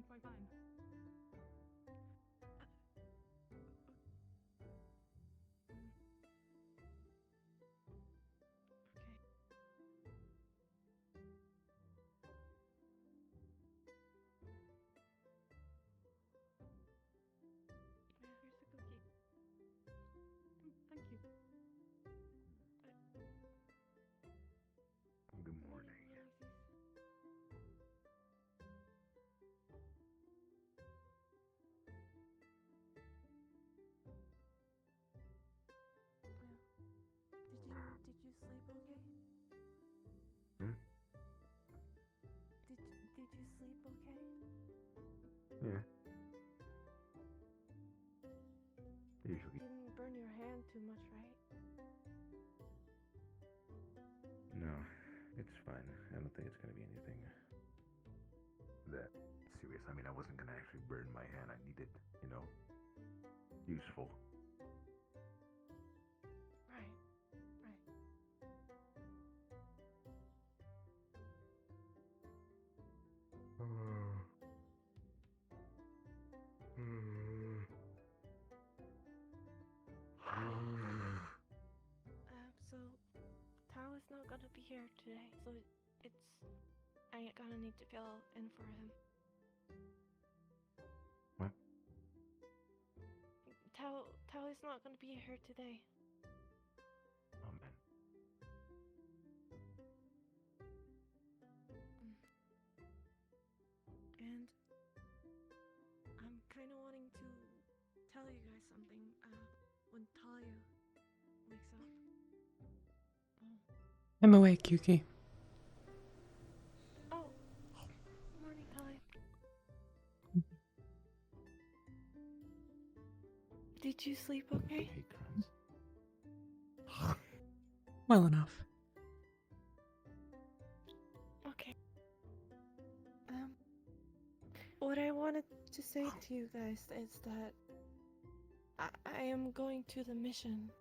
quite fine. Here's the cookie. Thank you. Good morning. Did you sleep okay? Hmm? Did you sleep okay? Yeah. Usually. Didn't burn your hand too much, right? No, it's fine. I don't think it's gonna be anything that serious. I mean, I wasn't gonna actually burn my hand. I needed, useful. Right. So Tao is not gonna be here today, so I gonna need to fill in for him. What? Tao is not gonna be here today. Oh man. And I'm kind of wanting to tell you guys something when Talia wakes up. I'm awake, Yuki. Oh, morning, Talia. Did you sleep okay? Hey, crumbs. Well enough. Okay. What I wanted to say to you guys is that I am going to the mission.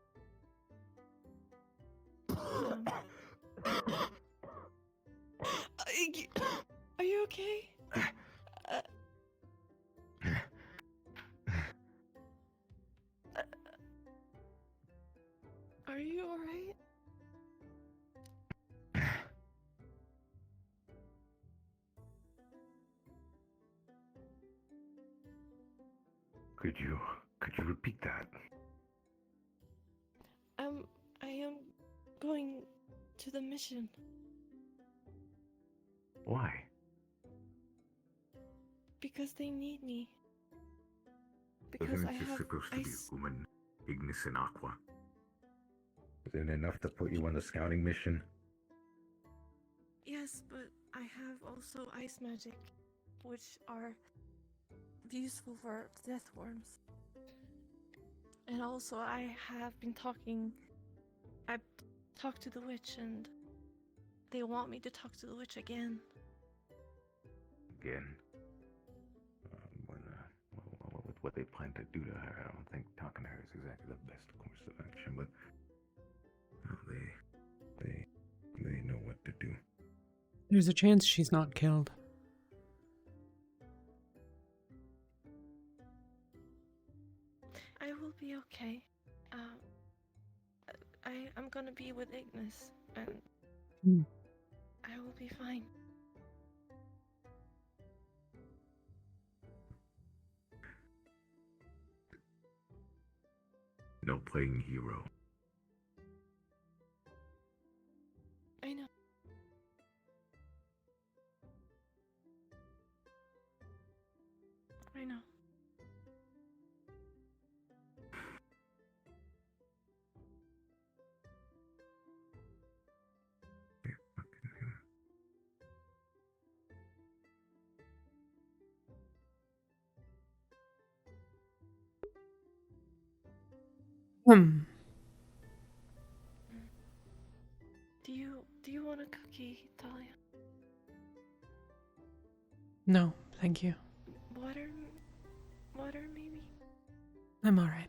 Are you okay? Are you alright? Could you repeat that? I am going to the mission. Why? Because they need me. Wasn't Because it I just have supposed to be ice. human, ignis and aqua? Isn't it enough to put you on the scouting mission? Yes, but I have also ice magic, which are useful for death worms. And also I've talked to the witch, and they want me to talk to the witch again. Again. With what they plan to do to her, I don't think talking to her is exactly the best course of action, but they know what to do. There's a chance she's not killed. I will be okay. I'm gonna be with Ignis, and I will be fine. No playing hero. I know. I know. Do you want a cookie, Talia? No, thank you. Water maybe? I'm alright.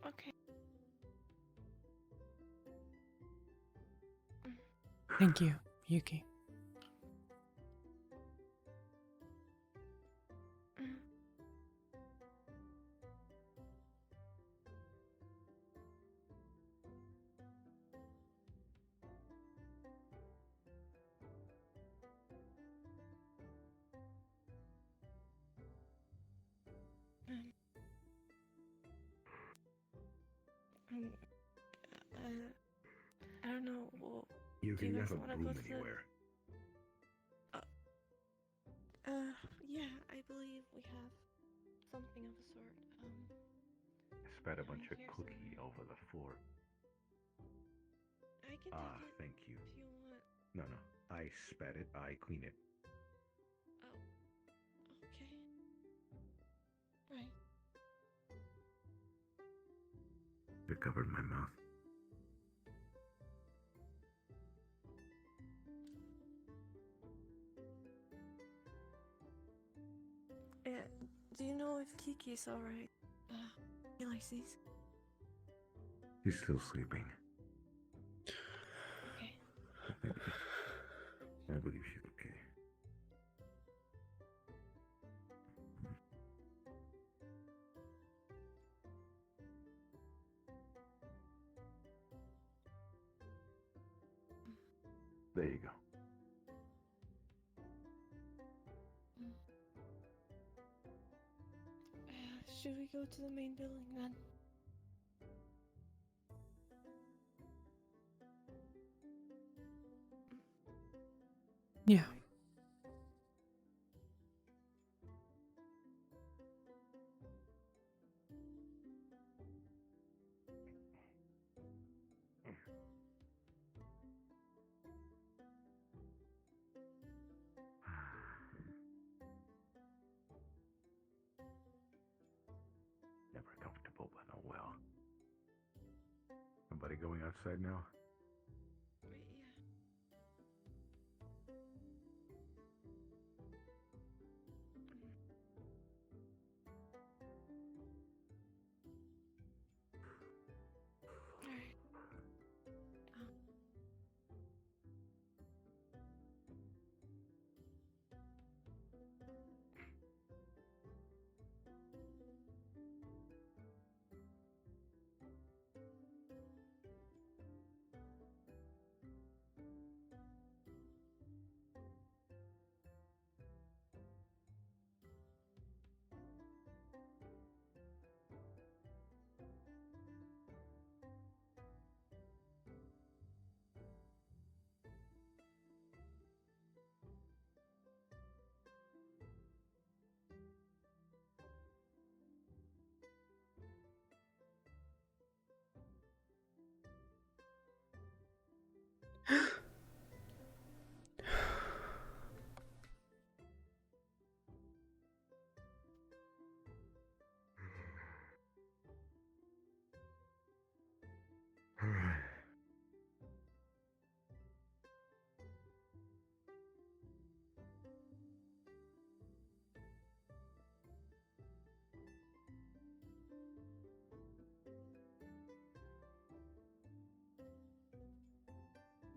Okay. Thank you, Yuki. you Do you think guys there's a wanna go broom to the- anywhere? Yeah, I believe we have something of a sort. I spat a bunch of Here cookie somewhere. over the floor. I can Ah, take it thank you. if you want. No, no. I spat it. I clean it. Oh, okay. Right. It covered my mouth. Do you know if Kiki's alright? He likes these. He's still sleeping. Okay. I believe she's okay. There you go. Should we go to the main building then? Yeah. Never comfortable, but oh well. Somebody going outside now? Yeah. Alright.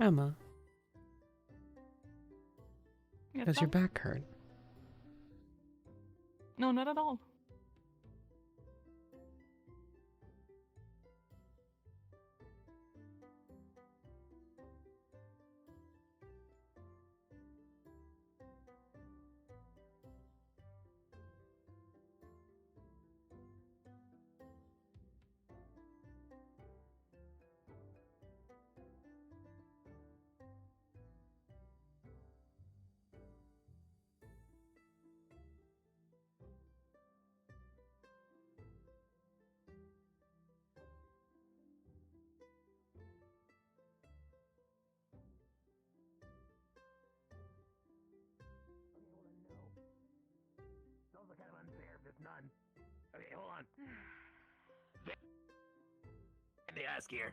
Emma, Yes, does your Tom? back hurt? No, not at all. It's also kind of unfair if it's none. Okay, hold on. They ask here.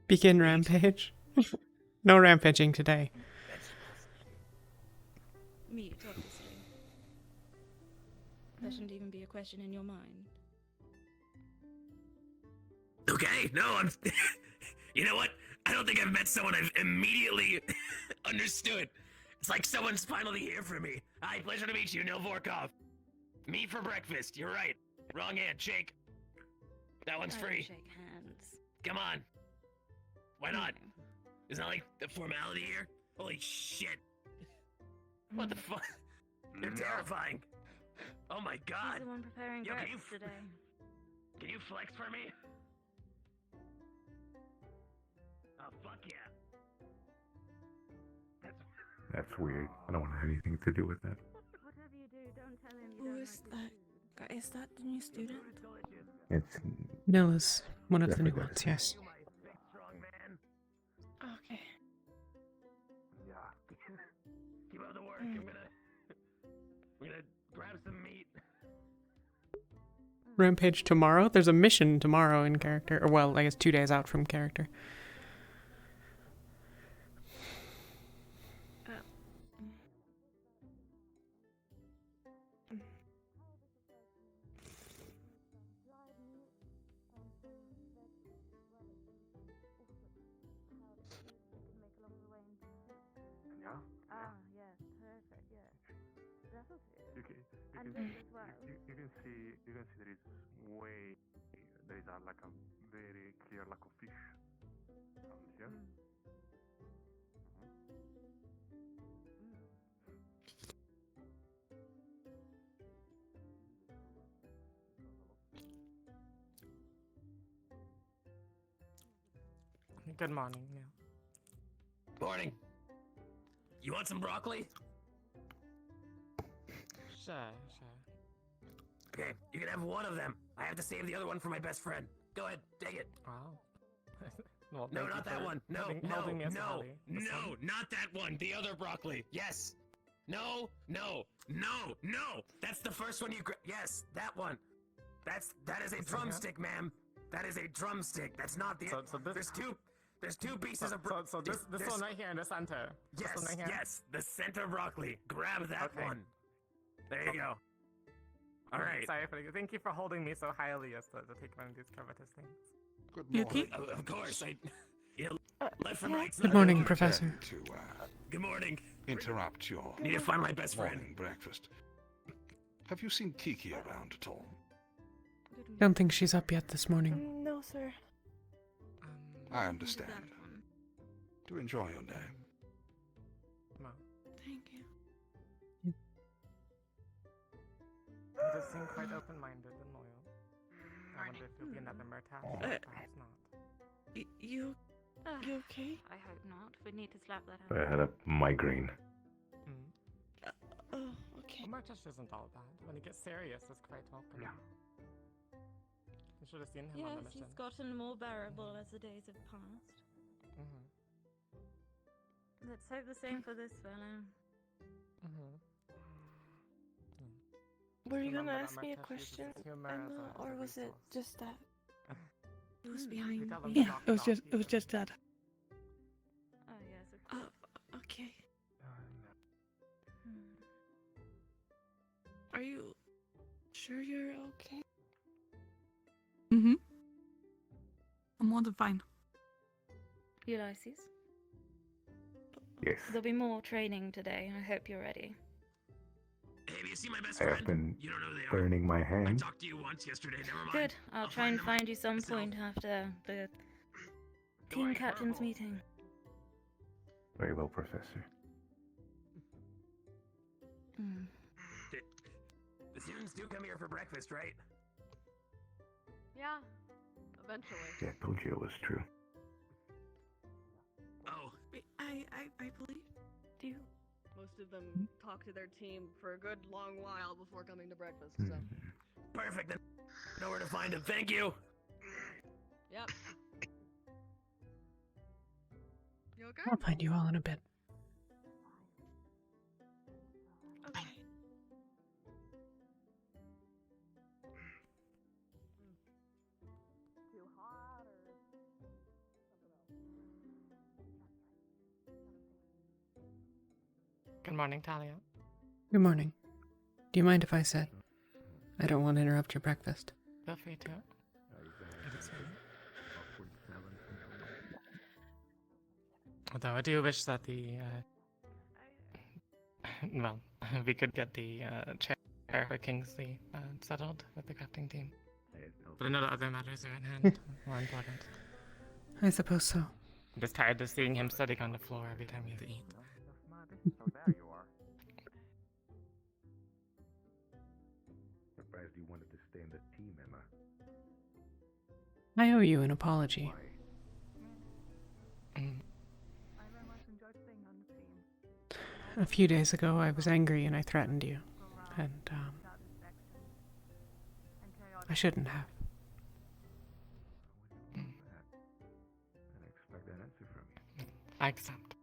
Begin rampage. No rampaging today. Mute, obviously. That shouldn't even be a question in your mind. Okay, no, I'm. You know what? I don't think I've met someone I've immediately understood. It's like someone's finally here for me. Hi, pleasure to meet you, Neil Vorkov. Me for breakfast, you're right. Wrong hand, shake. That one's I don't free. shake hands. Come on. Why not? No. Isn't that like the formality here? Holy shit. What the fuck? They're terrifying. Oh my god. He's the one preparing Yo, can breakfast you today. Can you flex for me? fuck yeah. That's weird. I don't want to have anything to do with that. Whatever you do, don't tell him you Who don't is like that guy? Is that the new student? It's Nilla's one of the new Definitely ones, gotta yes. You my big strong man. Okay. Yeah. Keep up the work. Mm. We're gonna grab some meat. Rampage tomorrow? There's a mission tomorrow in character. Or, well, I guess 2 days out from character. Yeah. Ah, yeah, perfect, yeah. That'll do. You can, And can, this as well. you can see there is way there is like a very clear lack of fish down here. Good morning, Neil. Morning. You want some broccoli? Sure. Okay, you can have one of them. I have to save the other one for my best friend. Go ahead, take it. Wow. Well, No, thank you not that for one. No, helping me as a no, Holly. This no, one. not that one. The other broccoli. Yes. No. That's the first one you yes, that one. That is a This one here? drumstick, ma'am. That is a drumstick. That's not the. So this, There's two pieces of so this one right here in the center. Yes, This one right here. yes, the center broccoli. Grab that Okay. one. There you go. All right. Sorry thank you for holding me so highly as to take one of these covetous things. Good Yuki? morning. Of course, left from yeah. right's Good not morning, right. Professor. To Good morning. interrupt your Need to find my best friend. morning breakfast. Have you seen Kiki around at all? Don't think she's up yet this morning. No, sir. I understand. Do enjoy your day. No. Thank you. He does seem quite open-minded and loyal. I wonder if he'll be another Murtaugh, or perhaps not. You okay? I hope not. We need to slap that I out. had a migraine. Oh, okay. Well, Murtaugh isn't all bad. When he gets serious, it's quite welcome. Yeah. You should have seen him on the Yes, mission. he's gotten more bearable as the days have passed. Mm-hmm. Let's hope the same for this fellow. Mm-hmm. Were you gonna Remember that ask me a Murtaugh uses question, his humor as Emma, a or was it resource. just that? It was We behind tell them me. to knock it off people. that. Oh, yes, of course. Okay. Hmm. Are you sure you're okay? Mm-hmm. I'm more than fine. Ulysses, Yes. there'll be more training today. I hope you're ready. Hey, have you seen my best I friend? have been You don't know who they are. burning my I hand. talked to you once yesterday. Never mind. Good. I'll try and them find you some myself. point after the Don't team worry, captain's purple. meeting. Very well, Professor. Hmm. The students do come here for breakfast, right? Yeah, eventually. Yeah, I told you it was true. Oh, I believe you. Most of them talk to their team for a good long while before coming to breakfast, so. perfect. Then know where to find him. Thank you. Yep. You okay? I'll find you all in a bit. Okay. Good morning, Talia. Good morning. Do you mind if I sit? I don't want to interrupt your breakfast. Feel free to. It's fine. Although I do wish that well, we could get the chair for Kingsley settled with the crafting team. But I know that other matters are at hand, more important. I suppose so. I'm just tired of seeing him sitting on the floor every time we have to eat. So there you are. Surprised you wanted to stay in the team, Emma. I owe you an apology. Why? A few days ago, I was angry and I threatened you. And, I shouldn't have. I didn't expect that answer from you. I accept.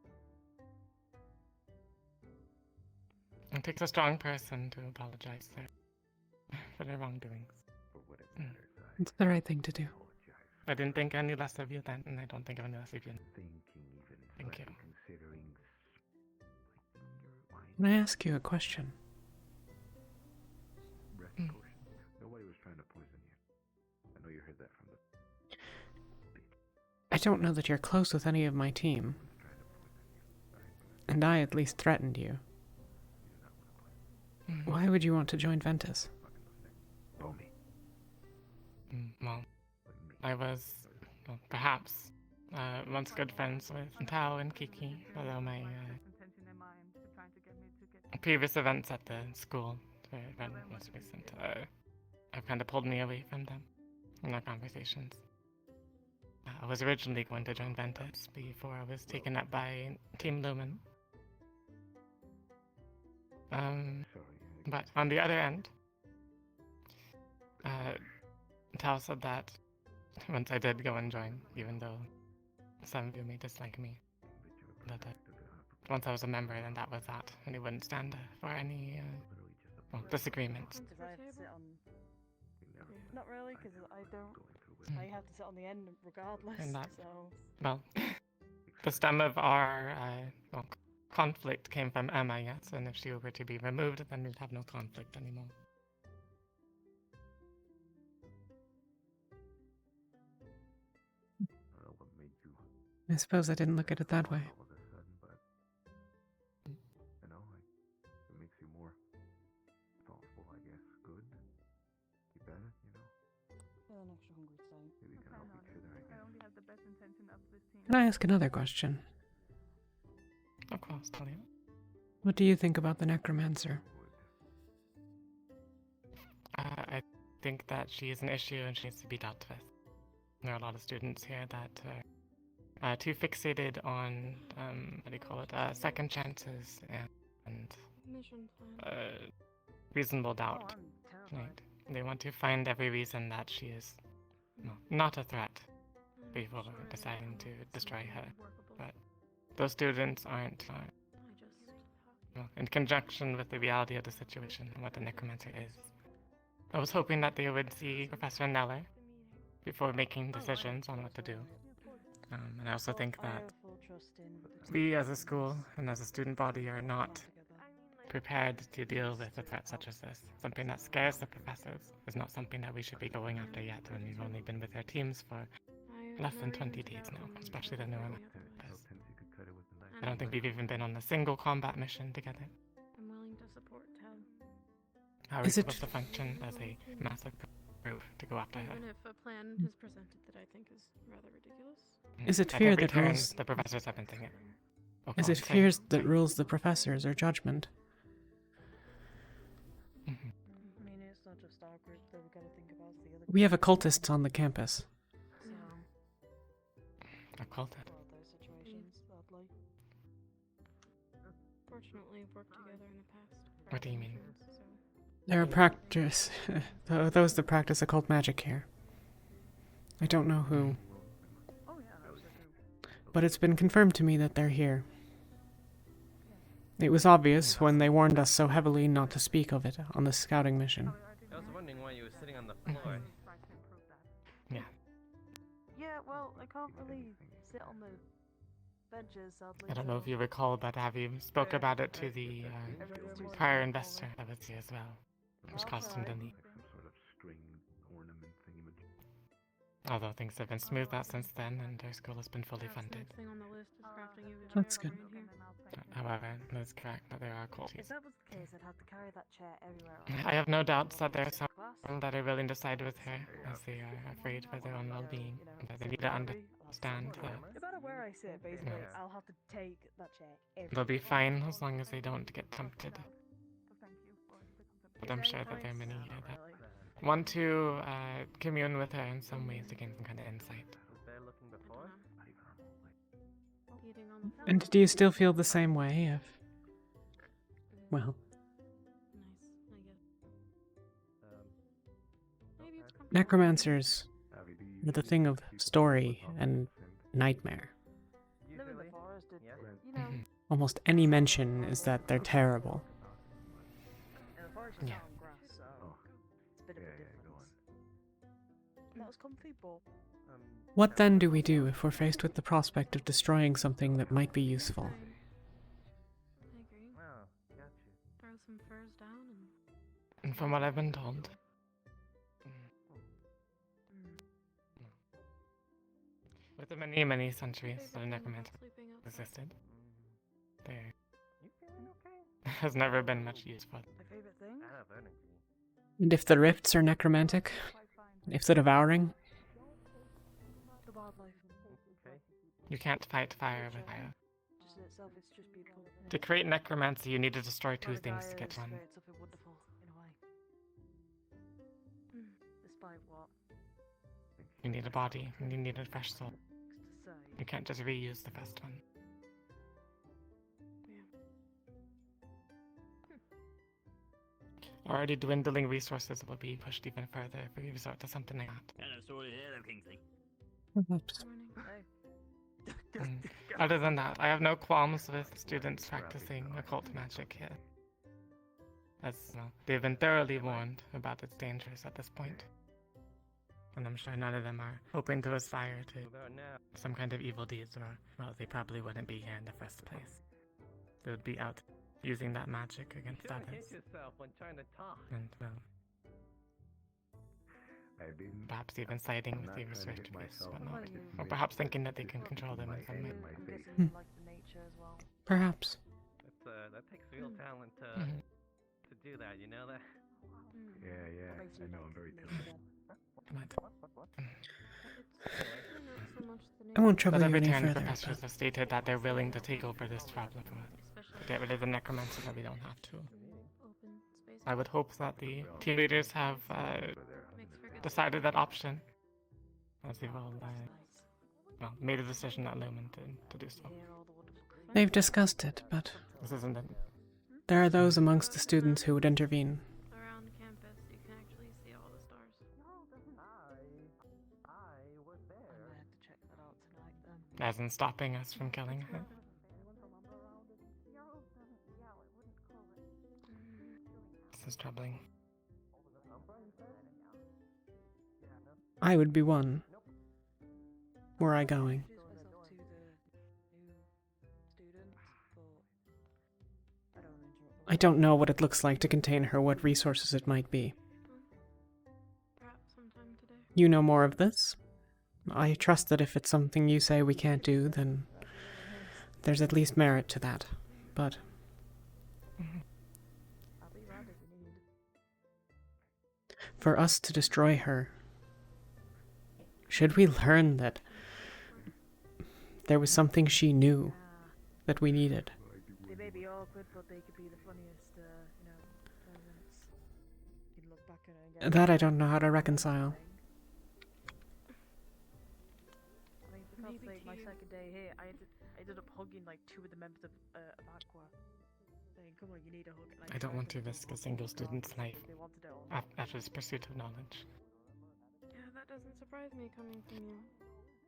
It takes a strong person to apologize for their wrongdoings. For what it matters, It's the right thing to do. apologize. I didn't think any less of you then, and I don't think any less of you. Thinking even Thank you. considering splitting your wine. Can I ask you a question? Rest caution. Nobody was trying to poison you. I know you heard that from the I don't know that you're close with any of my team. trying to poison you. And I at least threatened you. Why would you want to join Ventus? Oh me. Well, I was, well, perhaps, once good friends with Tao and Kiki, although my previous events at the school, the event most recent, have kind of pulled me away from them in our conversations. I was originally going to join Ventus before I was taken up by Team Lumen. But on the other end, Tao said that once I did go and join, even though some of you may dislike me, that once I was a member, then that was that, and it wouldn't stand for any disagreements. If I have to sit on... Not really, because I don't... I have to sit on the end regardless, And that, so... well, the stem of our conflict came from Emma, yes, and if she were to be removed, then we'd have no conflict anymore. What made you I suppose I didn't look at it that way. all of a sudden, but you know, it makes you more thoughtful, I guess. Good. Keep at it, you know. Feel an extra hungry today. Maybe we can help each other, I guess. Can I ask another question? Of course, Talia. What do you think about the necromancer? I think that she is an issue and she needs to be dealt with. There are a lot of students here that are too fixated on, what do you call it, second chances and Mission plan. reasonable doubt. Right? They want to find every reason that she is not a threat before deciding to destroy her. But those students aren't in conjunction with the reality of the situation and what the necromancer is. I was hoping that they would see Professor Neller before making decisions on what to do. And I also think that we as a school and as a student body are not prepared to deal with a threat such as this. Something that scares the professors is not something that we should be going after yet when we've only been with our teams for less than 20 days now, especially the newer members. I don't think we've even been on a single combat mission together. I'm willing to support Tab. How are we Is it- supposed to function as a massive group to go after her? Even if a plan is presented that I think is rather ridiculous. Is it At fear every that turn, rules- the professors have been thinking? Oh, Is go it on, say. fears that rules the professors or judgment? Mhm. I mean, it's not just our group that we've got to think about, it's the other We have occultists on the campus. So, I called it. well, those situations, sadly. Fortunately, we've worked together in the past. What do you mean? So There are practice those that practice occult magic here. I don't know who, but it's been confirmed to me that they're here. It was obvious when they warned us so heavily not to speak of it on the scouting mission. I was wondering why you were sitting on the floor. Yeah. Yeah, well, I can't really sit on the benches, sadly. I don't know if so- you recall, but Avi spoke about it to the prior investor that was here as well, which caused him to leave. Like some sort of string ornament thingamajig. Although things have been smoothed out since then, and our school has been fully perhaps funded. next thing on the list is crafting you a That's chair good. around here. However, it is correct that there are If qualities. that was the case, I'd have to carry that chair everywhere. I have no doubts that there are some Class. that are willing to side with her, as they are afraid for their own well-being, and that they need to understand that No matter where I sit, basically, Yeah. I'll have to take that chair everywhere. they'll be fine as long as they don't get tempted. But I'm sure that there are many here that want to commune with her in some ways to gain some kind of insight. Was there looking before? Eating on the floor. And do you still feel the same way Well, Nice. I get it. Maybe it's comfortable. necromancers Avi, do you are the usually thing of keep story on and nightmare. Live in the Usually. forest, Yeah. you know, Almost any mention is that they're terrible. in the forest you're Yeah. not on grass, so Oh, it's a bit of yeah, a yeah, go on. difference. Not as comfy, but What then do we do if we're faced with the prospect of destroying something that might be useful? Same. I agree. Oh, got you. Throw some furs down and. And from what I've been told, with the many, many centuries that a necromancer Sleeping outside. existed, there You feeling okay? has never been much use for them. my favourite thing, I have energy. And if the rifts are necromantic, quite fine. if the devouring, The wildlife. Okay. You can't fight fire with fire. Just in itself, it's just beautiful. To create necromancy, you need to destroy two Mother things to Gaia get is one. great, something wonderful, in a way. Despite what? You need a body, and you need a fresh soul. To say. You can't just reuse the first one. Already dwindling resources will be pushed even further if we resort to something like that. Hello, sorry, hello, Kingsley. perhaps. Mm. Other than that, I have no qualms with students practicing occult magic here. As well, they've been thoroughly warned about its dangers at this point. And I'm sure none of them are hoping to aspire to Although now, some kind of evil deeds, or, well, they probably wouldn't be here in the first place. They would be out using that magic against you shouldn't others. hit yourself when trying to talk. And, well, I didn't. perhaps even siding I'm with not the trying to research hit priests, myself. whatnot. It's Or me. perhaps thinking that they can control them in My some hand way. in my I'm face. guessing Hmm. you like the nature as well. Perhaps. That takes real talent to Mhm. do that. You know that. Yeah, yeah. I know. I'm very talented. But I won't trouble the you any veteran further. professors have stated that they're willing to take over this problem for us. To get rid of the necromancer that we don't have to. Open space. I would hope that the team leaders have Makes for good decided that option. As they've all well, made a decision at Lumen to do so. Hear all the wonderful They've discussed it, but This isn't it. there are those amongst the students who would intervene. Around campus, you can actually see all the stars. I was I'm there. gonna have to check that out tonight then. As in stopping us from killing her. This is troubling. I would be one. Were I going? Introduce myself to the new students, but I don't want to interrupt them. I don't know what it looks like to contain her, what resources it might be. Perhaps sometime today. You know more of this? I trust that if it's something you say we can't do, then there's at least merit to that. But I'll be around if you need. for us to destroy her, should we learn that there was something she knew that we needed? They may be awkward, but they could be the funniest, moments. You can look back on it and go, That I don't know how to reconcile. I mean, for God's Maybe sake, my to you. second day here, I ended up hugging like two of the members of Aqua. Saying, come on, you need a hug. And I don't want to tried risk a single student's life They wanted it all. after his pursuit of knowledge. Yeah, that doesn't surprise me coming from you.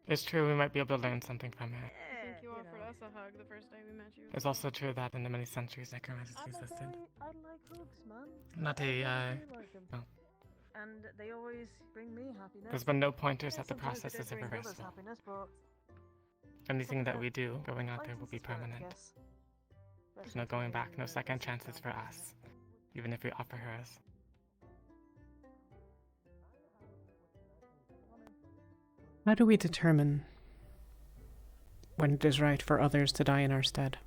It's true we might be able to learn something from her. I think you offered know. us a hug the first day we met you. It's also true that in the many centuries necromancy I existed. like hugs, man. Not a, I really like 'em. no. And they always bring me happiness. There's been no pointers Yeah, that the sometimes they process is don't bring others irreversible. happiness, but Anything that we do going out there will license be to swear, I permanent. guess. There's no going back, no second chances for us, even if we offer her us. How do we determine when it is right for others to die in our stead?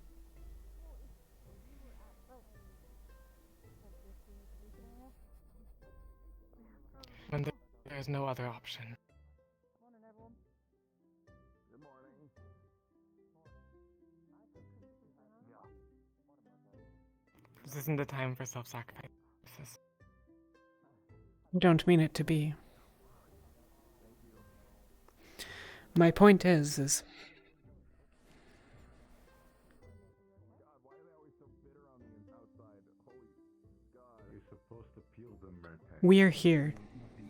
When there is no other option. This isn't the time for self-sacrifices. I don't mean it to be. My point is God, why are they always so bitter on the outside? We're here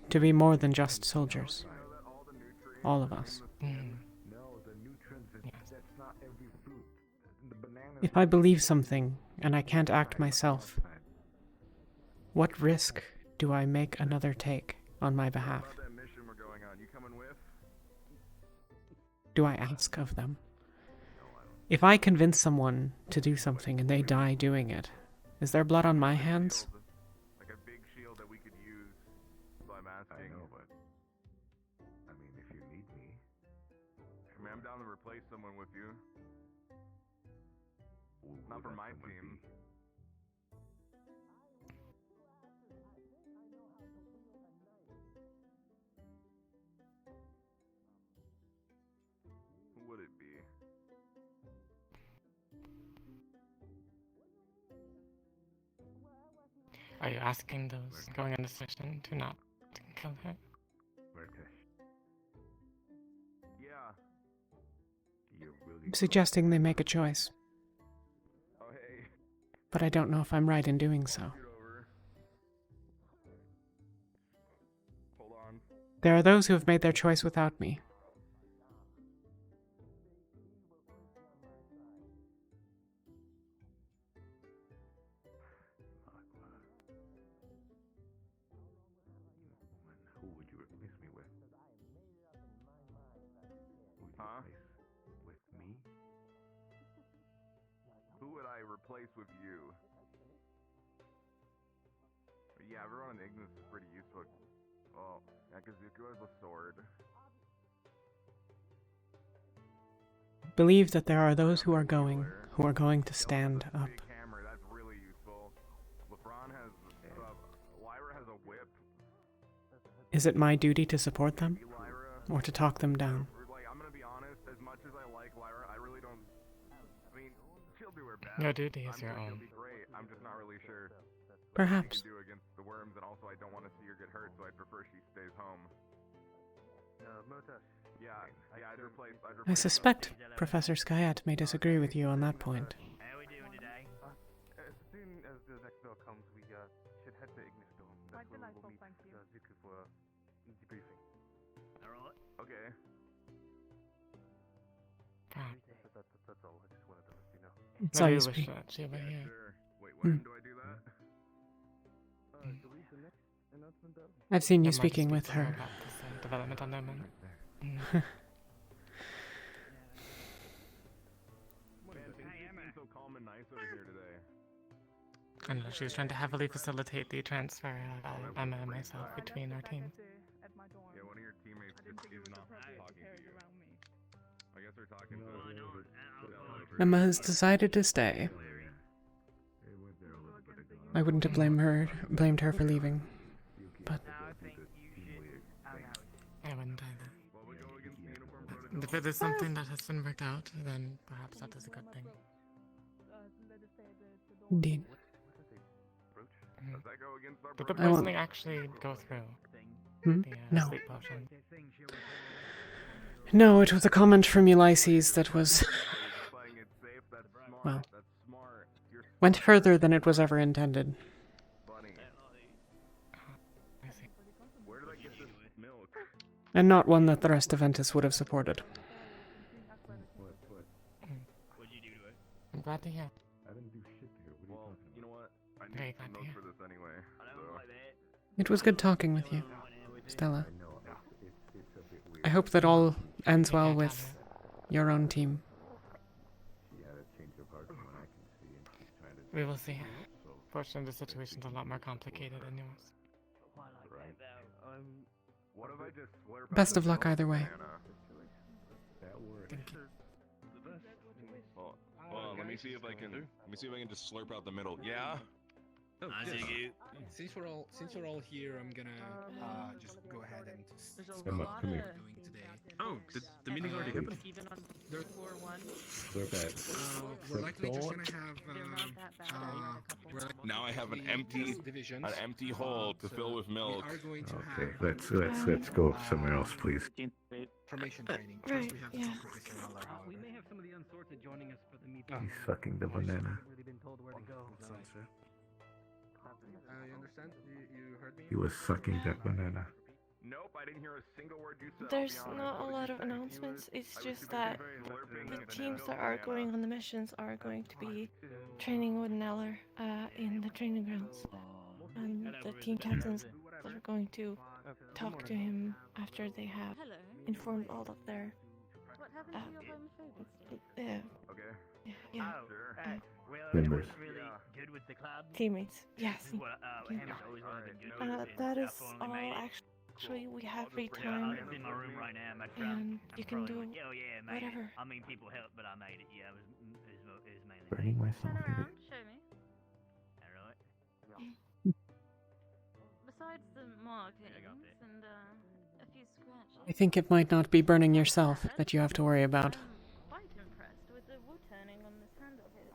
to be more than just soldiers. All of us. If I believe something and I can't act myself, what risk do I make another take on my behalf? Do I ask of them? If I convince someone to do something and they die doing it, is there blood on my hands? Like a big shield that we could use. So I'm asking. I know, but I mean, if you need me, I mean, I'm down to replace someone with you. Not for my team. Who would it be? Are you asking those going on this mission to not kill her? Yeah. I'm suggesting they make a choice. Oh, hey. But I don't know if I'm right in doing so. Hold on. There are those who have made their choice without me. Who would you replace me with? Huh? With me? Who would I replace with you? Yeah, everyone in Ignis is pretty useful. Well, yeah, Kazuku has a sword. Believe that there are those who are going to stand up. Hammer, that's really useful. LeBron has Lyra has a whip. Is it my duty to support them? Or to talk them down? Like, I'm gonna be honest, as much as I like Lyra, I really don't. I mean, she'll do her best. Your duty is your I'm sure own. she'll be great. I'm just not really sure. Perhaps. What she can do against the worms, and also I don't want to see her get hurt, so I'd prefer she stays home. Yeah, I'd replace. I suspect Professor Skyat may disagree with you on that point. How are we doing today? As soon as the next bell comes, we should head to Ignis Dome. That's where we'll meet Zuko for debriefing. Alright. Okay. That's all. I just wanted to let you know. It's Maybe always we be. should actually over here. Sure. Wait, when do I do that? Delete the next announcement down. I've seen you I might speaking speak with to her. about this, development on them. Man, things seem so calm and nice over here today. I know she was trying to heavily facilitate the transfer of Emma and myself between our teams. Yeah, one of your teammates just is not talking to you. I guess they're talking to Emma has decided to stay. I wouldn't have blamed her for leaving. But I wouldn't either. If it is something that has been worked out, then perhaps that is a good thing. indeed. Does that go against our Did the I won't- poisoning actually go through? Hmm? The No. sleep potion? No, it was a comment from Ulysses that was, playing it safe? That's smart. well, That's smart. You're went further than it was ever intended. funny. I see. Where did I get this milk? And not one that the rest of Ventus would have supported. What'd you do to it? I'm glad to hear. I didn't do shit to her. Well, you know what? I Very need some glad to milk hear. for this anyway. I don't like that. It was good talking with you, Stella. I know. It's a bit weird. I hope that all ends well Yeah, with your own team. She had a change of heart from what I can see, and she's trying to. We will see. So, Fortunately, the situation's a lot more complicated than yours. right. What if I just slurp Best out of the luck milk, either way. Anna? That works. Thank you. Well, let me see if I can just slurp out the middle. Yeah. Oh, I yes. dig it. Since we're all here, I'm gonna just go ahead and Emma, come here. doing today. Oh, the meeting already happened. Even on There- floor one. Slurp that. We're likely just gonna have They're not that bad. we're likely Now I have an three empty divisions. hole to fill with milk. We are going to Okay, have let's go somewhere else, please. formation training. right, First, we have the yeah. top professor Muller, however. We may have some of the unsorted joining us for the meeting. He's sucking the banana. Really been told where to go. Sounds fair. You understand? You heard me? He was sucking that banana. Nope, I didn't hear a single word you said. There's not a lot of announcements. It's just that the teams that are going on the missions are going to be training with Neller in the training grounds. And the team captains are going to talk to him after they have informed all of their What happened to your homophobic Okay. yeah, well, Members. really good with the club. teammates. Yes. This is what Hannah's always wanted to do. That is I've all. finally made it. Actually, we have free Yeah, time, I'm in my room right now. My and you can do oh yeah, made whatever. it. I mean, people helped, but I made it. Yeah, it was mainly Burning myself. Turn around, show me. Alright. Besides the markings and a few scratches. I think it might not be burning yourself that you have to worry about. I'm quite impressed with the wood turning on this handle here.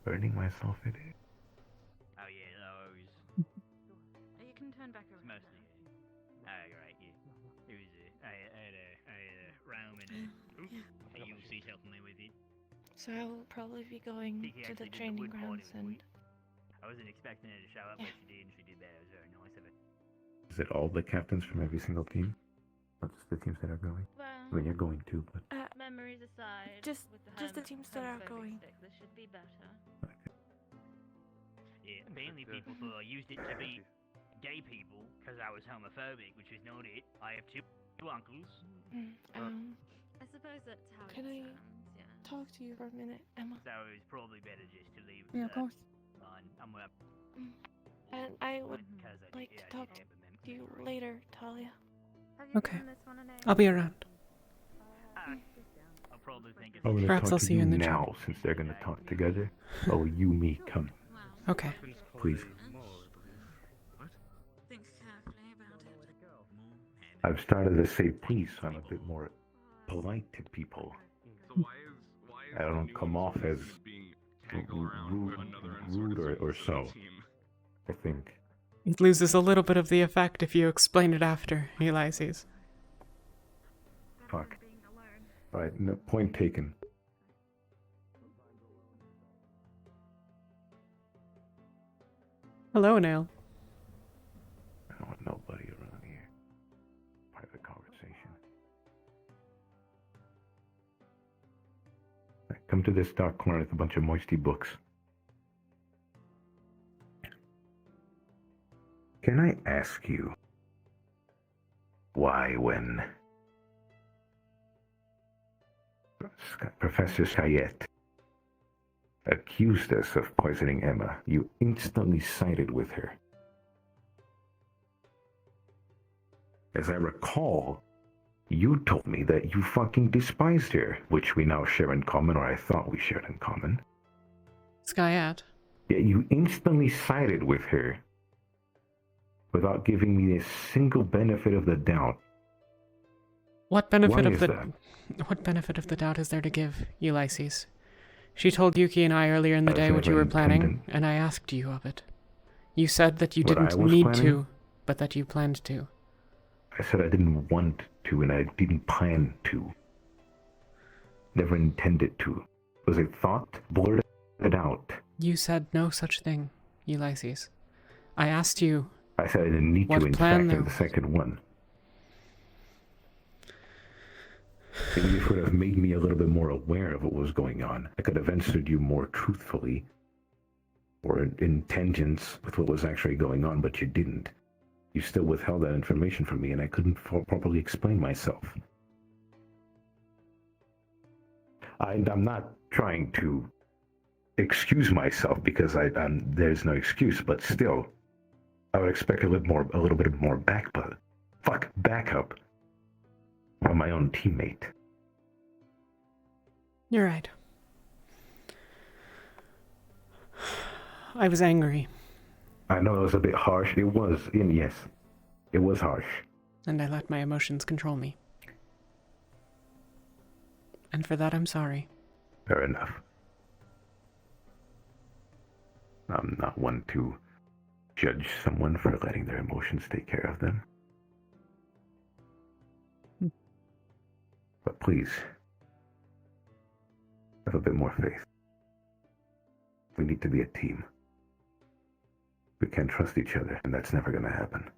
Burning myself it is. Oh yeah, those. You can turn back around. Mostly. Oh right, yeah. It was I had a realm in it. Hey, you'll see something with it. So I will probably be going to the training grounds and. I wasn't expecting her to show up, but she did, and she did that. It was very nice of her. Is it all the captains from every single team? Not just the teams that are going? Well, I mean, you're going too, but... memories aside, Just with the teams that are going. This should be better. Yeah, apparently people thought I used it to beat gay people because I was homophobic, which is not it. I have two uncles. I suppose that's how Can I talk to you for a minute, Emma? So it's probably better just to leave. Yeah, of course. Fine, I'm up. And I would like to talk to you later, Talia. Okay. I'll be around. I'll probably think it's I'm gonna Perhaps talk I'll to see you in the now, since they're gonna talk together. Oh, you, me, come. Okay. Please. Think carefully about it. I've started to say please, so I'm a bit more polite to people. I don't come off as rude or so, I think. It loses a little bit of the effect if you explain it after, Ulysses. Fuck. Alright, no, point taken. Hello, Nail. I don't want nobody around here. Private conversation. Right, come to this dark corner with a bunch of moisty books. Can I ask you why when Professor Sayette accused us of poisoning Emma, you instantly sided with her? As I recall, you told me that you fucking despised her, which we now share in common, or I thought we shared in common. Skyat. Yet you instantly sided with her without giving me a single benefit of the doubt. What benefit Why of is the that? what benefit of the doubt is there to give, Ulysses? She told Yuki and I earlier in the As day what you never were planning, intended. and I asked you of it. You said that you What I didn't was need planning? to, but that you planned to. I said I didn't want to, and I didn't plan to. Never intended to. Was it thought? Blurted it out. You said no such thing, Ulysses. I asked you I said I didn't need what to, in plan fact, there in the was. second one. Maybe if it would have made me a little bit more aware of what was going on, I could have answered you more truthfully, or in tangents with what was actually going on, but you didn't. You still withheld that information from me, and I couldn't properly explain myself. I'm not trying to excuse myself, because there's no excuse, but still, I would expect a little bit more backup from my own teammate. You're right. I was angry, I know it was a bit harsh. It was, and yes, it was harsh. and I let my emotions control me. And for that, I'm sorry. Fair enough. I'm not one to judge someone for letting their emotions take care of them. But please, have a bit more faith. We need to be a team. We can't trust each other, and that's never going to happen.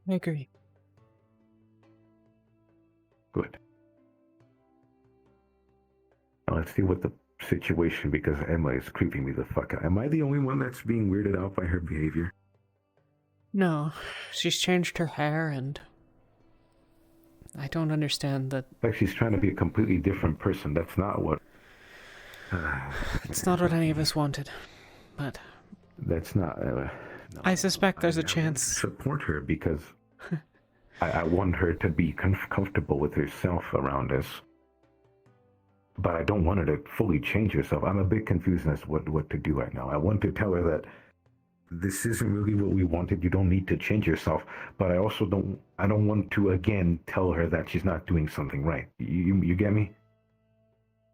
I agree. Good. Now let's deal with the situation, because Emma is creeping me the fuck out. Am I the only one that's being weirded out by her behavior? No, she's changed her hair, and I don't understand that. Like she's trying to be a completely different person. That's not what... It's not what any of us wanted, but... That's not... No, I suspect there's a chance... support her, because I want her to be comfortable with herself around us. But I don't want her to fully change herself. I'm a bit confused as to what to do right now. I want to tell her that this isn't really what we wanted. You don't need to change yourself. But I also don't want to again tell her that she's not doing something right. You get me?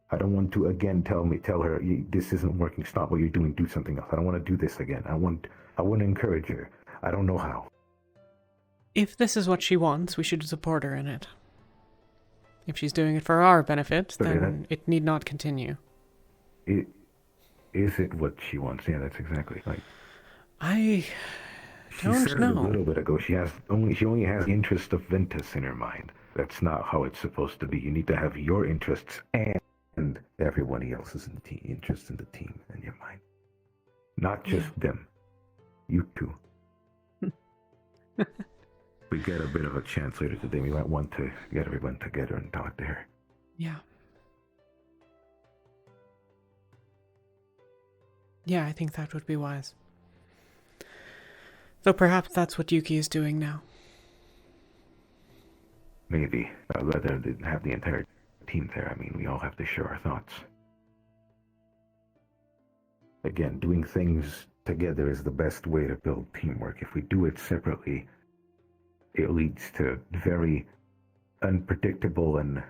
I don't want to again tell her this isn't working. Stop what you're doing. Do something else. I don't want to do this again. I want to encourage her. I don't know how. If this is what she wants, we should support her in it. If she's doing it for our benefit, then it need not continue. Is it what she wants? Yeah, that's exactly like. I don't know. She said it a little bit ago. She only has the interest of Ventus in her mind. That's not how it's supposed to be. You need to have your interests and everybody else's interest in the team in your mind, not just them. You two. We get a bit of a chance later today. We might want to get everyone together and talk to her. Yeah. Yeah, I think that would be wise. Though perhaps that's what Yuki is doing now. Maybe. I'd rather have the entire team there. I mean, we all have to share our thoughts. Again, doing things together is the best way to build teamwork. If we do it separately, it leads to very unpredictable and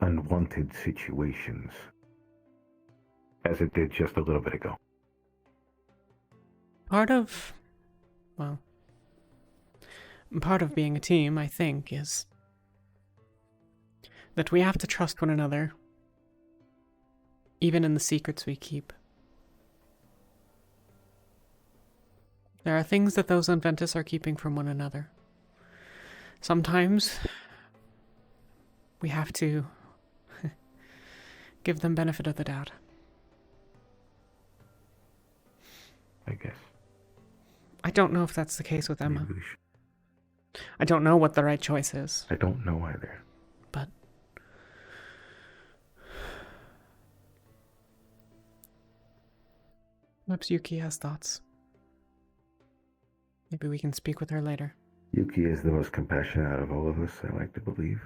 unwanted situations, as it did just a little bit ago. Part of being a team, I think, is that we have to trust one another, even in the secrets we keep. There are things that those on Ventus are keeping from one another. Sometimes we have to give them benefit of the doubt. I guess. I don't know if that's the case with Emma. I don't know what the right choice is. I don't know either. But perhaps Yuki has thoughts. Maybe we can speak with her later. Yuki is the most compassionate out of all of us, I like to believe.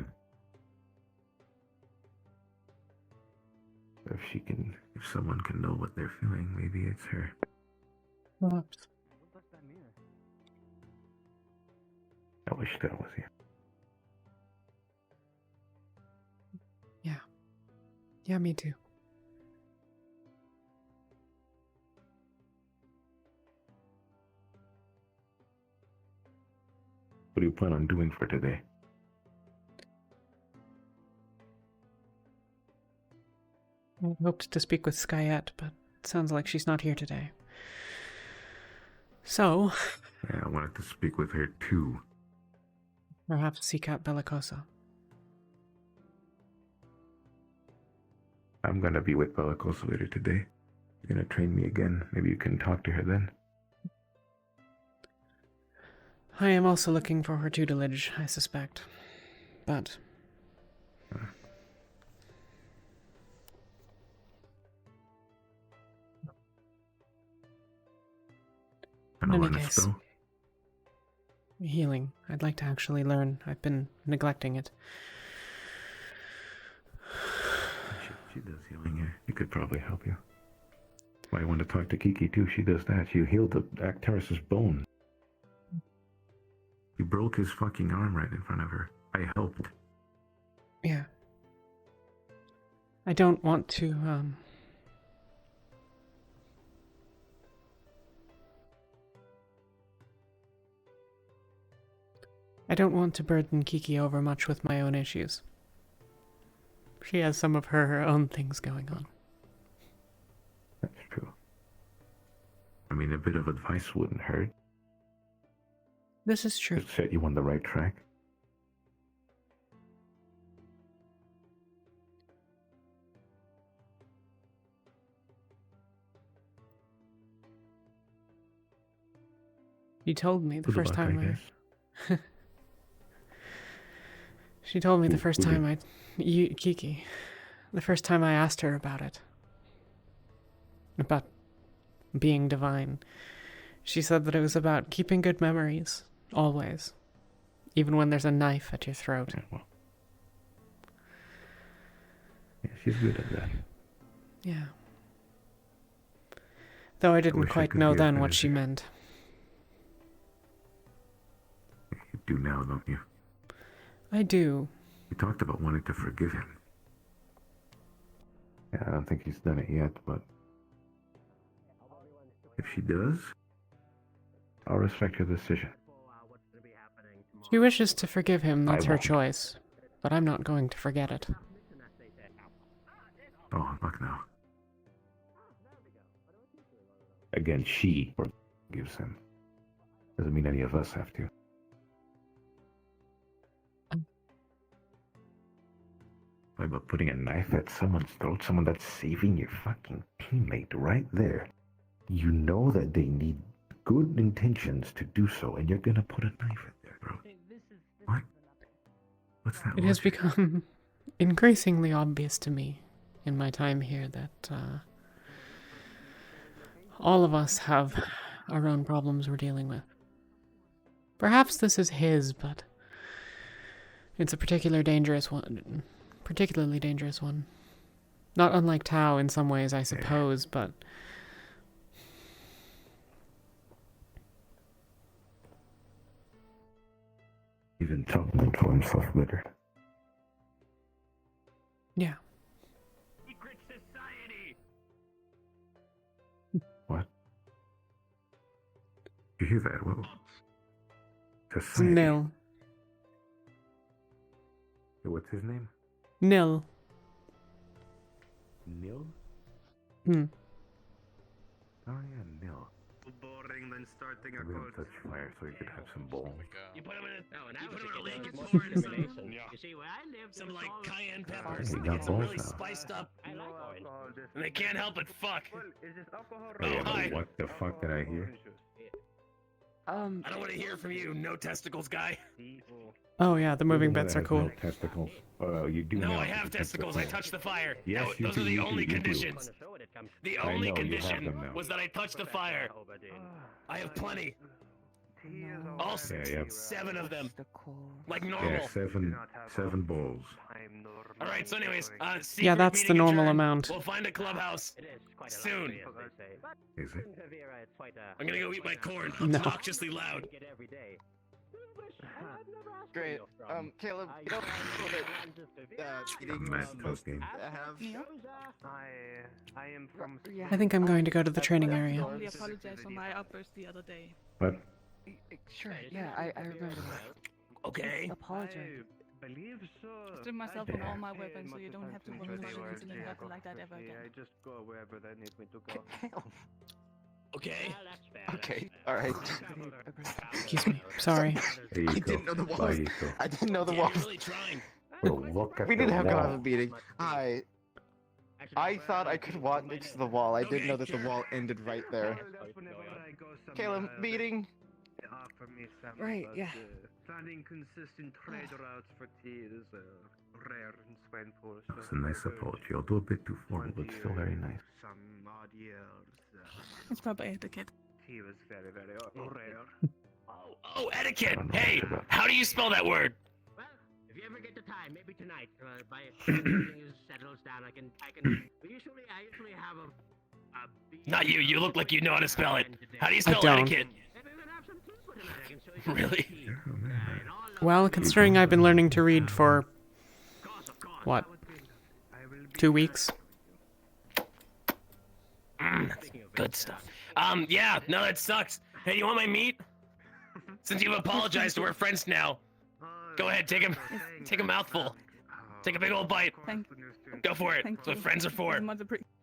If someone can know what they're feeling, maybe it's her. Perhaps. I wish that was you. Yeah. Yeah, me too. What do you plan on doing for today? I hoped to speak with Skyette, but it sounds like she's not here today. So... Yeah, I wanted to speak with her too. Perhaps seek out Bellicosa. I'm gonna be with Bellicosa later today. You're gonna train me again. Maybe you can talk to her then. I am also looking for her tutelage, I suspect. But... in any case, healing. I'd like to actually learn. I've been neglecting it. She does healing here. She could probably help you. Might want to talk to Kiki too. She does that. She healed the Actaris's bone. He broke his fucking arm right in front of her. I helped. Yeah. I don't want to, I don't want to burden Kiki over much with my own issues. She has some of her own things going on. mean, a bit of advice wouldn't hurt. This is true. It'd set you on the right track. You told me the Good first luck, I time guess. She told me the first who time Kiki, the first time I asked her about it. About being divine. She said that it was about keeping good memories, always. Even when there's a knife at your throat. Yeah, well. Yeah, she's good at that. Yeah. Though I didn't wish I quite could know be as then good what as she you. meant. You do now, don't you? I do. You talked about wanting to forgive him. Yeah, I don't think he's done it yet, but if she does, I'll respect her decision. She wishes to forgive him, that's her won't. choice. But I'm not going to forget it. Oh, fuck no. Again, she forgives him. Doesn't mean any of us have to. Why, but putting a knife at someone's throat, someone that's saving your fucking teammate right there. You know that they need good intentions to do so, and you're gonna put a knife at their throat. What? What's that? It has logic? become increasingly obvious to me in my time here that all of us have our own problems we're dealing with. Perhaps this is his, but it's a particularly dangerous one. Not unlike Tao in some ways, I suppose, but Even talking to himself better. yeah. Secret society. What? You hear that? What? It's Society. nil. What's his name? Nil. Nil? Hmm. Oh yeah, Nil. Boring than starting a Let him cult. touch fire so you could have some balls. You put him in a, you put him in a lake. It's more more intimidation. You see, where I live, Some there's like all- cayenne Yeah, peppers. you They got get some balls really now. spiced up, I like orange. and they can't help but fuck. Is this alcohol Oh, yeah, hi. but what the fuck did I hear? I don't want to hear from you, no testicles guy. Oh yeah, the moving Who bits are has cool. No testicles. You do No, now I because have you touched the testicles. I fire. touched the fire. Yes, you Those do, are the you do, only you do. conditions. The I only know, you have condition them now. was that I touched the fire. I have plenty. All Yeah. 7 of them. Like normal. Yeah, seven balls. Alright, so anyways, secret Yeah, that's the meeting normal adjourned. amount. We'll find a clubhouse soon. Is it? I'm gonna go eat my corn, No. obnoxiously loud. Great. Caleb, you know that A eating mad was supposed to game. have. I am from. I think I'm going to go to the training area. I only apologized for my outburst the other day. What? Sure, yeah, I remember that. Okay. Apologize. Believe so. Strip myself of all my weapons so you don't have to worry about using a weapon like that ever again. I just go wherever they need me to go. Okay. Okay, alright. Excuse me. Sorry. There you I go. didn't know the walls. Bajito. I didn't know the Yeah, walls. I'm really trying. Bro, look at We the didn't have to wall. have a meeting. I thought I could walk next to the wall. I didn't know that the wall ended right there. Caleb, meeting. They offer me some, Right, but, yeah. Finding consistent trade routes for tea is rare in Swainport. That's a nice apology, although a bit too formal, but still very nice. Some odd years. It's probably etiquette. Tea was very, very rare. Oh, etiquette. I don't know Hey, much about how do you spell that word? Well, if you ever get the time, maybe tonight, by everything settles down, I can. I usually have a Not you. You look like you know how to spell it. How do you spell don't. etiquette? Maybe we'll have some tea for tonight. I can show you some Really? tea. Oh, man. And all of Well, considering I've been learning to read for, what, 2 weeks? Good stuff. Yeah, no, that sucks. Hey, you want my meat? Since you've apologized, we're friends now. Go ahead, take a mouthful. Take a big old bite. Thank Go for it. Thank That's what you. friends are for. Much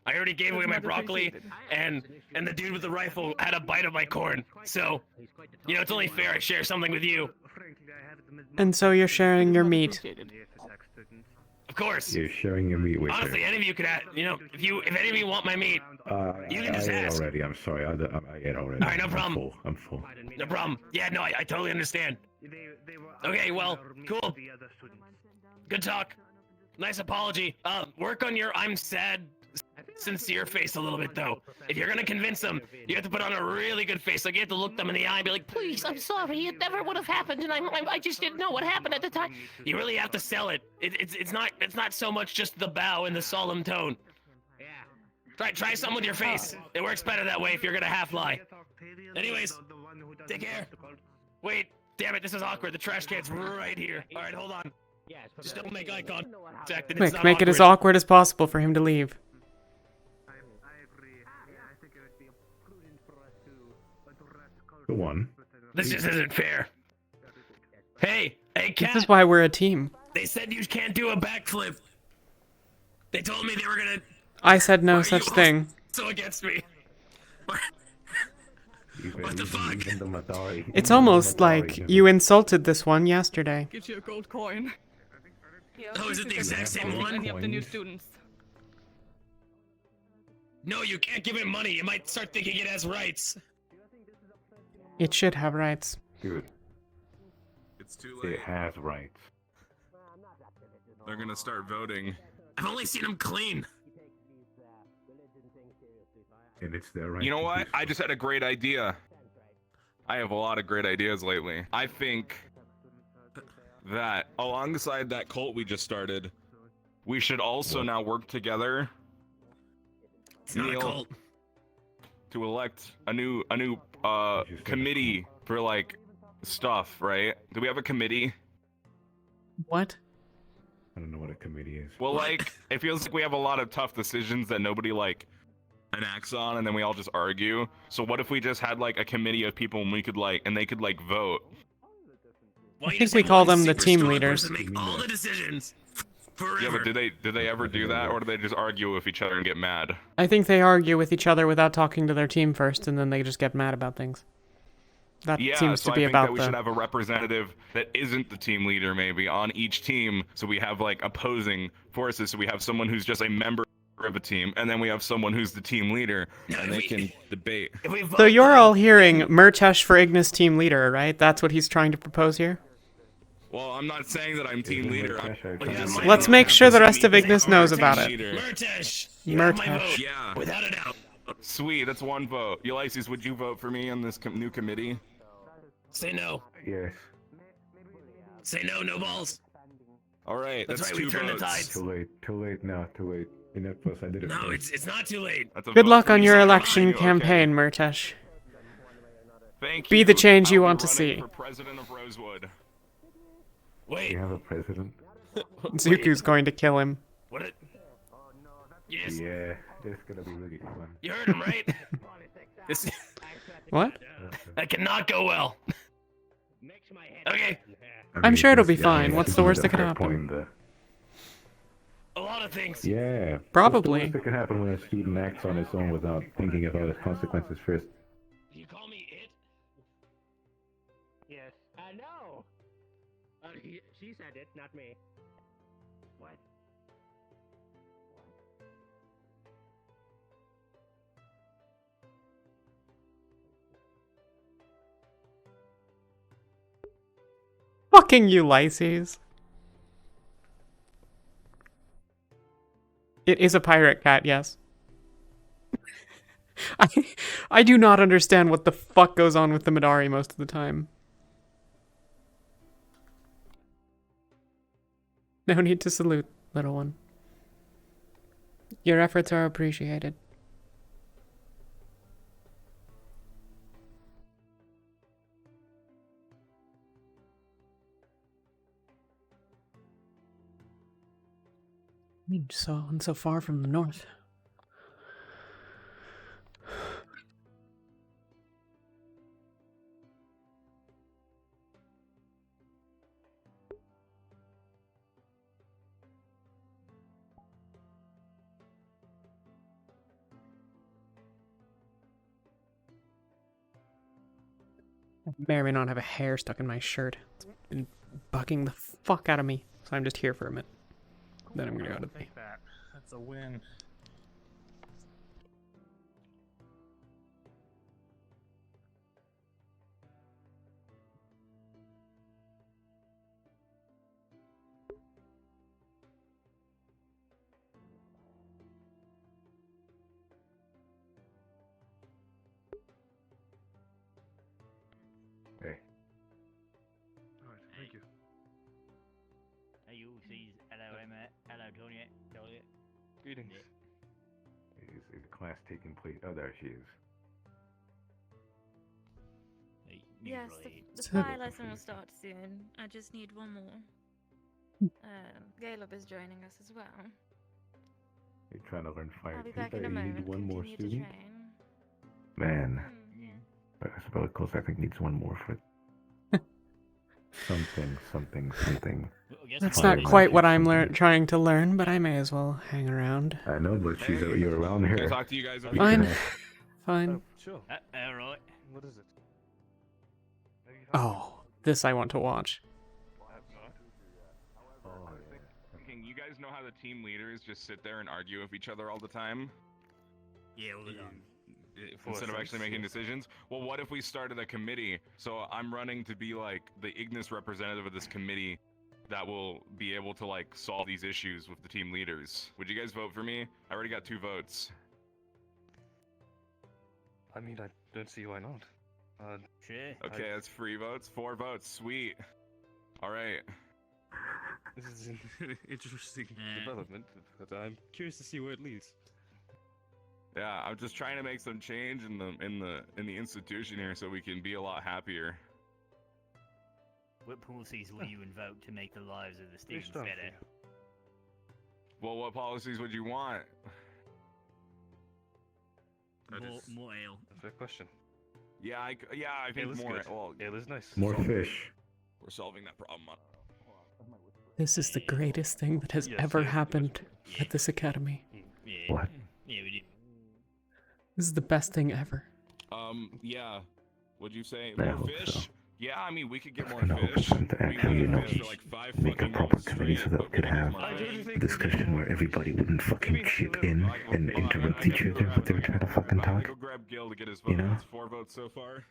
I already gave away my broccoli, and the dude with the rifle had a bite of my corn. So, you know, it's only fair I share something with you. And so you're sharing your meat. Of course. You're sharing your meat with her. Honestly, any of you could have, you know, if any of you want my meat, you can just I ate ask. already. I'm sorry. I ate already. All right, no problem. I'm full. No problem. Yeah, no, I totally understand. Okay, well, cool. Good talk. Nice apology. Work on your I'm sad, sincere face a little bit, though. If you're gonna convince them, you have to put on a really good face. Like, you have to look them in the eye and be like, please, I'm sorry. It never would have happened, and I just didn't know what happened at the time. You really have to sell it. It's not so much just the bow and the solemn tone. Try something with your face. It works better that way if you're gonna half lie. Anyways, take care. Wait, damn it, this is awkward. The trash can's right here. All right, hold on. Just don't make eye contact. And it's Quick, not make it as awkward. awkward as possible for him to leave. Go on. This just isn't fair. Hey, This Cat. is why we're a team. They said you can't do a backflip. They told me they were gonna I said no such thing. so against me. What the fuck? It's almost like you insulted this one yesterday. Gives you a gold coin. Oh, is it the exact same one? Any of the new students. No, you can't give him money. You might start thinking it has rights. It should have rights. Dude, It's too late. it has rights. They're gonna start voting. I've only seen him clean. And it's their right. You know to what? do so. I just had a great idea. I have a lot of great ideas lately. I think that alongside that cult we just started, we should also now work together. It's not a cult. To elect a new committee for like stuff, right? Do we have a committee? What? I don't know what a committee is. Well, like, it feels like we have a lot of tough decisions that nobody like enacts on, and then we all just argue. So what if we just had like a committee of people and we could like, and they could like vote? I think we call them the team leaders. Make all the decisions. Forever. Yeah, but do they ever do that, or do they just argue with each other and get mad? I think they argue with each other without talking to their team first, and then they just get mad about things. That Yeah, seems so to be I think about that we should have a representative that isn't the team leader, maybe, on each team, so we have like opposing forces. So we have someone who's just a member of a team, and then we have someone who's the team leader, and they can debate. So you're all hearing Murtesh for Ignis team leader, right? That's what he's trying to propose here? Well, I'm not saying that I'm team leader. Let's make sure the rest of Ignis knows about it. Murtesh. Murtesh. Yeah. Without a doubt. Sweet, that's one vote. Ulysses, would you vote for me on this new committee? Say no. Yes. Say no, no balls. All right, That's that's right, we two turned the votes. tides. Too late now, too late. Enough plus I did it. No, first. it's not too late. That's a Good vote luck for on me. your So election okay. campaign, Murtesh. Thank Be you. the change you I'll be want to running see. For president of Rosewood. Wait. You have a president? Zuku's going to kill him. What it? Yes. Yeah, it's gonna be really fun. You heard him, right? This. What? That cannot go well. Okay. I'm sure it'll be yeah, fine. What's the worst that could fair happen? point there. A lot of things. Yeah. Probably. What's the worst that could happen when a student acts on his own without thinking about his consequences first? You call me it? Yes. No. She said it, not me. What? Fucking Ulysses. It is a pirate cat, yes. I do not understand what the fuck goes on with the Midari most of the time. No need to salute, little one. Your efforts are appreciated. So far from the north. may or may not have a hair stuck in my shirt. It's been bugging the fuck out of me. So I'm just here for a minute. Then I'm gonna go to the... Take that. That's a win. Hey. Alright, thank you. Hey, you see, hello, Emma. Hello, Tony. Talia. Greetings. Is class taking place? Oh, there she is. Hey, Yes, the So- fire lesson will start soon. I just need one more. Caleb is joining us as well. You're trying to learn fire. I'll be too, back in but a you moment. need one more Continue to student. train. Man, Yeah. Spellicles I think needs one more for something. That's Fire not quite what magic, I'm something. trying to learn, but I may as well hang around. I know, but you're around Can I here. talk to you guys? Fine. Fine. Sure. Alright. What is it? Oh, this I want to watch. Thinking, you guys know how the team leaders just sit there and argue with each other all the time? Yeah, all the time. Instead of actually making decisions? Well, what if we started a committee? So I'm running to be like the Ignis representative of this committee that will be able to like solve these issues with the team leaders. Would you guys vote for me? I already got 2 votes. I mean, I don't see why not. Sure. Okay, that's 3 votes. 4 votes. Sweet. All right. This is an interesting Yeah. development, but I'm curious to see where it leads. Yeah, I'm just trying to make some change in the institution here so we can be a lot happier. What policies will you invoke to make the lives of the students start better? here. Well, what policies would you want? More ale. That's a fair question. Yeah, I think Ale is more. good. Well, Ale is nice. More fish. we're solving that problem. This is the greatest thing that has Yes, ever yes, happened at this academy. Yeah. What? Yeah, we do. This is the best thing ever. Yeah. Would you say I more hope fish? so. Yeah, I mean, we could get It's more gonna open fish. up the We actual, you know, fish for like 5 make a fucking proper months committee so straight, that but we could we have more fish. a discussion where everybody wouldn't fucking chip in and interrupt each other what they were trying to fucking I'm gonna talk. go grab Gil to get his vote. You know? That's 4 votes so far.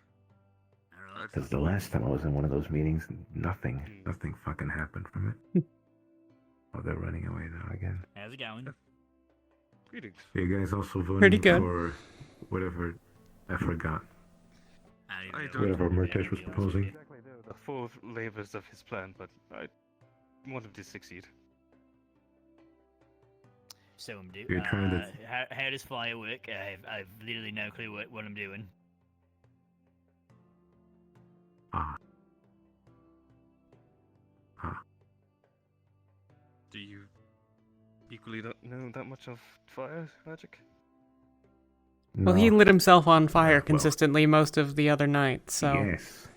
Alright. Because the last time I was in one of those meetings, nothing fucking happened from it. Oh, they're running away now again. How's it going? Greetings. You guys also voting Pretty good. for whatever I forgot. I don't Whatever Murtesh was proposing. The full labors of his plan, but I want him to succeed. So I'm doing. You're trying to- How does fire work? I've literally no clue what I'm doing. Do you equally not know that much of fire magic? Well, he lit himself on fire Well, consistently most of the other night, so... Yes.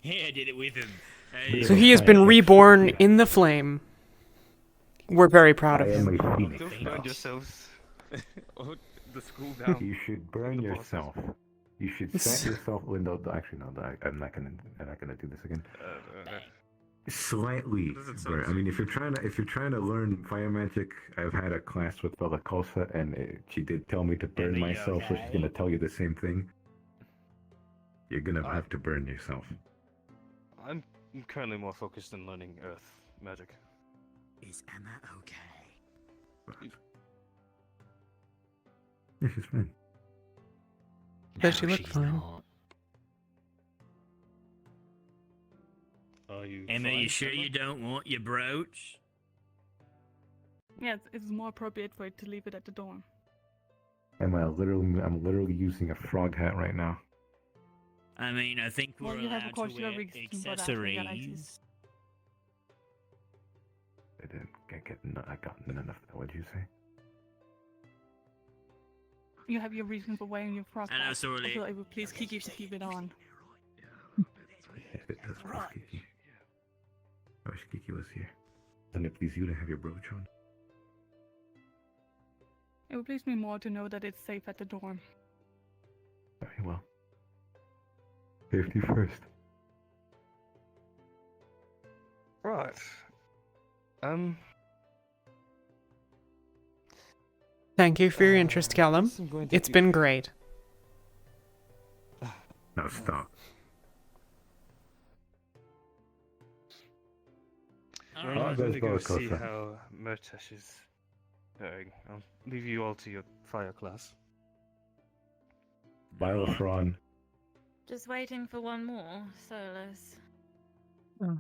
Yeah, I did it with him. So he has been reborn in the flame. We're very proud of I am him. a phoenix. Don't burn yourselves. Or the school down. You should burn The bosses. yourself. You should set yourself. Well, no, actually, no. I'm not gonna do this again. Slightly Doesn't sound burn. I mean, if you're trying to learn fire magic, I've had a class with Bella Kosa, and she did tell me to burn but you're myself, so she's okay. gonna tell you the same thing. You're gonna have to burn yourself. I'm currently more focused on learning earth magic. Is Emma okay? Yeah, she's fine. Does she No, look she's fine? not. Are you? Emma, fine, you sure Emma? you don't want your brooch? Yeah, it's more appropriate for it to leave it at the dorm. I'm literally using a frog hat right now. I mean, I think Well, we're you have, of allowed course, to your wear reason for that, so you gotta accessories. I didn't I got none of that. What'd you say? You have your reason for wearing your frock. I know, hat. sorely. Also, it would please Kiki to keep it on. If it does please Kiki. I wish Kiki was here. Doesn't it please you to have your brooch on? It would please me more to know that it's safe at the dorm. Very well. Safety first. Right. Thank you for your interest, Callum. I'm going to It's do- been great. Now stop. Well, I'm going to go see how Murtash is faring. I'll leave you all to your fire class. Bylethron. Just waiting for one more, Solus. Oh.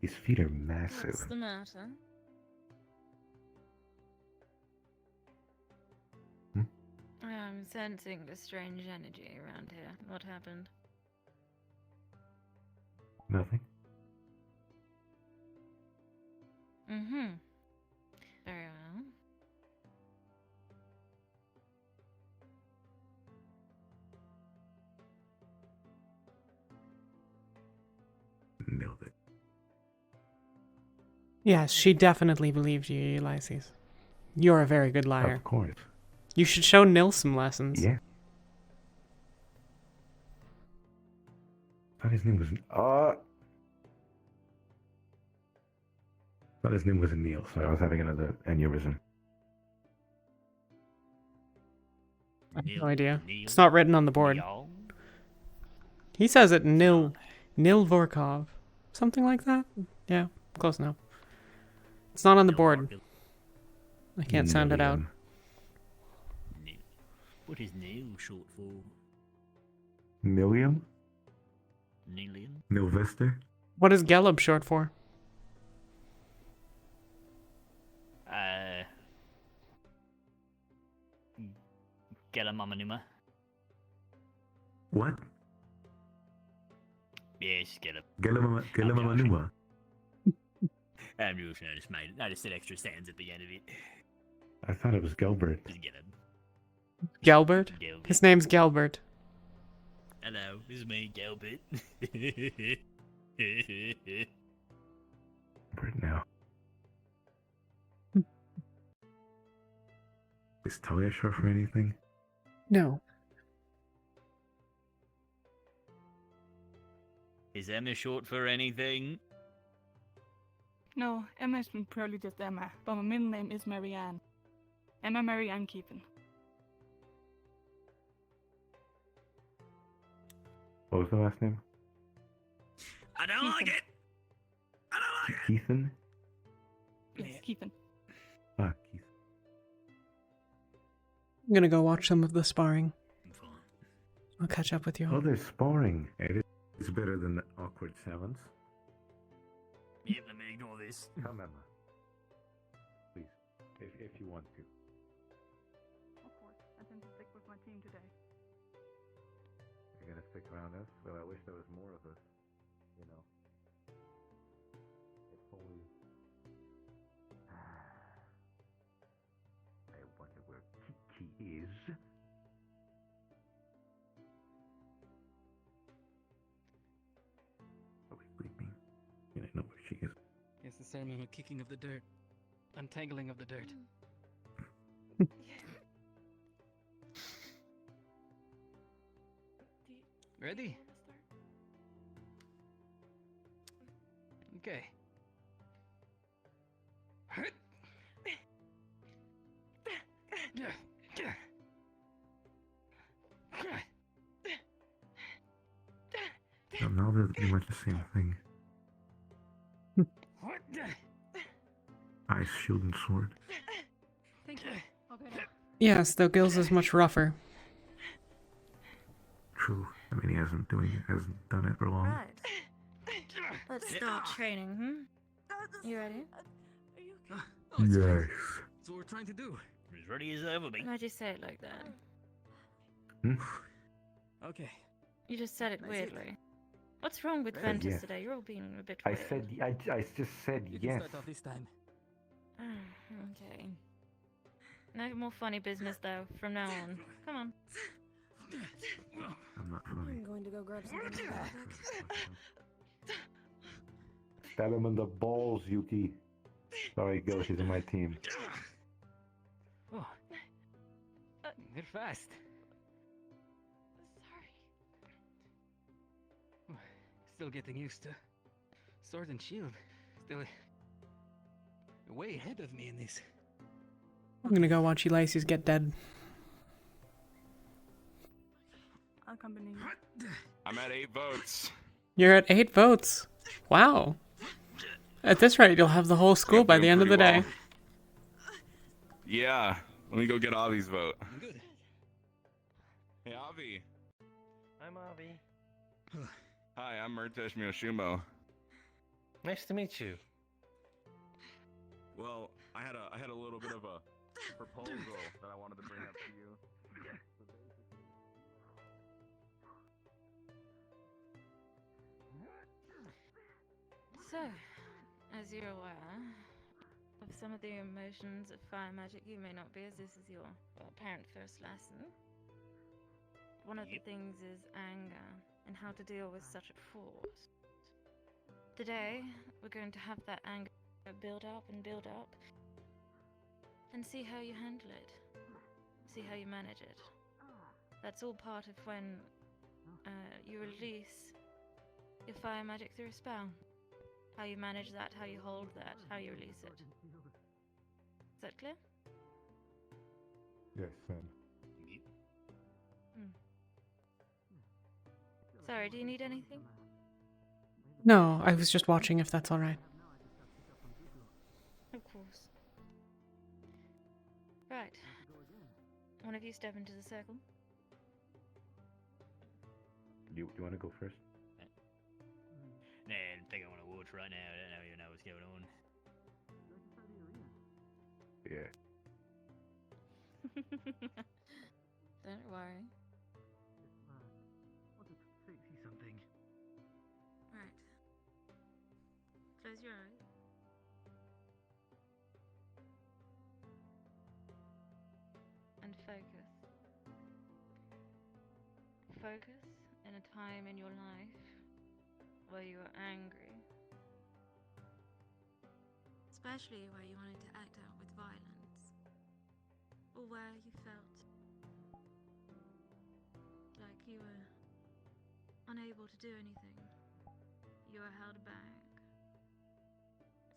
His feet are massive. What's the matter? I'm sensing the strange energy around here. What happened? Nothing. Mm-hmm. Very well. Nailed it. Yes, she definitely believed you, Ulysses. You're a very good liar. Of course. You should show Nil some lessons. Yeah. Thought his name was. Thought his name was Neil, so I was having another aneurysm. I have no idea. It's not written on the board. He says it Nil Vorkov. Something like that? Yeah, close enough. It's not on the board. I can't sound it out. What is Neil short for? Milliam? Nilium? Nilvester? What is Gelub short for? Gelamamanuma. What? Yes, get up. Gelamamanuma. I'm just made it. I just said extra sounds at the end of it. I thought it was Gelbert. Just get up. Gelbert? His name's Gelbert. Hello, this is me, Gelbert. Right now. Is Talia short for anything? No. Is Emma short for anything? No, Emma's been purely just Emma, but my middle name is Marianne. Emma Marianne Keepin. What was the last name? I don't like it. I don't like it. Keithan? Yes, Keepin. Ah, Keith. I'm gonna go watch some of the sparring. I'll catch up with you. Oh, they're sparring. It's better than the awkward sevens. Yeah, let me ignore this. Come, Emma. Please, if you want to. Of course, I tend to stick with my team today. You're gonna stick around us? Well, I wish there was more of us. You know. If only. I wonder where Kiki is. Are we sleeping? Yeah, I know where she is. Yes, the ceremony of kicking of the dirt. Untangling of the dirt. Ready? Okay. No, now they're pretty much the same thing. Ice, shield, and sword. Thank you. Okay. Yes, though Gil's is much rougher. True. I mean, he hasn't done it for long. Right. Let's start training, You ready? Yes. That's what we're trying to do. As ready as ever, mate. Why'd you say it like that? Okay. You just said it That's it. weirdly. What's wrong with Said Ventus yes. today? You're all being a bit I weird. said, I just said You yes. can start off this time. Okay. No more funny business, though, from now on. Come on. I'm not funny. I'm going to go grab something. Stab him in the balls, Yuki. Sorry, Gil, she's in my team. They're fast. Sorry. Still getting used to sword and shield. Still way ahead of me in this. I'm gonna go watch Ulysses get dead. I'll accompany you. I'm at 8 votes. You're at 8 votes. Wow. At this rate, you'll have the whole school by the end of the day. Yeah. Let me go get Avi's vote. Good. Hey, Avi. I'm Avi. Hi, I'm Murtesh Miyoshumo. Nice to meet you. Well, I had a little bit of a proposal that I wanted to bring up to you. So, as you're aware of some of the emotions of fire magic, you may not be, as this is your apparent first lesson. One of the things is anger and how to deal with such a force. Today, we're going to have that anger build up and see how you handle it. See how you manage it. That's all part of when you release your fire magic through a spell. How you manage that, how you hold that, how you release it. Is that clear? Yes, ma'am. Sorry, do you need anything? No, I was just watching if that's alright. Of course. Right. One of you step into the circle. You want to go first? Nah, I think I want to watch right now. I don't even know what's going on. Yeah. Don't worry. See something. Right. Close your eyes. And focus. Focus in a time in your life where you were angry. Especially where you wanted to act out with violence. Or where you felt like you were unable to do anything. You were held back.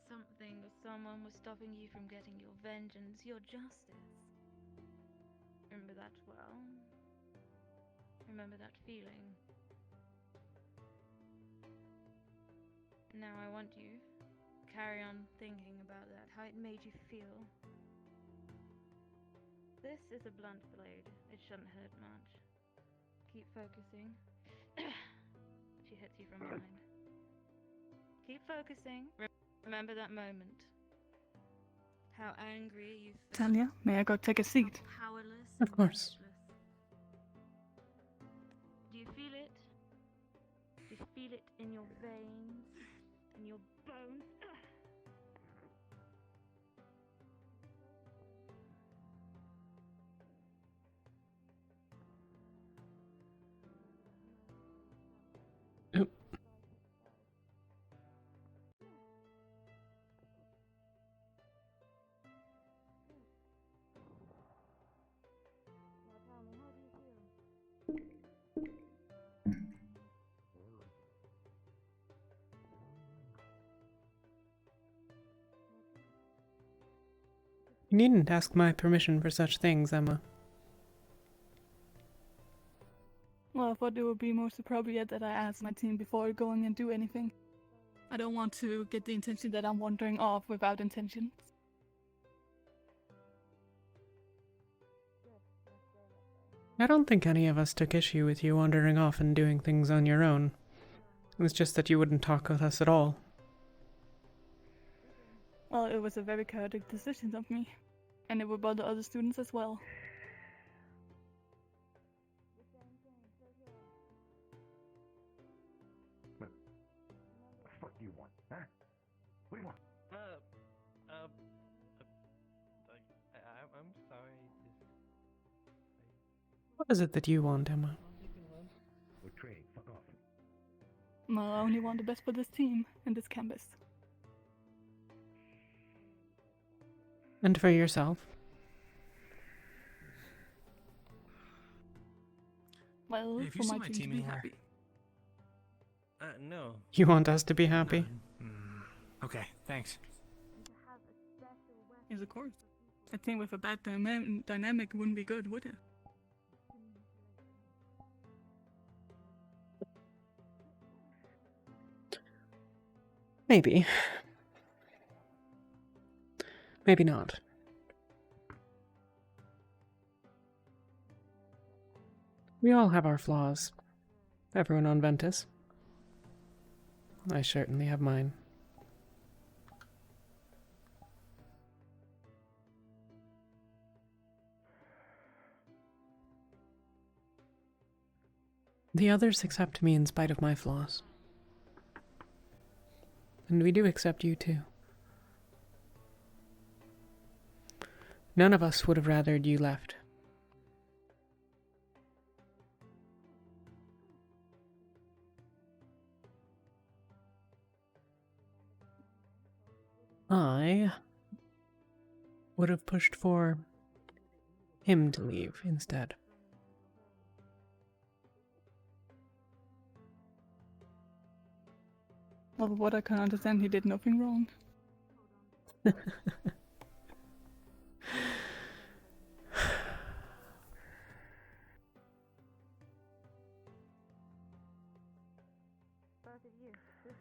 Something or someone was stopping you from getting your vengeance, your justice. Remember that well? Remember that feeling? Now I want you to carry on thinking about that, how it made you feel. This is a blunt blade. It shouldn't hurt much. Keep focusing. She hits you from behind. Keep focusing. Remember that moment. How angry you felt. Talia, may I go take a seat? Powerless. Of course. Do you feel it? Do you feel it in your veins, in your bones? You needn't ask my permission for such things, Emma. Well, I thought it would be most appropriate that I ask my team before going and do anything. I don't want to get the intention that I'm wandering off without intentions. I don't think any of us took issue with you wandering off and doing things on your own. It was just that you wouldn't talk with us at all. Well, it was a very chaotic decision of me. And it would bother other students as well. What the fuck do you want, huh? What do you want? I'm sorry. What is it that you want, Emma? We're trading. Fuck off. Well, I only want the best for this team and this campus. And for yourself? Well, Hey, have for you my seen my team to team be anywhere? happy. No. You want us to be happy? Okay, thanks. Yes, of course. A team with a bad dynamic wouldn't be good, would it? Maybe. Maybe not. We all have our flaws. Everyone on Ventus. I certainly have mine. The others accept me in spite of my flaws. And we do accept you too. None of us would have rathered you left. I would have pushed for him to leave instead. Well, what I can understand, he did nothing wrong.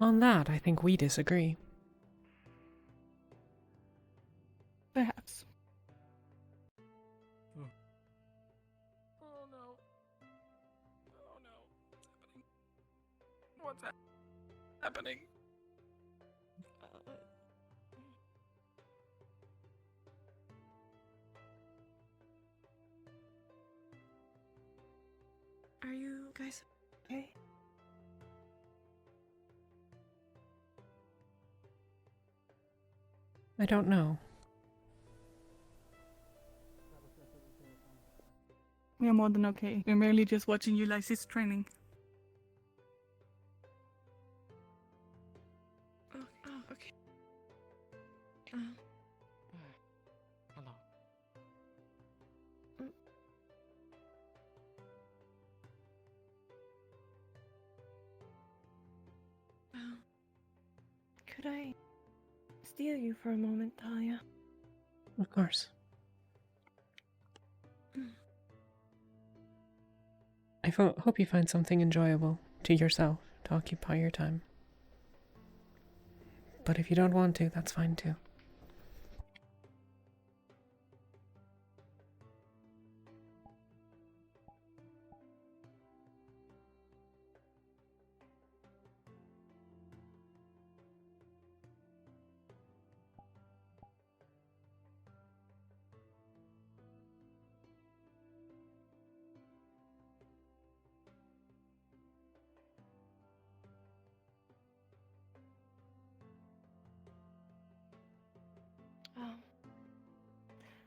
On that, I think we disagree. Perhaps. Oh. Oh no. Oh no. What's happening? Are you guys okay? I don't know. We are more than okay. We're merely just watching Ulysses training. Oh, okay. Hello. Could I steal you for a moment, Talia? Of course. I hope you find something enjoyable to yourself to occupy your time. But if you don't want to, that's fine too.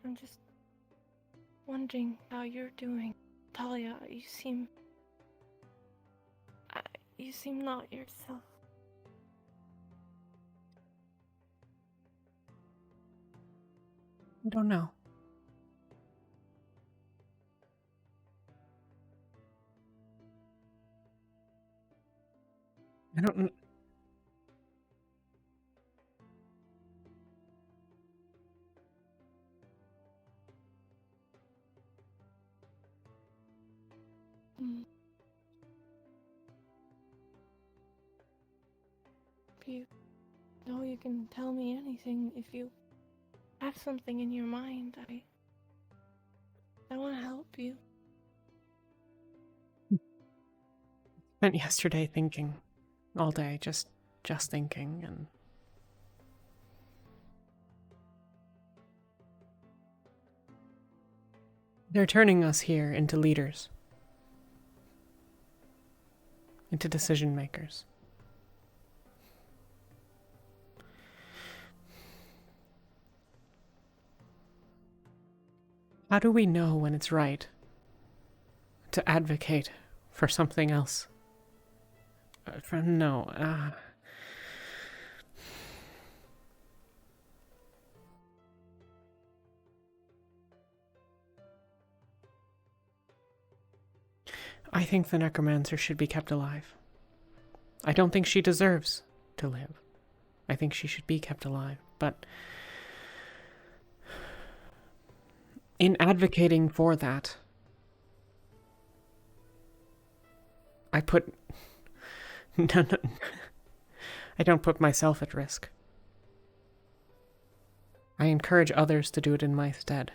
I'm just wondering how you're doing. Talia, you seem not yourself. I don't know. I don't. If you know you can tell me anything, if you have something in your mind, I want to help you. Spent yesterday thinking. All day, just thinking, and they're turning us here into leaders, into decision makers. How do we know when it's right to advocate for something else? I think the necromancer should be kept alive. I don't think she deserves to live. I think she should be kept alive, but in advocating for that, I put... No, I don't put myself at risk. I encourage others to do it in my stead.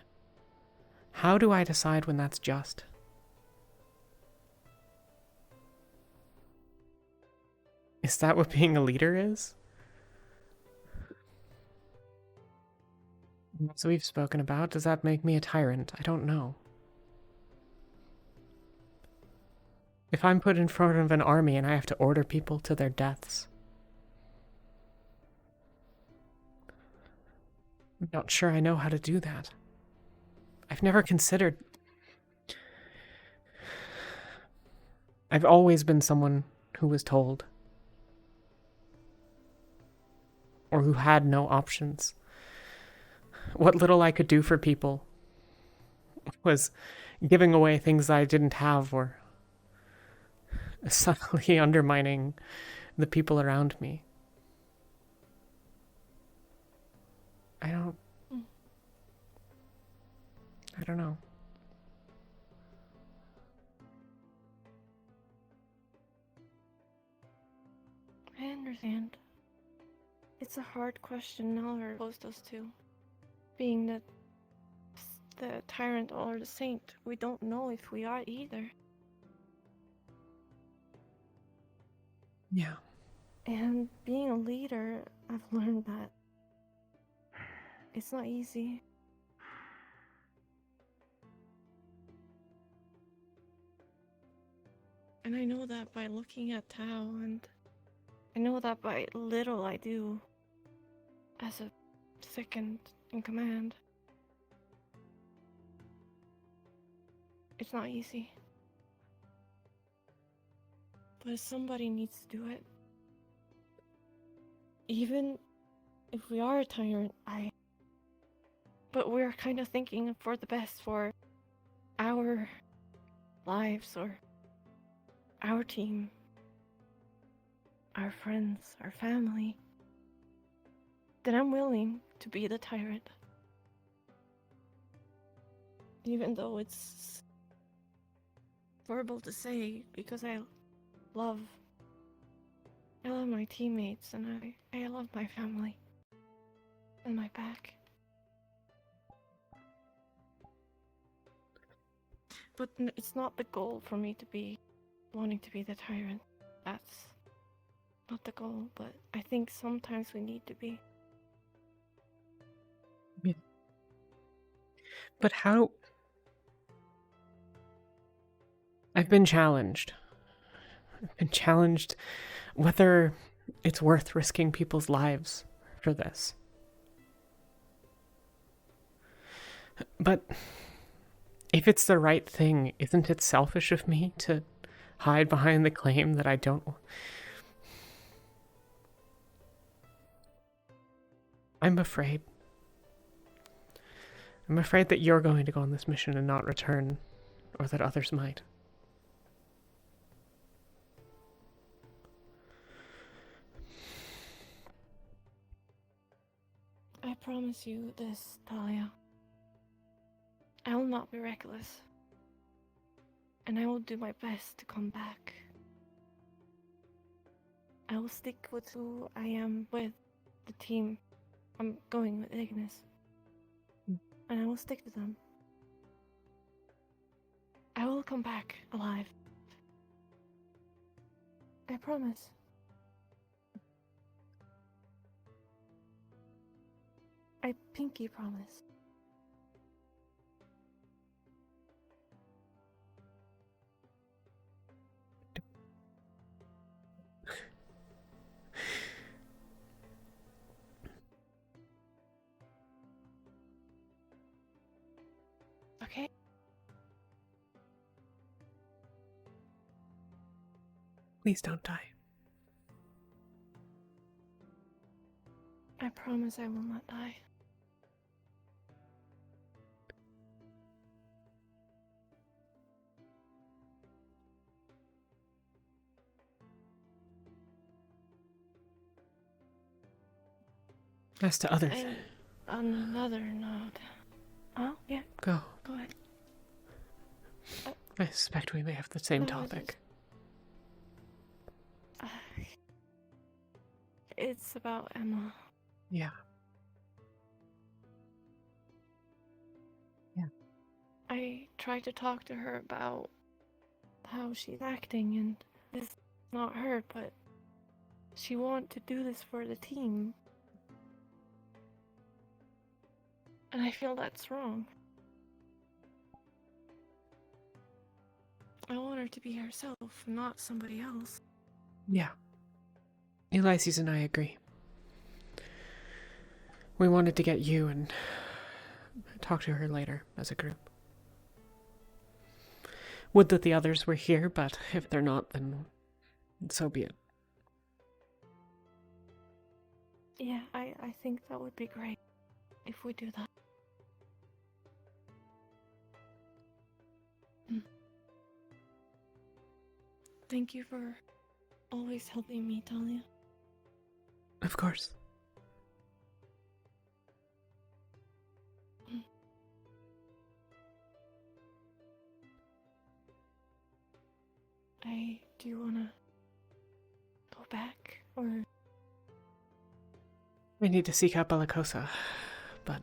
How do I decide when that's just? Is that what being a leader is? So we've spoken about. Does that make me a tyrant? I don't know. If I'm put in front of an army and I have to order people to their deaths, I'm not sure I know how to do that. I've never considered... I've always been someone who was told, or who had no options. What little I could do for people was giving away things I didn't have, or subtly undermining the people around me. I don't know. I understand. It's a hard question Nala posed us to. Being the tyrant or the saint, we don't know if we are either. Yeah. And being a leader, I've learned that it's not easy. And I know that by looking at Tao, and I know that by little I do as a second in command. It's not easy. But somebody needs to do it. Even if we are a tyrant, but we're kind of thinking for the best for our lives or our team, our friends, our family, then I'm willing to be the tyrant. Even though it's horrible to say, because I love my teammates and I love my family and my pack. But it's not the goal for me to be wanting to be the tyrant. That's not the goal, but I think sometimes we need to be. Yeah. But how... I've been challenged. Whether it's worth risking people's lives for this. But if it's the right thing, isn't it selfish of me to hide behind the claim that I don't... I'm afraid. I'm afraid that you're going to go on this mission and not return, or that others might. I promise you this, Talia. I will not be reckless. And I will do my best to come back. I will stick with who I am with the team. I'm going with Ignis. And I will stick to them. I will come back alive. I promise. I pinky promise. Okay? Please don't die. I promise I will not die. As to others. And on another note. Oh, yeah. Go. Go ahead. I suspect we may have the same No, I topic. It's about Emma. Yeah. Yeah. I tried to talk to her about how she's acting, and this is not her, but she wants to do this for the team. And I feel that's wrong. I want her to be herself, not somebody else. Yeah. Ulysses and I agree. We wanted to get you and talk to her later as a group. Would that the others were here, but if they're not, then so be it. Yeah, I think that would be great if we do that. Thank you for always helping me, Talia. Of course. Do you wanna go back, or? We need to seek out Bellicosa, but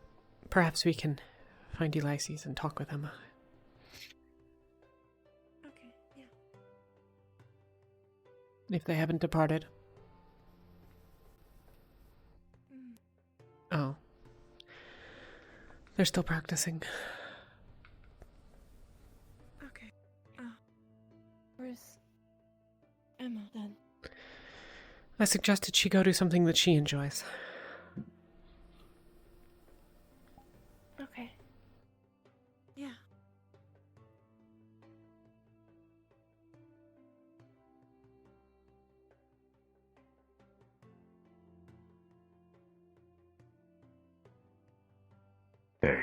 perhaps we can find Ulysses and talk with Emma. Okay, yeah. If they haven't departed. Oh. They're still practicing. Okay. Where's Emma then? I suggested she go do something that she enjoys. Okay. Yeah. Hey.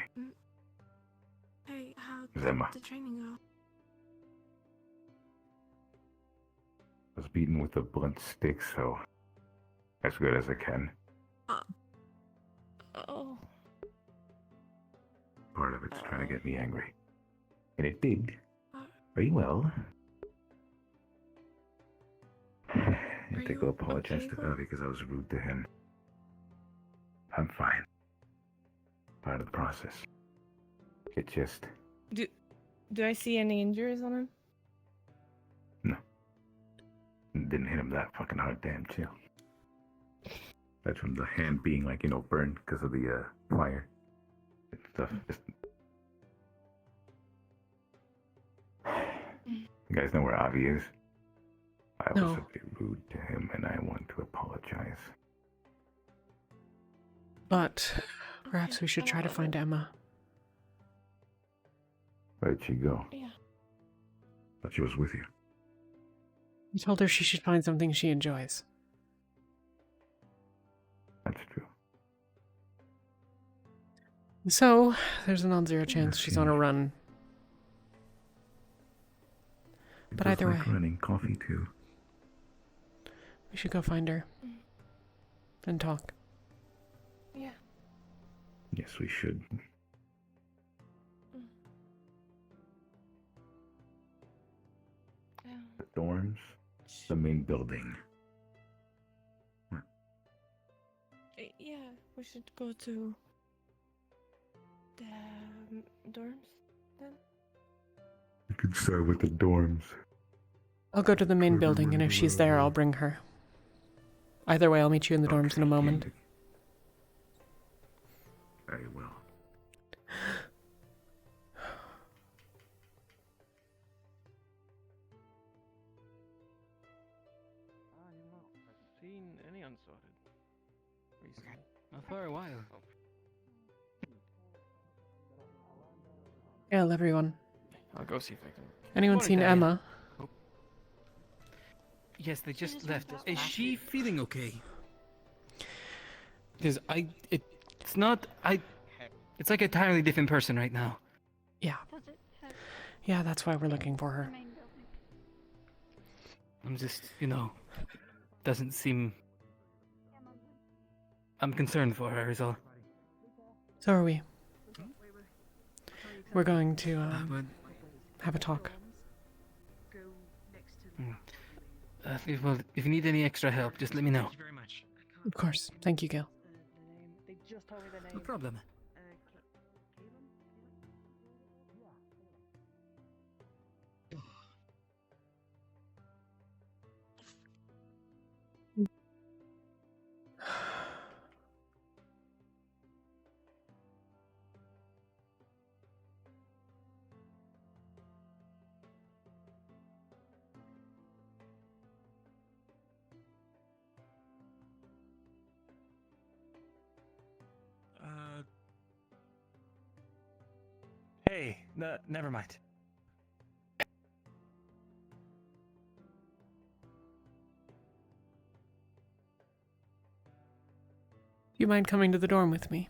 Hey, how Is Emma? did the training go? I was beaten with a blunt stick, so as good as I can. Oh. Part of it's trying to get me angry. And it did. Very well. I had to go apologize to Avi because I was rude to him. I'm fine. Part of the process. It just... Do I see any injuries on him? No. Didn't hit him that fucking hard, damn chill. That's from the hand being like, burned because of the fire. And stuff. Just... You guys know where Avi is? I was a bit rude to him and I want to apologize. But perhaps we should try to find Emma. Where'd she go? Yeah. Thought she was with you. You told her she should find something she enjoys. That's true. So, there's a non-zero chance she's on a run. But either way, running coffee too. we should go find her. And talk. Yeah. Yes, we should. The dorms, the main building. Yeah, we should go to the dorms then. We could start with the dorms. I'll go to the main building, and if she's there, I'll bring her. Either way, I'll meet you in the dorms in a moment. Very well. Seen any unsorted recently? Not for a while. Hail, everyone. I'll go see if I can. Anyone Morning, seen Talia. Emma? Yes, they just left. Is she feeling okay? Because it's not, it's like an entirely different person right now. Yeah. Yeah, that's why we're looking for her. I'm just, doesn't seem, I'm concerned for her, is all. So are we. We're going to but have a talk. well, if you need any extra help, just let me know. Of course. Thank you, Gil. No problem. Hey, never mind. Do you mind coming to the dorm with me?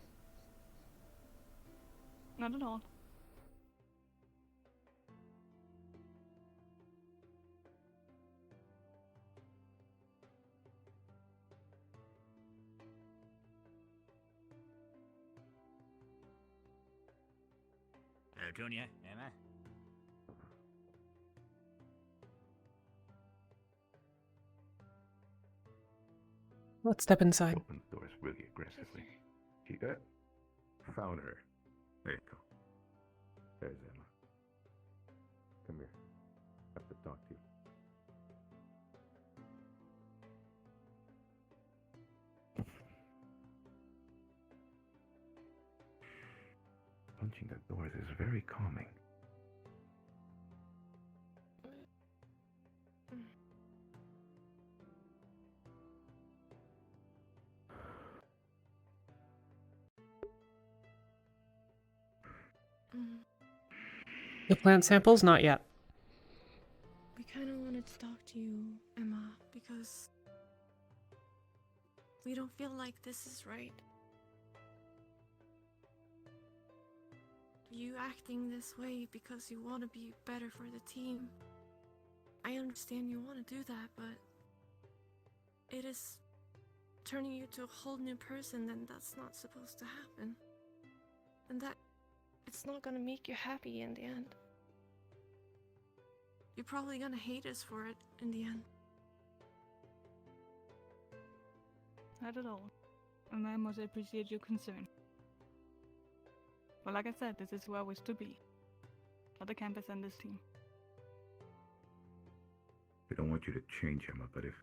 Not at all. Tonya, Emma. Let's step inside. Open the doors really aggressively. She found her. There you go. There's Emma. Come here. I have to talk to you. Punching the doors is very calming. The plant samples? Not yet. We kind of wanted to talk to you, Emma, because we don't feel like this is right. You acting this way because you want to be better for the team. I understand you want to do that, but it is turning you to a whole new person, and that's not supposed to happen. And that it's not gonna make you happy in the end. You're probably gonna hate us for it in the end. Not at all. And I must appreciate your concern. But like I said, this is where I wish to be. At the campus and this team. I don't want you to change, Emma, but if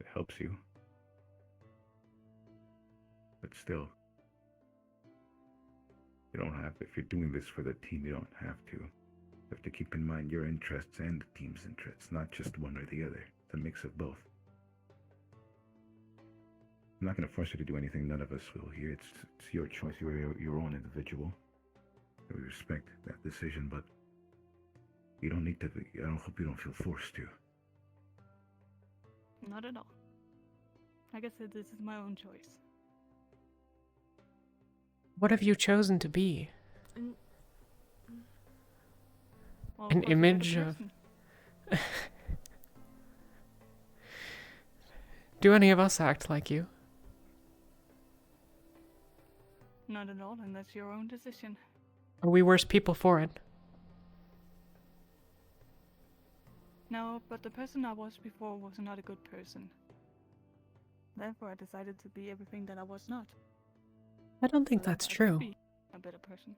it helps you. But still, you don't have, if you're doing this for the team, you don't have to. You have to keep in mind your interests and the team's interests, not just one or the other. It's a mix of both. I'm not going to force you to do anything none of us will here. It's your choice. You're your own individual. We respect that decision, but you don't need to be, I don't hope you don't feel forced to. Not at all. Like I said, this is my own choice. What have you chosen to be? Well, An of course, image you're of... the person. Do any of us act like you? Not at all, and that's your own decision. Are we worse people for it? No, but the person I was before was not a good person. Therefore, I decided to be everything that I was not. I don't think So that's I could true. be a better person.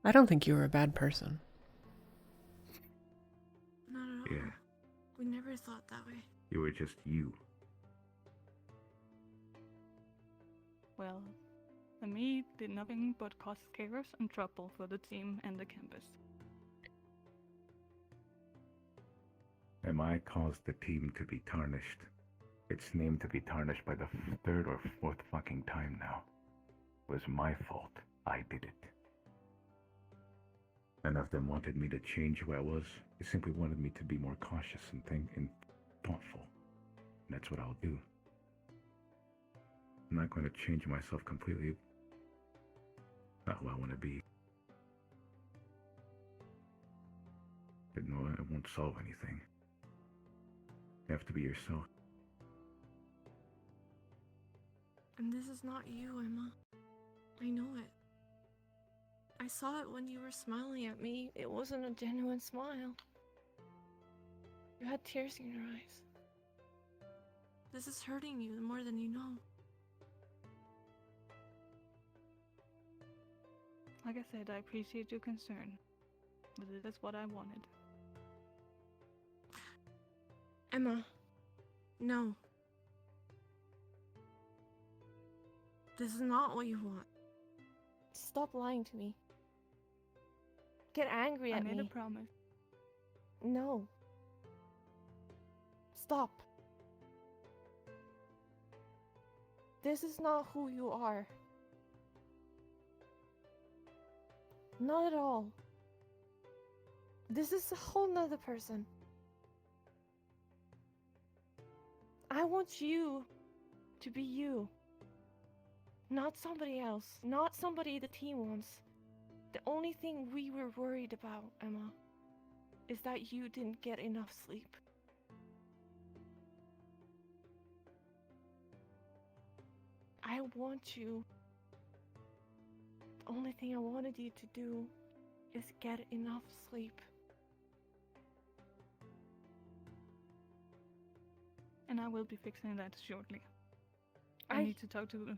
I don't think you were a bad person. Not at all. Yeah, We never thought that way. you were just you. Well, me did nothing but cause chaos and trouble for the team and the campus. And I caused the team to be tarnished. Its name to be tarnished by the third or fourth fucking time now. It was my fault. I did it. None of them wanted me to change who I was. They simply wanted me to be more cautious and thoughtful. And that's what I'll do. I'm not going to change myself completely. Not who I want to be. But no, it won't solve anything. You have to be yourself. And this is not you, Emma. I know it. I saw it when you were smiling at me. It wasn't a genuine smile. You had tears in your eyes. This is hurting you more than you know. Like I said, I appreciate your concern, but it is what I wanted. Emma, no. This is not what you want. Stop lying to me. Get angry at me. I made a promise. No. Stop. This is not who you are. Not at all. This is a whole nother person. I want you to be you. Not somebody else. Not somebody the team wants. The only thing we were worried about, Emma, is that you didn't get enough sleep. I want you. The only thing I wanted you to do is get enough sleep. And I will be fixing that shortly. I need to talk to the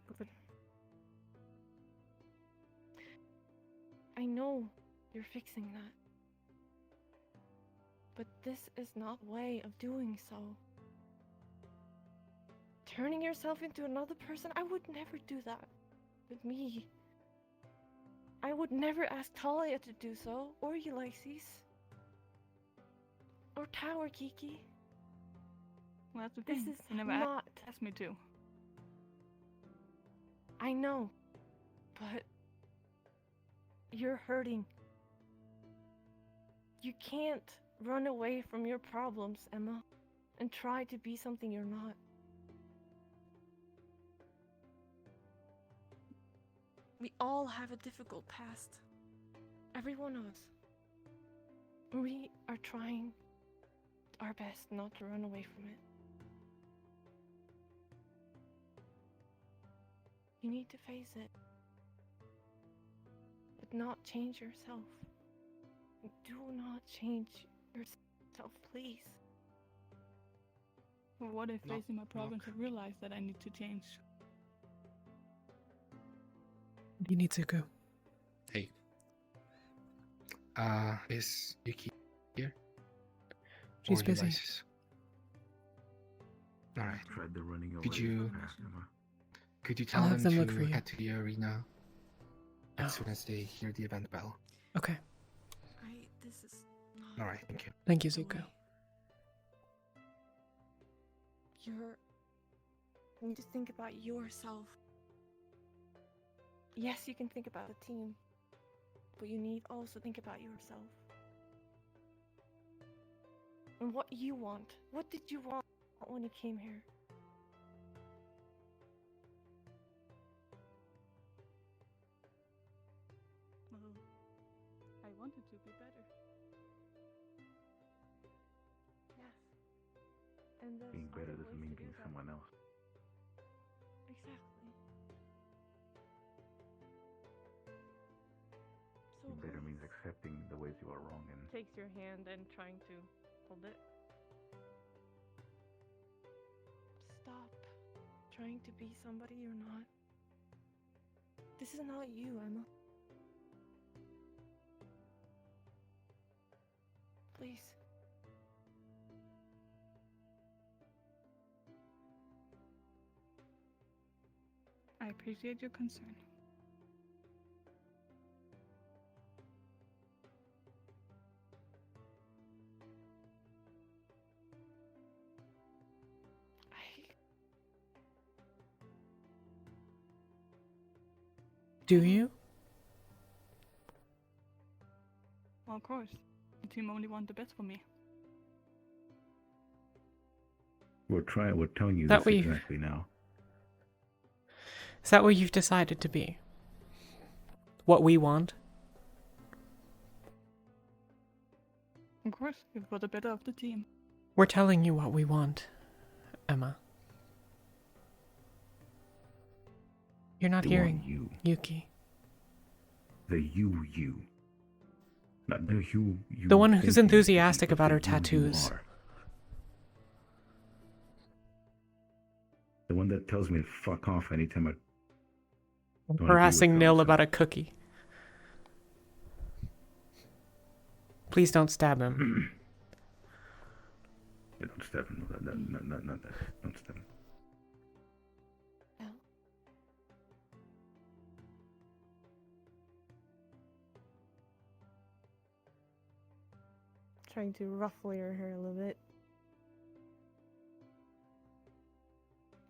I know you're fixing that. But this is not a way of doing so. Turning yourself into another person, I would never do that with me. I would never ask Talia to do so, or Ulysses. Or Tower Kiki. Well, that's the This thing. is You never not... asked me to. I know, but you're hurting. You can't run away from your problems, Emma, and try to be something you're not. We all have a difficult past. Every one of us. We are trying our best not to run away from it. You need to face it, but not change yourself. Do not change yourself, please. Well, what if facing my problems I realize that I need to change? You need to go. Hey. Is Yuki here? She's Or busy. Ulysses? Alright. Tried the running away Could you fast, Emma. could you I'll tell have them them look for to you. head to the arena Oh. as soon as they hear the event bell? Okay. This is not... Alright, thank you. Thank you, Zuko. You need to think about yourself. Yes, you can think about the team, but you need also think about yourself. And what you want. What did you want when you came here? Well, I wanted to be better. Yes. And there's Being better other doesn't ways mean to do being that. someone else. Exactly. So Being better means accepting the ways you are wrong and Takes your hand and trying to hold it. stop trying to be somebody you're not. This is not you, Emma. Please. I appreciate your concern. Do you? Well, of course. The team only want the best for me. we're telling you That this way- exactly now. Is that what you've decided to be? What we want? Of course, for the better of the team. We're telling you what we want, Emma. You're not They hearing want you. Yuki. The you. Not the you. The one who's think you enthusiastic be, but about the her you tattoos. are. The one that tells me to fuck off anytime I don't agree Harassing with Nil nonsense. about a cookie. Please don't stab him. Yeah, don't stab him. Not that. Don't stab him. Trying to ruffle your hair a little bit.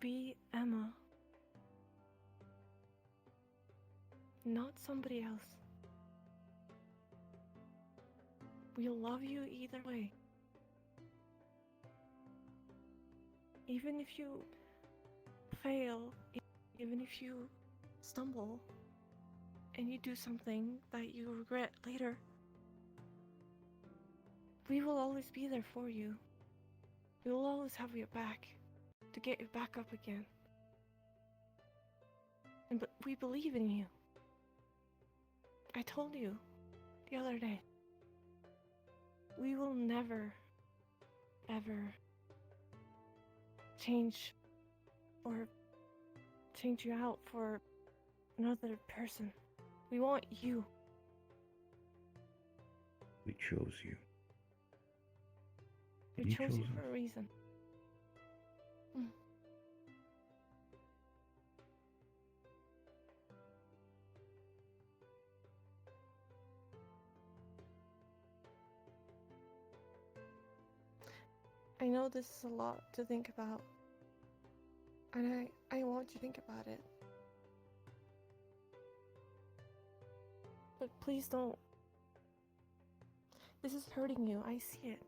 Be Emma. Not somebody else. We'll love you either way. Even if you fail, even if you stumble, and you do something that you regret later, we will always be there for you. We will always have your back to get you back up again. And we believe in you. I told you the other day. We will never, ever change you out for another person. We want you. We chose you. We You chose chose you us. for a reason. I know this is a lot to think about, and I want you to think about it. But please don't. This is hurting you. I see it.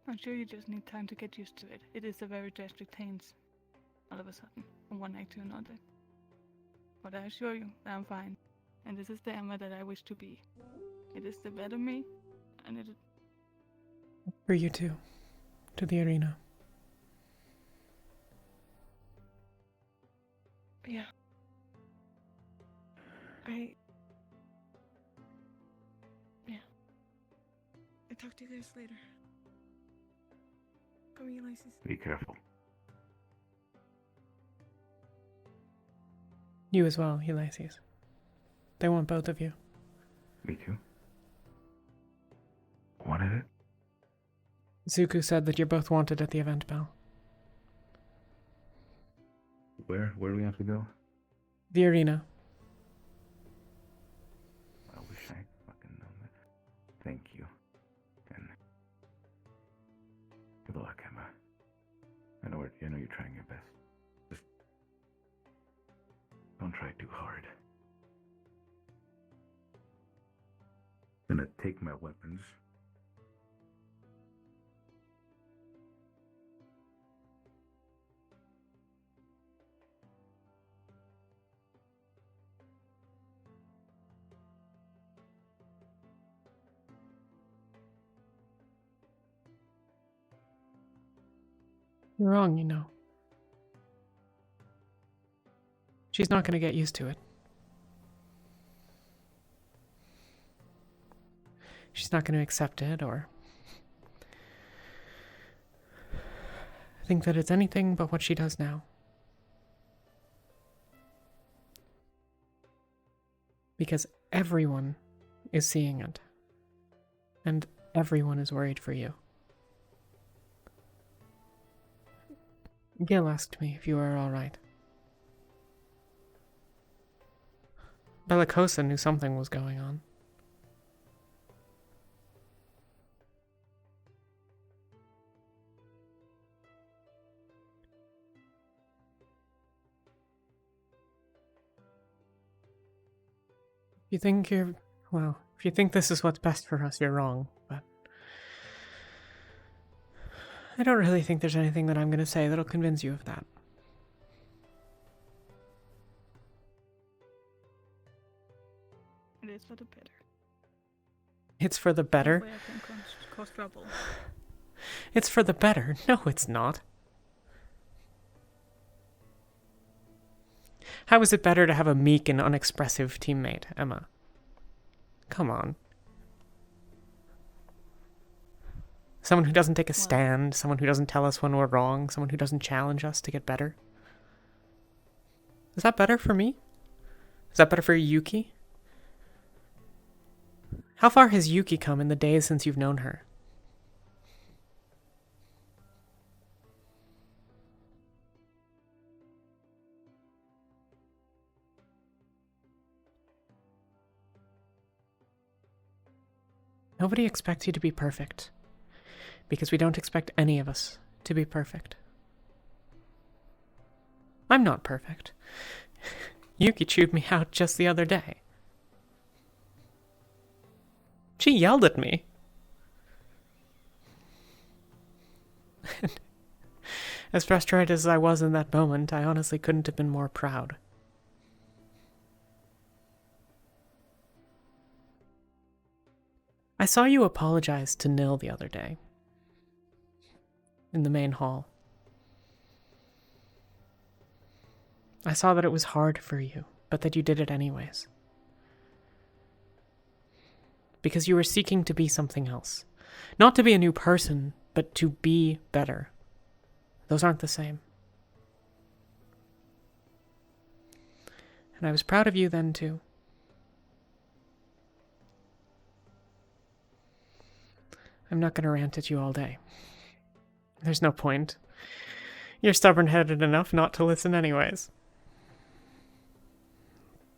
I'm sure you just need time to get used to it. It is a very drastic change, all of a sudden, from one night to another. But I assure you that I'm fine, and this is the Emma that I wish to be. It is the better me, and it is... For you too. To the arena. Yeah. I'll talk to you guys later. Come here, Ulysses. Be careful. You as well, Ulysses. They want both of you. Me too. Wanted it? Zuko said that you're both wanted at the event bell. Where do we have to go? The arena. I wish I fucking known that. Thank you. And good luck, Emma. I know you're trying your best. Just don't try too hard. I'm gonna take my weapons. You're wrong, you know. She's not going to get used to it. She's not going to accept it or think that it's anything but what she does now. Because everyone is seeing it. And everyone is worried for you. Gil asked me if you were alright. Bellicosa knew something was going on. You think you're Well, if you think this is what's best for us, you're wrong, but I don't really think there's anything that I'm going to say that'll convince you of that. It is for the better. It's for the better? That way I can cause trouble. It's for the better. No, it's not. How is it better to have a meek and unexpressive teammate, Emma? Come on. Someone who doesn't take a stand, someone who doesn't tell us when we're wrong, someone who doesn't challenge us to get better. Is that better for me? Is that better for Yuki? How far has Yuki come in the days since you've known her? Nobody expects you to be perfect, because we don't expect any of us to be perfect. I'm not perfect. Yuki chewed me out just the other day. She yelled at me. As frustrated as I was in that moment, I honestly couldn't have been more proud. I saw you apologize to Nil the other day. In the main hall. I saw that it was hard for you, but that you did it anyways. Because you were seeking to be something else. Not to be a new person, but to be better. Those aren't the same. And I was proud of you then too. I'm not going to rant at you all day. There's no point. You're stubborn-headed enough not to listen anyways.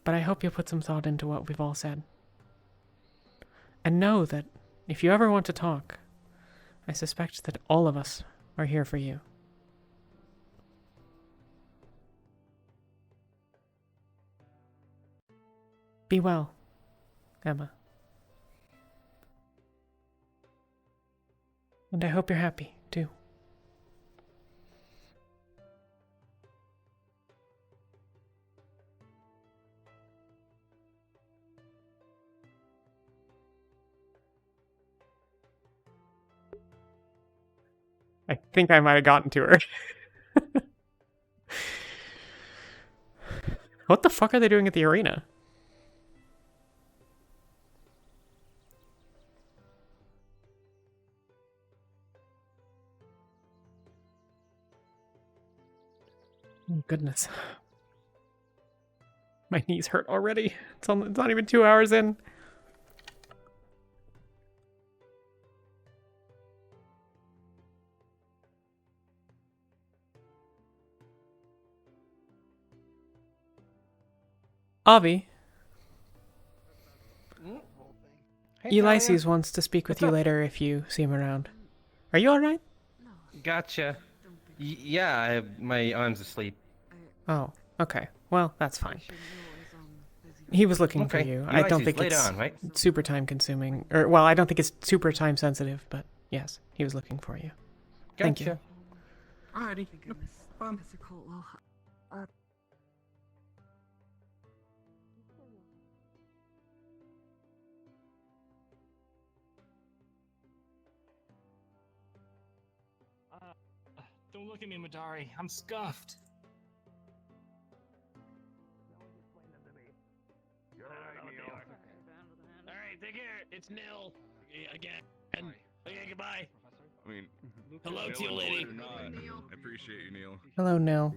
But I hope you'll put some thought into what we've all said. And know that if you ever want to talk, I suspect that all of us are here for you. Be well, Emma. And I hope you're happy, too. I think I might have gotten to her. What the fuck are they doing at the arena? Oh, goodness. My knees hurt already. It's not even 2 hours in. Avi. Hey, Ulysses Talia. wants to speak with What's you up? later if you see him around. Are you alright? Gotcha. Yeah, my arm's asleep. Oh, okay. Well, that's fine. He was looking for Okay. you. I don't Ulysses, think later it's on, right? super time consuming. Or, well, I don't think it's super time sensitive, but yes, he was looking for you. Thank you. Gotcha. Alrighty. Don't look at me, Madari. I'm scuffed. Alright, take care. It's Nil. Again. Okay, goodbye. I mean, Hello Neil to you, enjoyed lady. it or not, I appreciate you, Neil. Hello, Neil.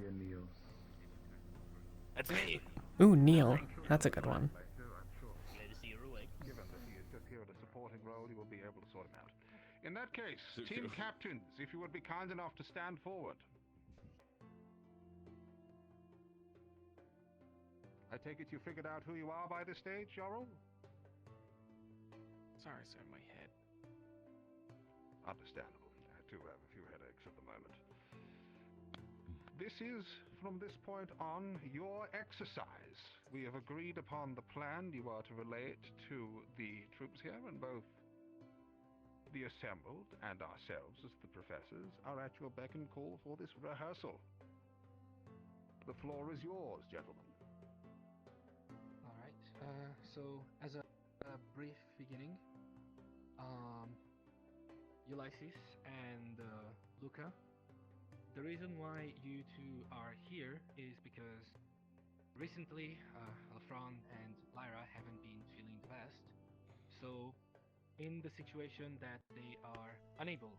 That's me. Ooh, Neil. That's a good one. Glad to see you awake. Given that he is just here in a supporting role, you will be able to sort him out. In that case, team captains, if you would be kind enough to stand forward. I take it you figured out who you are by this stage, Jarl? Sorry, sir, my head. Understandable. I too have a few headaches at the moment. This is, from this point on, your exercise. We have agreed upon the plan. You are to relay it to the troops here, and both the assembled and ourselves as the professors are at your beck and call for this rehearsal. The floor is yours, gentlemen. Alright, so as a brief beginning, Ulysses and Luca, the reason why you two are here is because recently Alfron and Lyra haven't been feeling the best, so in the situation that they are unable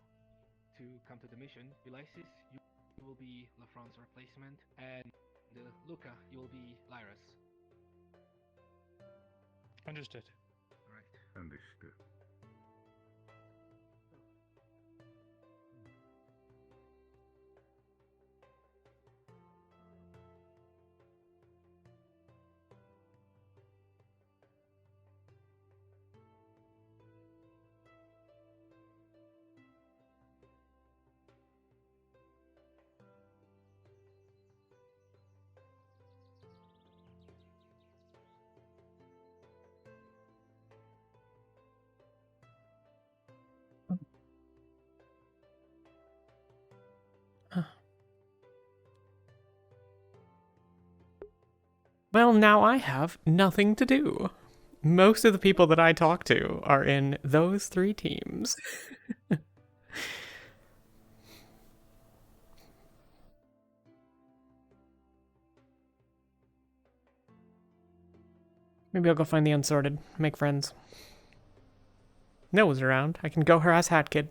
to come to the mission, Ulysses, you will be Lafron's replacement, and Luca, you will be Lyra's. Understood. Right. Understood. Well, now I have nothing to do. Most of the people that I talk to are in those 3 teams. Maybe I'll go find the unsorted, make friends. Noah's around. I can go harass Hat Kid.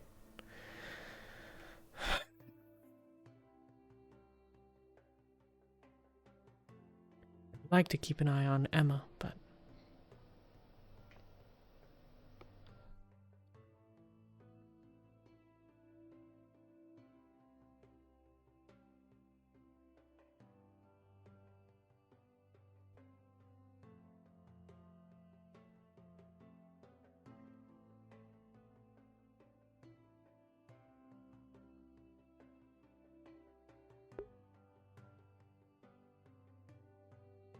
I'd like to keep an eye on Emma, but...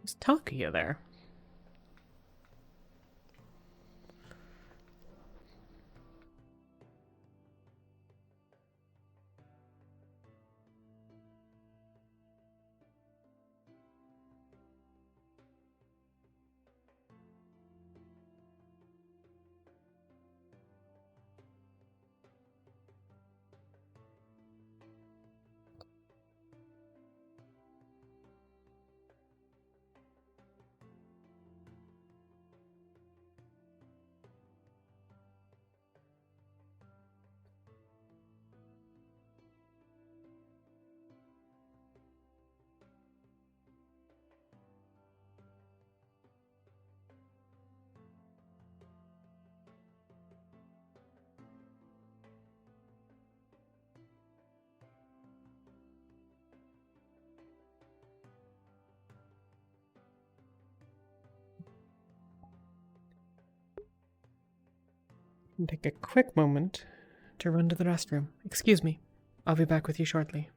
Is Talia there? Take a quick moment to run to the restroom. Excuse me. I'll be back with you shortly.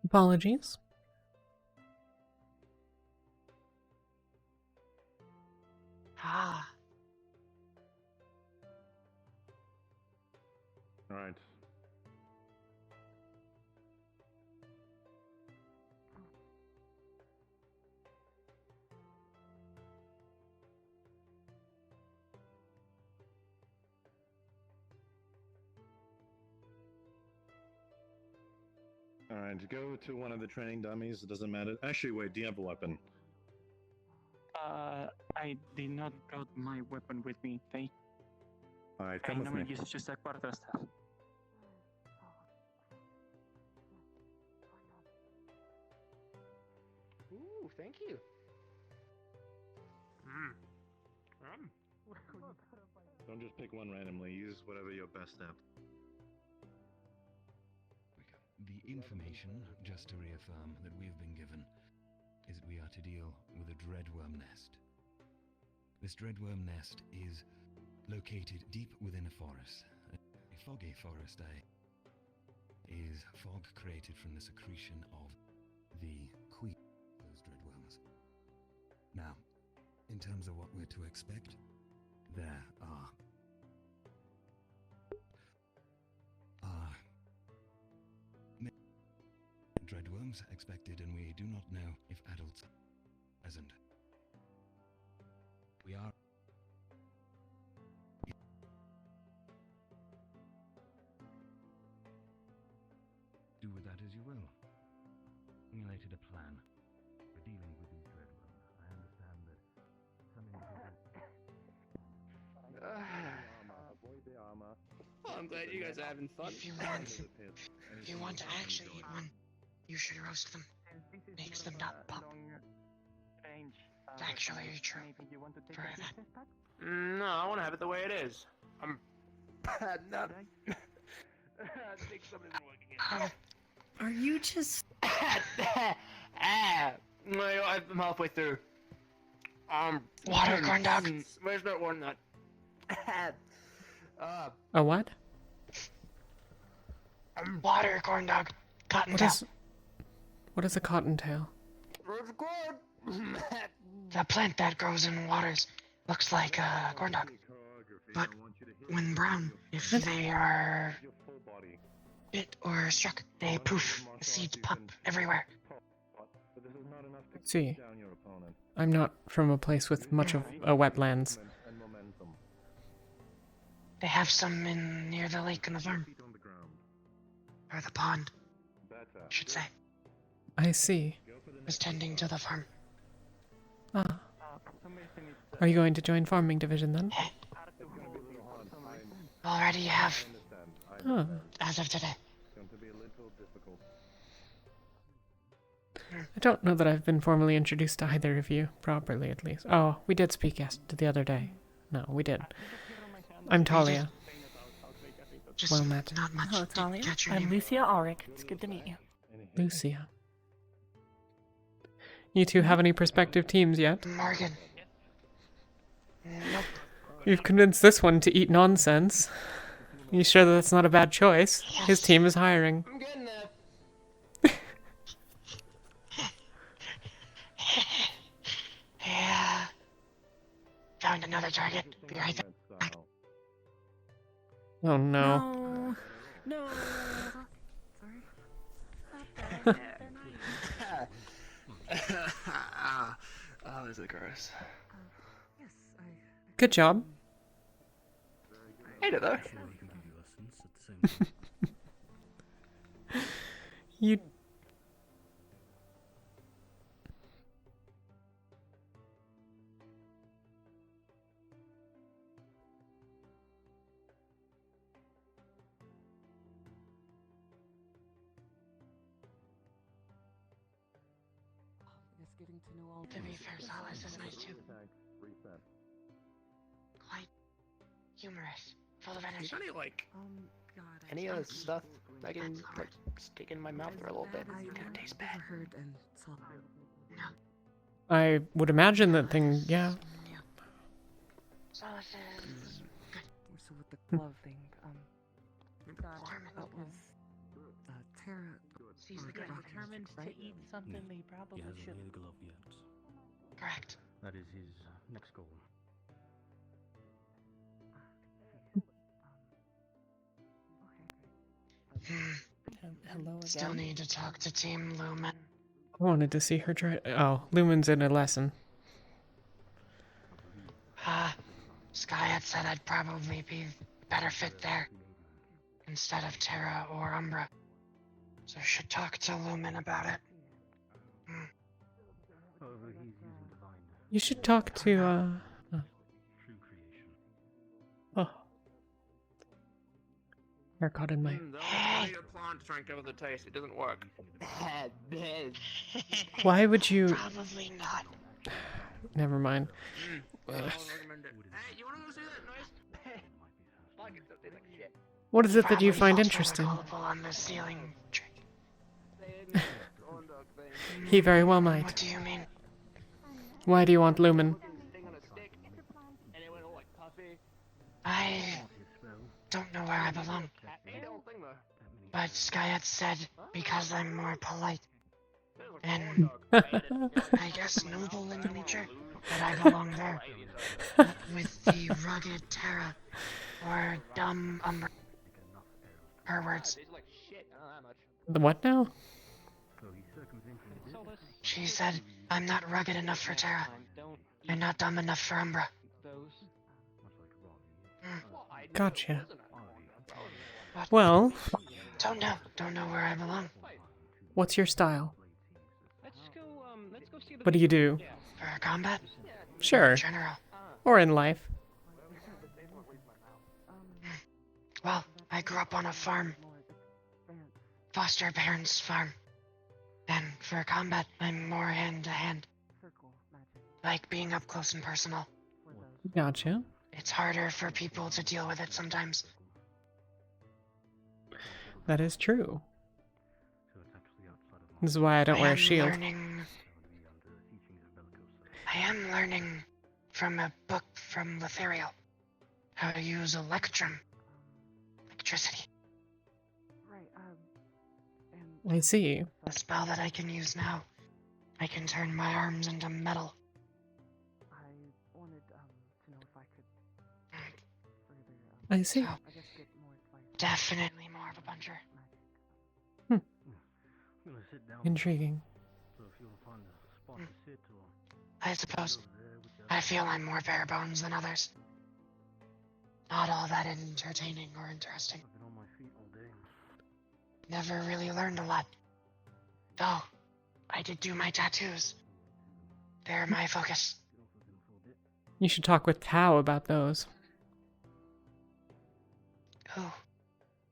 Apologies. Ah. All right. All right, go to one of the training dummies. It doesn't matter. Actually, wait. Do you have a weapon? I did not brought my weapon with me. All right, I come with normally me. use just a quarter staff. Ooh, thank you. Don't just pick one randomly. Use whatever you're best at. The information, just to reaffirm, that we have been given is that we are to deal with a dreadworm nest. This dreadworm nest is located deep within a forest. A foggy forest, is fog created from the secretion of the queen of those dreadworms. Now, in terms of what we're to expect, there are dreadworms expected, and we do not know if adults are present. We are do with that as you will. Formulated a plan for dealing with these dreadworms. I understand that some Well, I'm glad you guys are having fun. If you want to actually eat one, you should roast them. Makes them not pop. It's actually true. For a fact. No, I want to have it the way it is. I'm not. I think something's working. Are you just... I'm halfway through. Water, corn dog. Where's that one nut? A what? Water, corn dog. Cottontail. What is a cottontail? The plant that grows in waters looks like a corn dog. But when brown, if they are bit or struck, they poof, the seeds pop everywhere. See, I'm not from a place with much of a wetlands. They have some in near the lake and the farm. Or the pond, I should say. I see. Was tending to the farm. Ah. Are you going to join farming division then? Already have. Oh. As of today. I don't know that I've been formally introduced to either of you, properly at least. Oh, we did speak the other day. No, we did. I'm Talia. Just well met. Not much. Hello, Talia. Catch your I'm name. Lucia Ulrich. It's good to meet you. Lucia. You two have any prospective teams yet? Morgan. Nope. You've convinced this one to eat nonsense. You sure that that's not a bad choice? Yes. His team is hiring. I'm getting that. Yeah. Found another target. Be right back. Oh no. No. Oh, is it gross? Good job. Hate it though. You... Getting to know all To be fair, Solace is nice too. Quite humorous. Full of energy. Is there any like God, any other stuff I can like stick in my mouth for a little bit? It's gonna taste bad. heard and saw. I would imagine that thing, yeah. Solace is good. So with the glove thing, that was Tara. She's determined to eat something they probably shouldn't. Correct. That is his next goal. Hello again. Still need to talk to Team Lumen. I wanted to see her try. Oh, Lumen's in a lesson. Sky had said I'd probably be better fit there instead of Terra or Umbra. So I should talk to Lumen about it. You should talk to, Oh. Haircut in my... Hey! Your plant to try and cover the taste. It doesn't work. Why would you... Probably not. Never mind. I don't recommend it. Hey, you wanna go see that nice? Like it, don't taste like shit. What is it that you Probably find falls interesting? protocol on the ceiling. He very well might. What do you mean? Why do you want Lumen? I don't know where I belong. But Sky had said because I'm more polite. And I guess noble in nature, that I belong there. Not with the rugged Terra or dumb Umbra. Her words. The what now? She said I'm not rugged enough for Terra. And not dumb enough for Umbra. Gotcha. Well, Don't know where I belong. what's your style? Let's go see the... What do you do? For combat? Sure. In general. Or in life. Well, I grew up on a farm. Foster parents' farm. And for combat, I'm more hand-to-hand. Like being up close and personal. Gotcha. It's harder for people to deal with it sometimes. That is true. This is why I don't wear a shield. I am learning from a book from Letheriel how to use electricity. I see. A spell that I can use now. I can turn my arms into metal. I see. So, definitely more of a puncher. Intriguing. I suppose. I feel I'm more bare bones than others. Not all that entertaining or interesting. Never really learned a lot. Though, I did do my tattoos. They're my focus. You should talk with Tao about those. Who?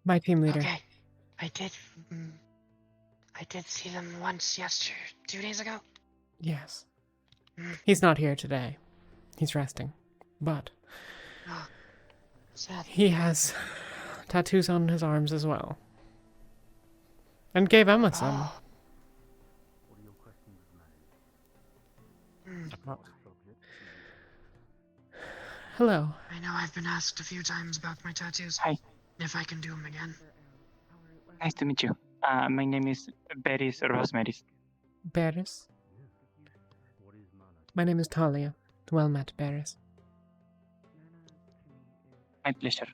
My team leader. Okay. I did see them once 2 days ago. Yes. He's not here today. He's resting. But Oh, sad. he has tattoos on his arms as well. And gave Emma some. Hello. I know I've been asked a few times about my tattoos. Hi. If I can do them again. Nice to meet you. My name is Beris Rosemaris. Beres. My name is Talia. Well met, Beres. My pleasure.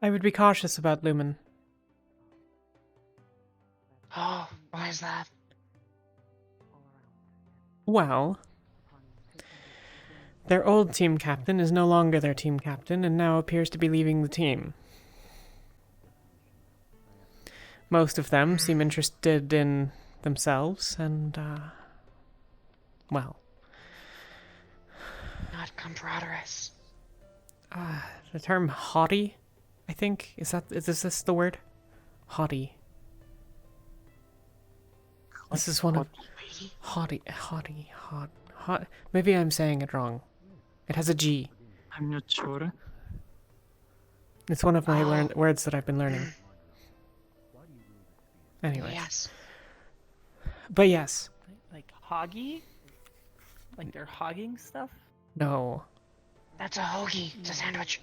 I would be cautious about Lumen. Oh, why is that? Well, their old team captain is no longer their team captain and now appears to be leaving the team. Most of them seem interested in themselves and, well. Not camaraderies. The term haughty, I think, is this the word? Haughty. This is one of... hot. Maybe I'm saying it wrong. It has a G. I'm not sure. It's one of my words that I've been learning. Anyway. Yes. But yes. Like hoggy? Like they're hogging stuff? No. That's a hoagie. It's a sandwich.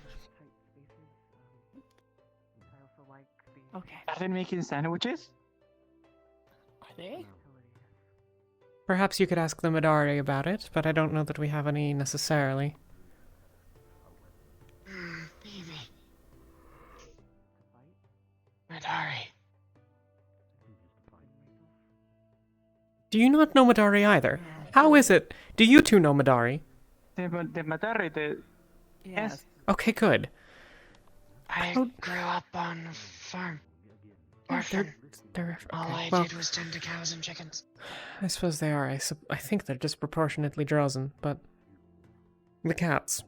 Okay. Are they making sandwiches? Are they? Perhaps you could ask the Madari about it, but I don't know that we have any necessarily. Maybe. Madari. Do you not know Madari either? How is it? Do you two know Madari? The Madari, the... Yes. Okay, good. I grew up on a farm. Yeah, Orphan. they're All okay. I Well, did was tend to cows and chickens. I suppose they are. I think they're disproportionately Drozen, but... The cats.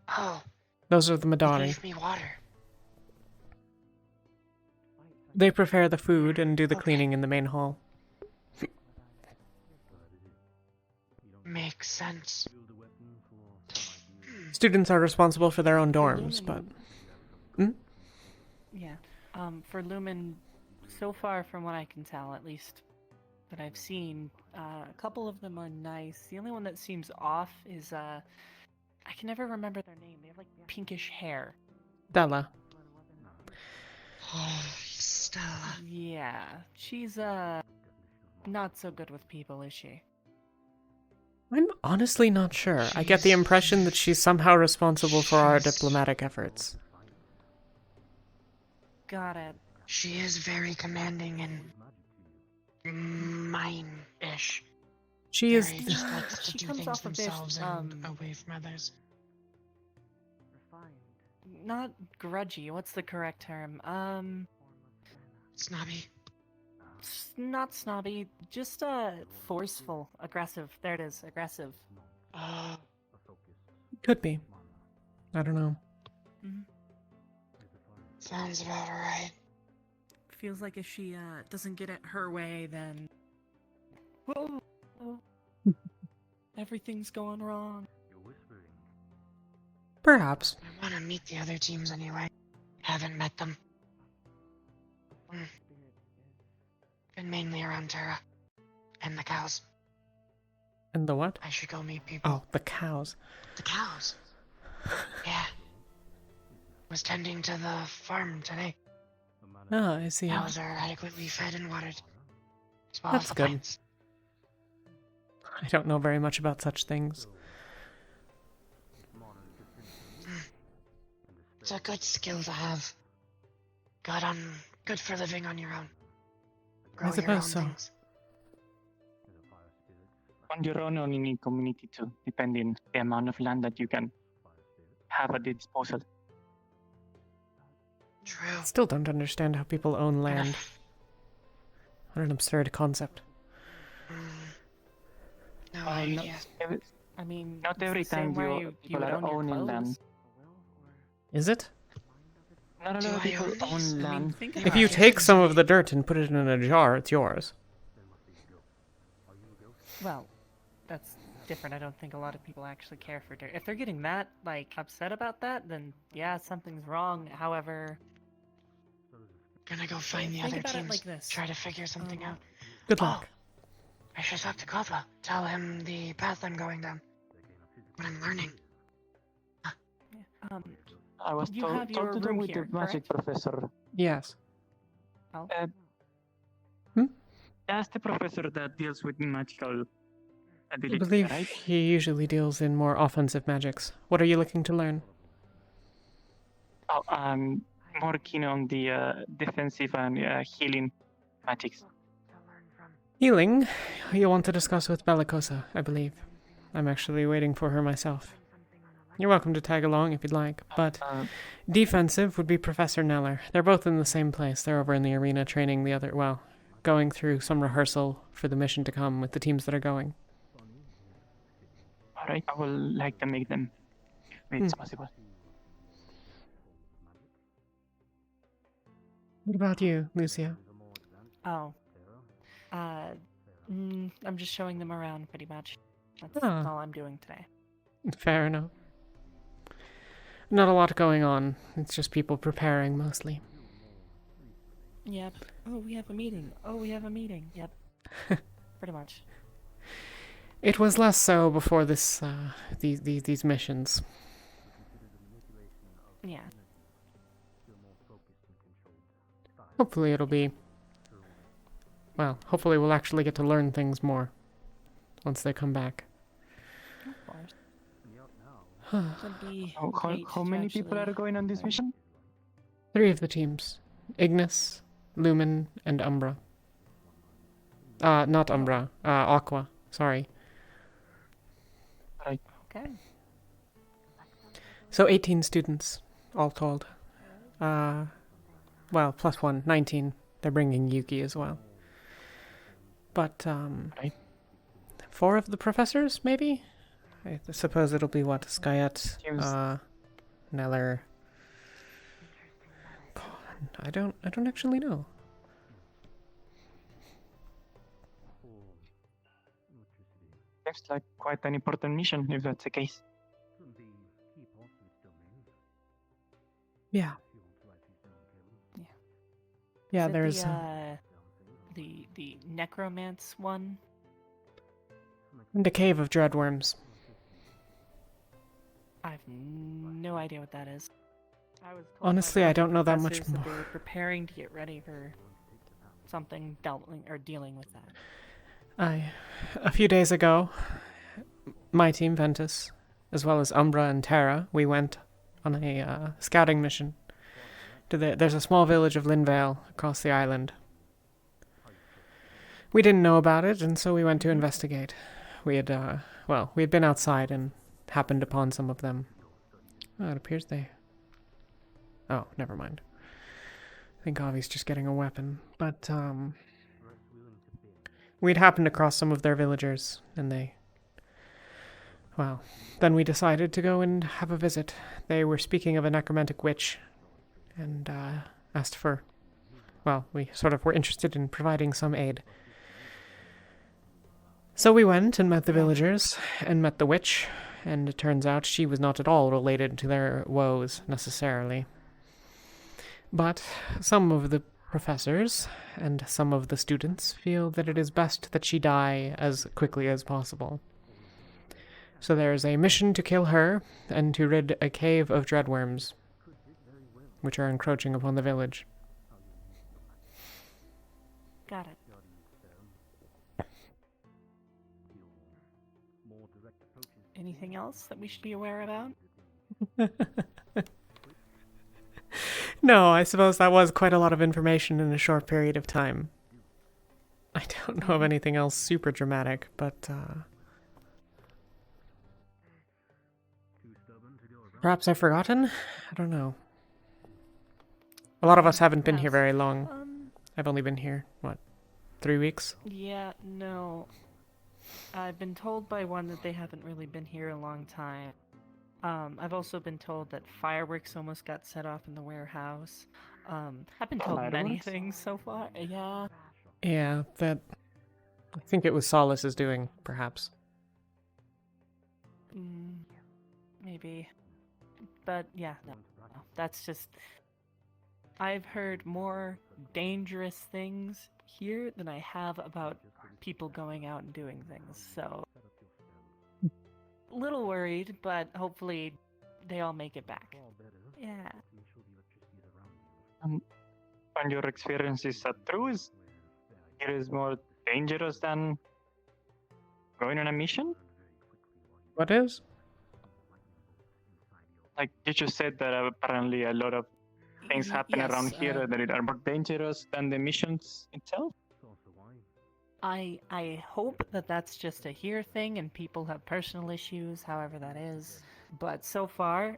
Oh. Those are the They Madari. gave me water. They prepare the food and do the cleaning in the main hall. Makes sense. Students are responsible for their own dorms, but... Yeah. For Lumen, so far from what I can tell, at least that I've seen, a couple of them are nice. The only one that seems off is, I can never remember their name. They have, like, pinkish hair. Della. Oh, Stella. Yeah. She's, not so good with people, is she? I'm honestly not sure. I get the impression that she's somehow responsible for our diplomatic efforts. Got it. She is very commanding and mine-ish. She is... Very just likes to She do comes things off a bit, themselves and away from others. Not grudgy. What's the correct term? Snobby. Not snobby. Just, forceful. Aggressive. There it is. Aggressive. Could be. I don't know. Sounds about right. Feels like if she, doesn't get it her way, then... Whoa! Everything's going wrong. Perhaps. I want to meet the other teams anyway. Haven't met them. Been mainly around Terra. And the cows. And the what? I should go meet people. Oh, the cows. The cows? Yeah. Was tending to the farm today. Oh, I see. Cows are adequately fed and watered. As well That's as the good. plants. I don't know very much about such things. It's a good skill to have. Good for living on your own. Grow I your own suppose so. things. On your own or in a community too, depending the amount of land that you can have at the disposal. True. Still don't understand how people own land. What an absurd concept. No not, idea. I mean, not every it's the same time way people would are own your owning clothes. land. Is it? Not a lot of Do I people own these? own I mean, land. If you take some of the dirt and put it in a jar, it's yours. Well, that's different. I don't think a lot of people actually care for dirt. If they're getting that, like, upset about that, then yeah, something's wrong. However... Gonna go find the Think other about it teams. like this. Try to figure something out. Good luck. I should talk to Kova. Tell him the path I'm going down. What I'm learning. I was You told, have your to do room with here, the magic professor. Yes. Oh. That's the professor that deals with magical I abilities, believe right? he usually deals in more offensive magics. What are you looking to learn? Oh, I'm more keen on the defensive and healing magics. Healing, you want to discuss with Bellicosa, I believe. I'm actually waiting for her myself. You're welcome to tag along if you'd like, but defensive would be Professor Neller. They're both in the same place. They're over in the arena training the other, well, going through some rehearsal for the mission to come with the teams that are going. Alright, I will like to make them if it's possible. What about you, Lucia? Oh. I'm just showing them around, pretty much. That's Ah. all I'm doing today. Fair enough. Not a lot going on. It's just people preparing, mostly. Yep. Oh, we have a meeting. Oh, we have a meeting. Yep. Pretty much. It was less so before this, these missions. Yeah. Hopefully it'll be... Well, hopefully we'll actually get to learn things more once they come back. Of course. It'd be How great to many people actually are going on this learn. mission? 3 of the teams. Ignis, Lumen, and Umbra. Not Umbra. Aqua. Sorry. Okay. So 18 students, all told. Well, plus 1, 19. They're bringing Yuki as well. But, 4 of the professors, maybe? I suppose it'll be what? Skyet, Neller. I don't actually know. Seems like quite an important mission, if that's the case. Yeah. Yeah, Is it there's... the necromance one. the Cave of Dreadworms. I've no idea what that is. I was told Honestly, by I don't know that much professors more. They were preparing to get ready for something dealing with that. A few days ago, my team, Ventus, as well as Umbra and Terra, we went on a scouting mission. There's a small village of Linvale across the island. We didn't know about it, and so we went to investigate. We had been outside and happened upon some of them. Oh, it appears they... Oh, never mind. I think Avi's just getting a weapon. But, we'd happened across some of their villagers, and they... Well, then we decided to go and have a visit. They were speaking of a necromantic witch, and, asked for... Well, we sort of were interested in providing some aid. So we went and met the villagers, and met the witch, and it turns out she was not at all related to their woes, necessarily. But some of the professors and some of the students feel that it is best that she die as quickly as possible. So there is a mission to kill her and to rid a cave of dreadworms, which are encroaching upon the village. Got it. Anything else that we should be aware about? No, I suppose that was quite a lot of information in a short period of time. I don't know of anything else super dramatic, but, perhaps I've forgotten? I don't know. A lot of us haven't been here very long. I've only been here, 3 weeks? Yeah, no. I've been told by one that they haven't really been here a long time. I've also been told that fireworks almost got set off in the warehouse. I've been told many Fireworks? things so far. Yeah. Yeah, that... I think it was Solace's doing, perhaps. Maybe. But yeah, no. That's just... I've heard more dangerous things here than I have about people going out and doing things, so... Little worried, but hopefully they all make it back. Yeah. And your experience, is that true? It is more dangerous than going on a mission? What is? Like, you just said that apparently a lot of things happen Yes, around here that are more dangerous than the missions itself? I hope that that's just a here thing and people have personal issues, however that is. But so far,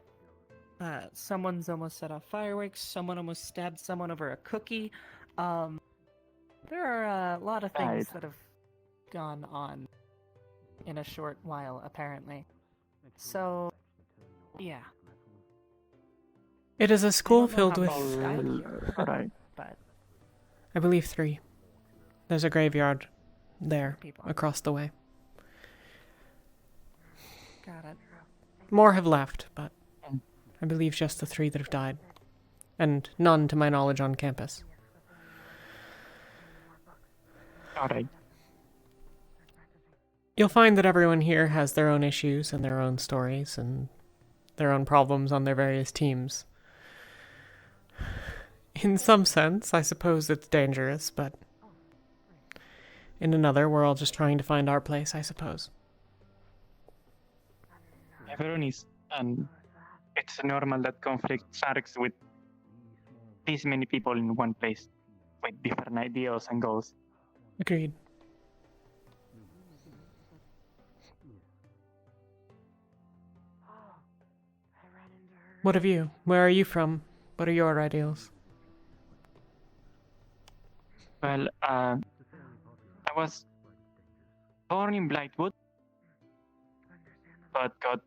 someone's almost set off fireworks, someone almost stabbed someone over a cookie. There are a lot of things that have gone on in a short while, apparently. So, yeah. It is a school filled with... Right. But I believe 3. There's a graveyard there, across the way. got it. More have left, but I believe just the 3 that have died. And none, to my knowledge, on campus. Alright. You'll find that everyone here has their own issues and their own stories and their own problems on their various teams. In some sense, I suppose it's dangerous, but in another, we're all just trying to find our place, I suppose. Everyone is, and it's normal that conflict starts with this many people in one place with different ideals and goals. Agreed. What of you? Where are you from? What are your ideals? Well, I was born in Blightwood, but got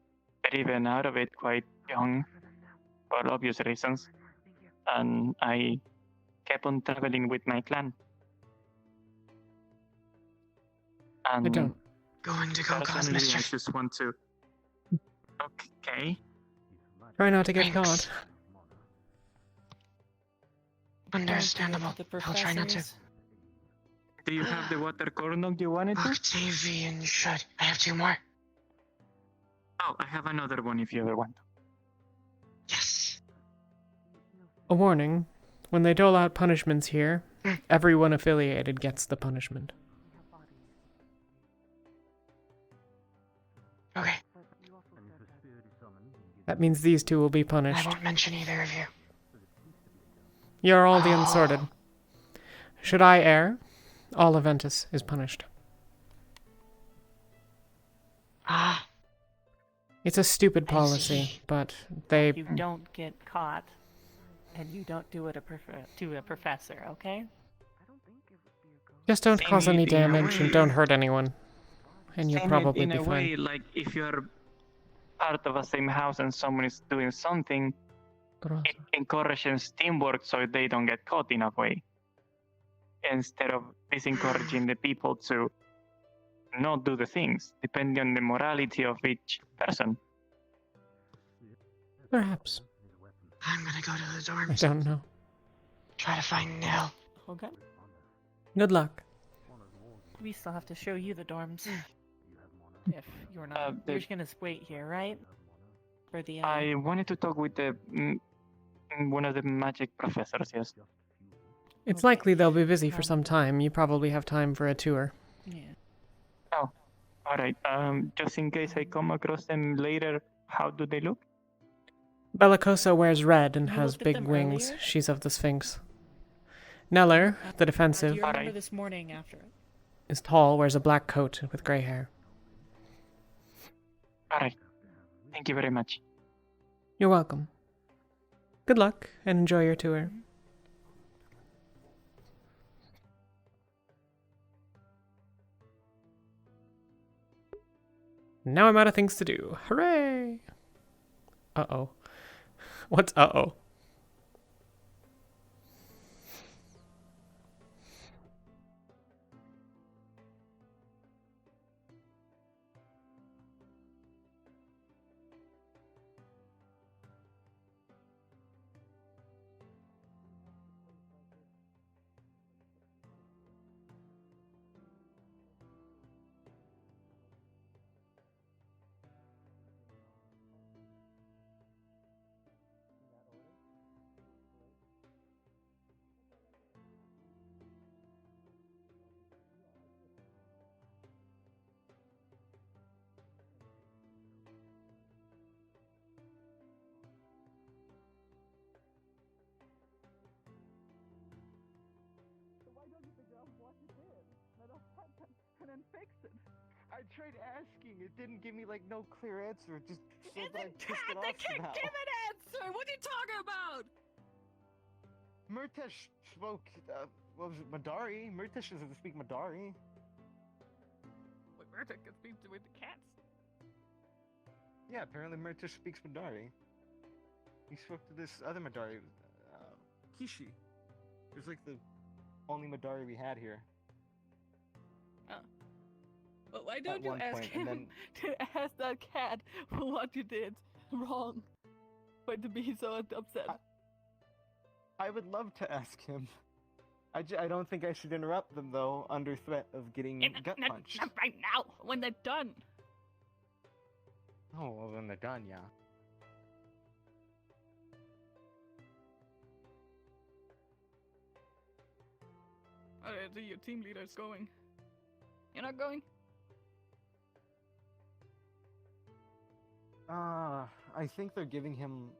driven out of it quite young for obvious reasons, and I kept on traveling with my clan. And I don't. Going to go cause personally, I mischief. just want to. Okay. Try not to get caught. Understandable. The I'll try not to. professors. Do you have the water corn you wanted to? Octavian should. I have 2 more. Oh, I have another one if you ever want. Yes. A warning. When they dole out punishments here, everyone affiliated gets the punishment. Okay. That means these two will be I punished. won't mention either of you. You're all the unsorted. Should I err, all Aventus is punished. Ah. It's a stupid policy, but they... You don't get caught, and you don't do it to a professor, okay? Just don't Same cause any it in a damage and way. don't hurt anyone. And you'll Same probably in be a fine. way, like if you're part of the same house and someone is doing something, it encourages teamwork so they don't get caught in a way. Instead of disencouraging the people to not do the things, depending on the morality of each person. Perhaps. I'm gonna go to the I dorms. don't know. Try to find Nell. Okay. Good luck. We still have to show you the dorms. If you're not, the- you're just gonna wait here, right? For the. I wanted to talk with the one of the magic professors. Yes. It's likely they'll be busy for some time. You probably have time for a tour. Yeah. Oh, all right. Just in case I come across them later, how do they look? Bellicosa wears red and You has looked at big them wings. earlier? She's of the Sphinx. Neller, the Do defensive, you remember this morning after it? is tall, wears a black coat with gray hair. All right. Thank you very much. You're welcome. Good luck and enjoy your tour. Now I'm out of things to do. Hooray! Uh-oh. What's uh-oh? And then fix it. I tried asking. It didn't give me like no clear answer. It just said that I pissed it off somehow. Give an answer! What are you talking about? Murtesh spoke. What was it, Madari? Murtesh doesn't speak Madari. Wait, Murta can speak with the cats. Yeah, apparently Murtesh speaks Madari. He spoke to this other Madari, Kishi. It was like the only Madari we had here. But why At don't you one ask point, him and to ask that cat what you did wrong? For to be so upset. I would love to ask him. I don't think I should interrupt them though, under threat of getting gut punched. Not right now, when they're done. Oh, well, when they're done, yeah. your team leader is going. You're not going? I think they're giving him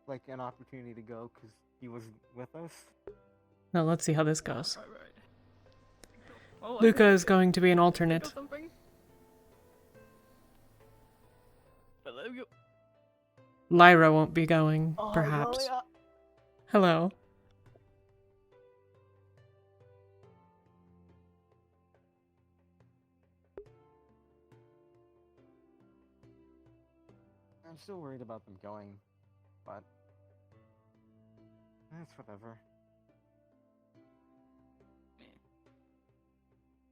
like an opportunity to go because he was with us. Now let's see how this goes. Right. Oh, Luca is going to be an alternate. Lyra won't be going, perhaps. Hello. I'm still worried about them going, but it's whatever.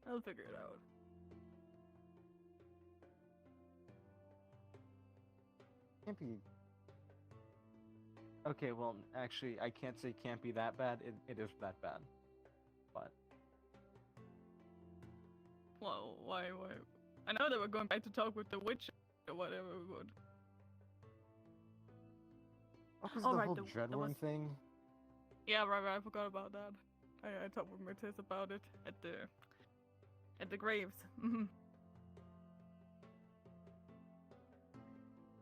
I'll figure it out. Can't be. Okay, well, actually, I can't say can't be that bad. It is that bad, but. Well, why? I know they were going back to talk with the witch or whatever, but. What was Oh, the right, whole there Dreadworm was- thing? Yeah, right. I forgot about that. I talked with Mertis about it at the graves.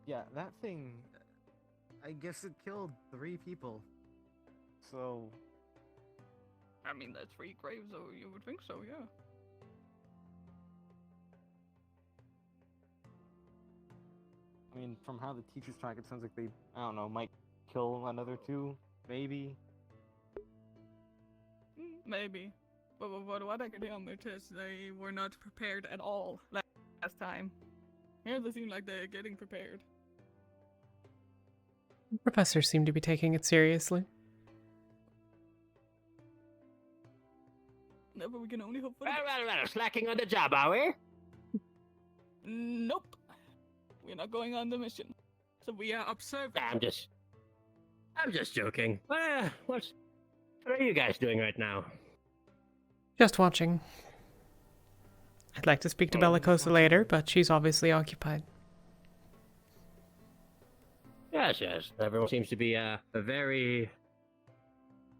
Yeah, that thing. I guess it killed 3 people. So. I mean, that's 3 graves, so you would think so, yeah. I mean, from how the teachers talk, it sounds like they, I don't know, might kill another 2, maybe. Maybe. But what I could hear on their test, they were not prepared at all last time. Here they seem like they're getting prepared. Professors seem to be taking it seriously. No, but we can only hope for Well, slacking on the job, are we? Nope. We're not going on the mission. So we are observing. I'm just joking. What are you guys doing right now? Just watching. I'd like to speak to Bellicosa later, but she's obviously occupied. Yes. Everyone seems to be very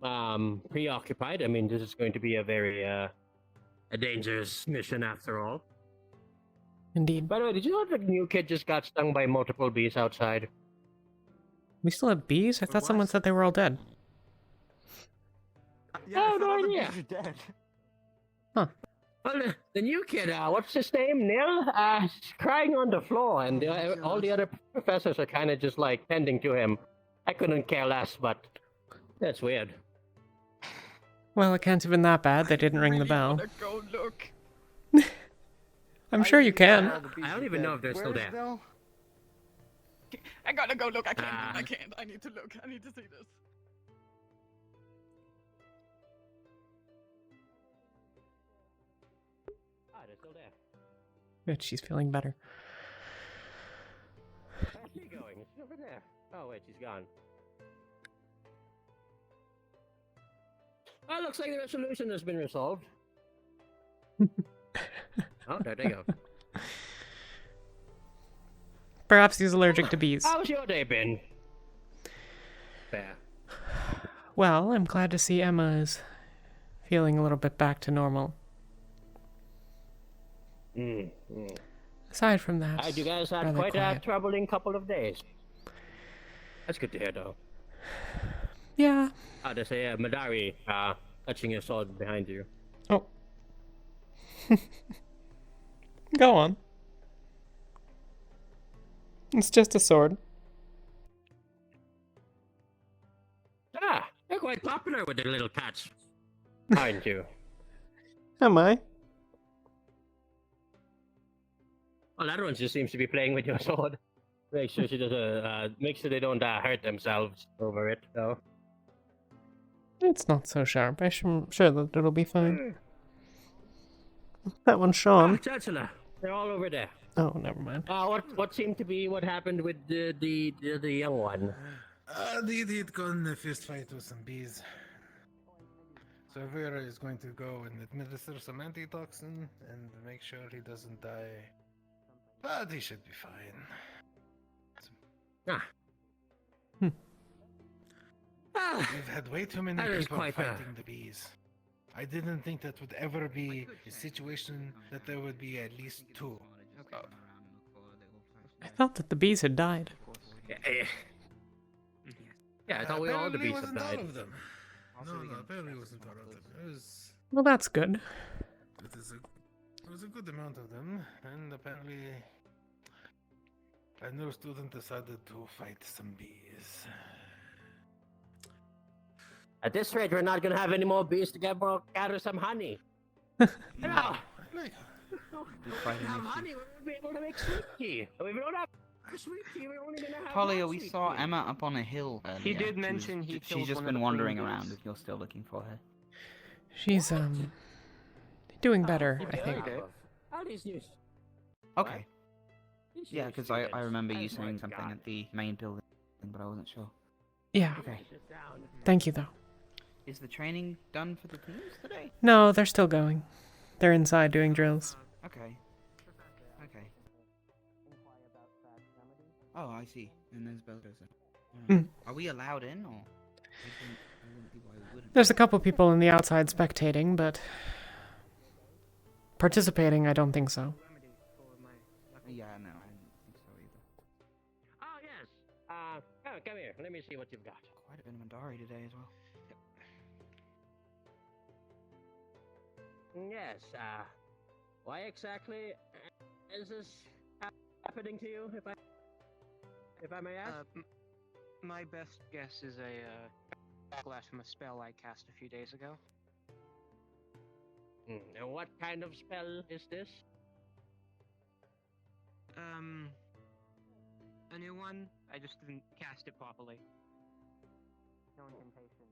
preoccupied. I mean, this is going to be a very a dangerous mission after all. Indeed. By the way, did you know the new kid just got stung by multiple bees outside? We still have bees? I thought someone said they were all dead. Yeah, no idea. Bees are dead. Huh. Well, the new kid, what's his name? Neil? He's crying on the floor, and all the other professors are kind of just like tending to him. I couldn't care less, but that's weird. Well, it can't have been that bad. They didn't ring the bell. Go look. I'm sure you can. I don't even know if they're still there. I gotta go look. I can't. I need to look. I need to see this. They're still there. Good, she's feeling better. Where's she going? Is she over there? Oh, wait, she's gone. Well, looks like the resolution has been resolved. Oh, there they go. Perhaps he's allergic to bees. How's your day been? Fair. Well, I'm glad to see Emma is feeling a little bit back to normal. Aside from that, You guys had rather quite a quiet. troubling couple of days. That's good to hear, though. Yeah. There's a Madari touching your sword behind you. Oh. Go on. It's just a sword. You're quite popular with the little cats, aren't you? Am I? Well, that one just seems to be playing with your sword. Make sure she doesn't. Make sure they don't hurt themselves over it, though. It's not so sharp. I'm sure that it'll be fine. That one's Sean. Chancellor, they're all over there. Oh, never mind. What seemed to be what happened with the young one? He'd gone in a fist fight with some bees. So Vera is going to go and administer some antitoxin and make sure he doesn't die. But he should be fine. We've had way too many That is people quite fighting the bees. I didn't think that would ever be a situation that there would be at least two. I thought that the bees had died. Yeah, I thought we all the Apparently bees have wasn't all died. of them. No, apparently it wasn't all of them. Well, that's good. It was a good amount of them, and apparently a new student decided to fight some bees. At this rate, we're not gonna have any more bees to gather some honey. No. We have honey, we won't be able to make sweet tea. If we don't have sweet tea, we're only gonna have Talia, we sweet saw tea. Emma up on a hill earlier. He did mention he killed She's just one of been the wandering queen around bees. if you're still looking for her. She's, doing better, I think. All these news. Okay. These Yeah, new because I students. remember you Oh my saying something God. at the main building, but I wasn't sure. Yeah. Okay. Thank you, though. Is the training done for the teams today? No, they're still going. They're inside doing drills. Okay. Okay. Oh, I see. And there's Bulldozer. Mm. Are we allowed in, or? I wouldn't see why we wouldn't. There's a couple people in the outside spectating, but participating, I don't think so. Yeah, no, I didn't think so either. Oh, yes. Come here. Let me see what you've got. Quite a bit of Madari today as well. Yes, why exactly is this happening to you, if I may ask? My best guess is a backlash from a spell I cast a few days ago. And what kind of spell is this? A new one. I just didn't cast it properly. No incantation.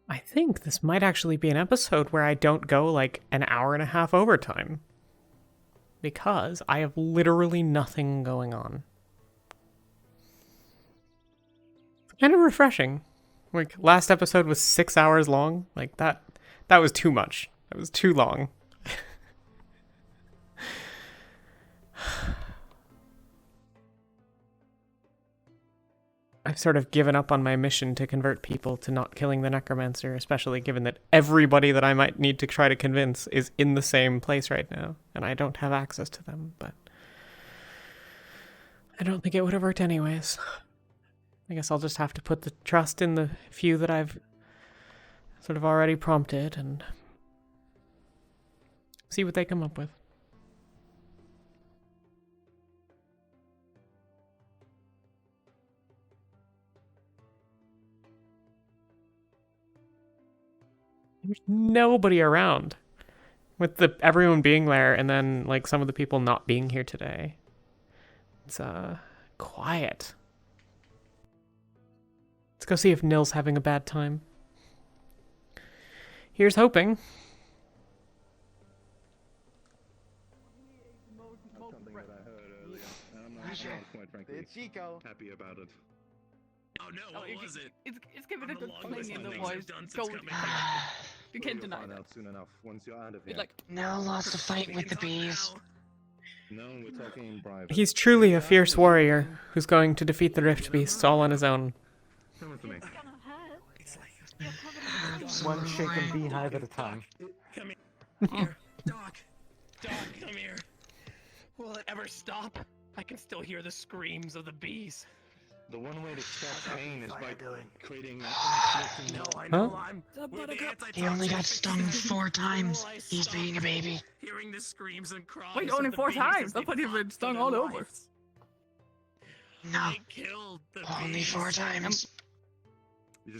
I think this might actually be an episode where I don't go like an hour and a half overtime. Because I have literally nothing going on. It's kind of refreshing. Like, last episode was 6 hours long. Like, that was too much. That was too long. I've sort of given up on my mission to convert people to not killing the necromancer, especially given that everybody that I might need to try to convince is in the same place right now, and I don't have access to them, but I don't think it would have worked anyways. I guess I'll just have to put the trust in the few that I've sort of already prompted and see what they come up with. There's nobody around. With everyone being there and then like some of the people not being here today. It's quiet. Let's go see if Nil's having a bad time. Here's hoping. Something that I heard earlier, and I'm not quite frankly happy about it. Oh no, what was it? It's given it a longest fling in the thing voice. I've done since Go coming You can't You'll deny find that. out soon enough once you're out of here. Like, No lost the fight with the bees. No, we're talking in private. He's truly a fierce warrior who's going to defeat the Rift Beasts all on his own. Come with me. One shaken beehive at a time. Come here. Doc, come here. Will it ever stop? I can still hear the screams of the bees. The one way to stop pain is by creating. No, I know. I'm. He only got stung 4 times. He's being a baby. Hearing the screams and cries. wait, of only the 4 bees times? as I they thought you've fight been for stung their all over. lives. No. They killed the Only bees. 4 times.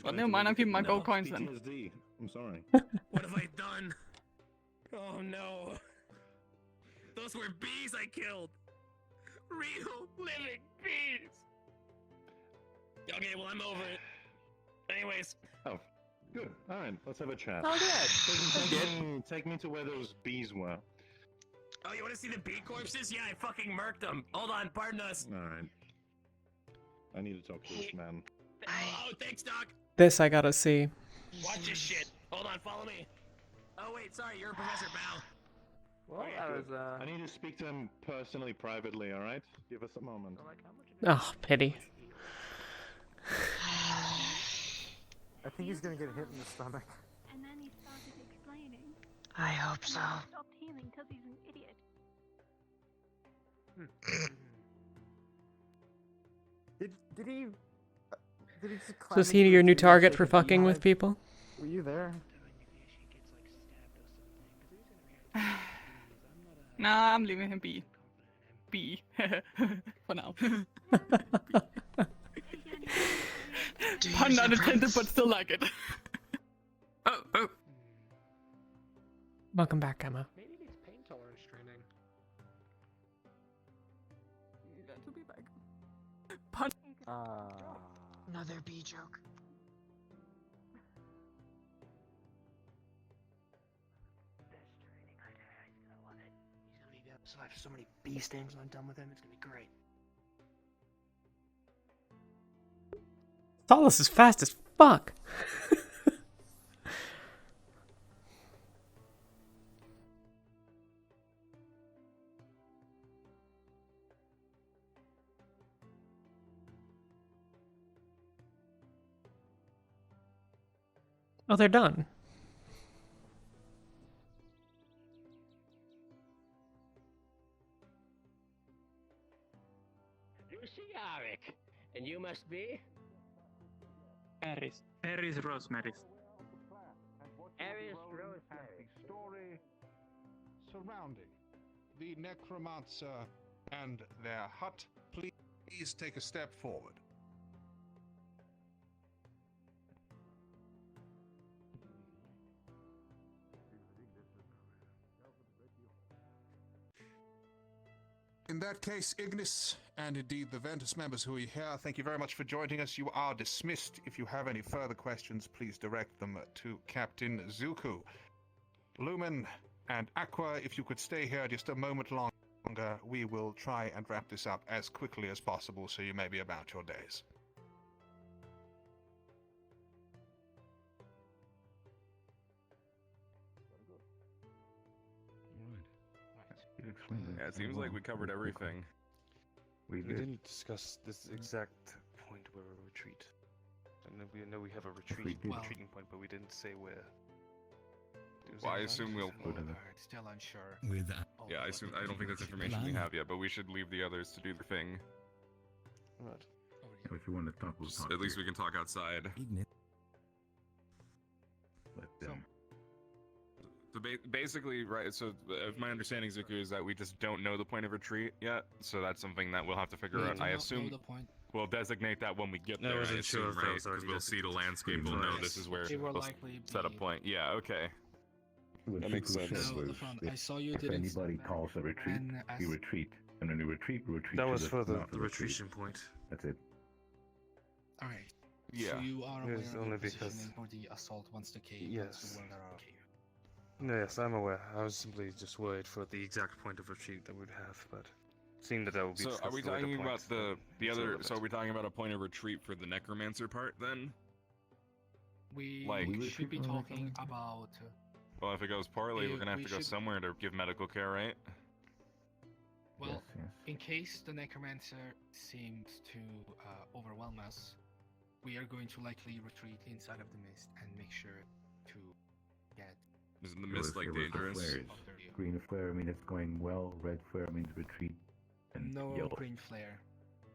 Well, never mind, I'm keeping my gold coins then. PTSD. I'm sorry. What have I done? Oh no. Those were bees I killed. Real living bees. Okay, well, I'm over it. Anyways. Oh, good. All right, let's have a chat. Oh, good. Take me to where those bees were. Oh, you want to see the bee corpses? Yeah, I fucking murked them. Hold on, pardon us. All right. I need to talk to this man. Oh, thanks, Doc. This I gotta see. Watch this shit. Hold on, follow me. Oh, wait, sorry, you're Professor Bao. Well, that was I need to speak to him personally, privately, alright? Give us a moment. Oh, pity. I think he's gonna get hit in the stomach. And then he started explaining. I hope so. And then he stopped healing because he's an idiot. Did he? Did he just So climb is he into your a new tree target like for a fucking with beehive? people? Were you there? Nah, I'm leaving him be. Be. For now. Pun not intended, but still like it. Oh. Welcome back, Emma. Maybe needs pain tolerance training. To be back. Pun. Another bee joke. He's gonna be able to survive so many bee stings when I'm done with him. It's gonna be great. Solace is fast as fuck. Oh, they're done. Luciaric, and you must be? Paris. Paris Rosemary's. Aries The Rosemary. story surrounding the necromancer and their hut. Please take a step forward. In that case, Ignis, and indeed the Ventus members who are here, thank you very much for joining us. You are dismissed. If you have any further questions, please direct them to Captain Zuko. Lumen and Aqua, if you could stay here just a moment longer, we will try and wrap this up as quickly as possible so you may be about your days. Yeah, it seems like we covered everything. We didn't discuss this exact point where we retreat. I know we have a retreating point, but we didn't say where. Well, I assume we'll. Still unsure. With Yeah, I don't think that's information we have yet, but we should leave the others to do the thing. Right. If you want to talk, we'll talk. At least we can talk outside. So basically, right, so my understanding, Zuku, is that we just don't know the point of retreat yet, so that's something that we'll have to figure out. I assume we'll designate that when we get there, I assume, right? Because we'll see the landscape, we'll know this is where It will we'll likely set a point. Yeah, okay. What That makes Zuko sense. said No, was I if- saw you if didn't- anybody calls a retreat, and you as- retreat. And when you retreat, That to was the for the north of retreation point. That's it. Alright. Yeah. So you are aware Yes, of only the because- positioning for the assault once the cave Yes. once the world are cave. Yes, I'm aware. I was simply just worried for the exact point of retreat that we'd have, but seeing that will be So are we discussed at a later talking about point, the it's other, irrelevant. so are we talking about a point of retreat for the necromancer part then? We Like- should be talking about Well, if it goes poorly, we're If gonna have we to go should- somewhere to give medical care, right? well, in case the necromancer seems to overwhelm us, we are going to likely retreat inside of the mist and make sure to get. Isn't the It mist was- like it was the dangerous? flares. Green flare means it's going well. Red flare means retreat. And No yellow. green flare.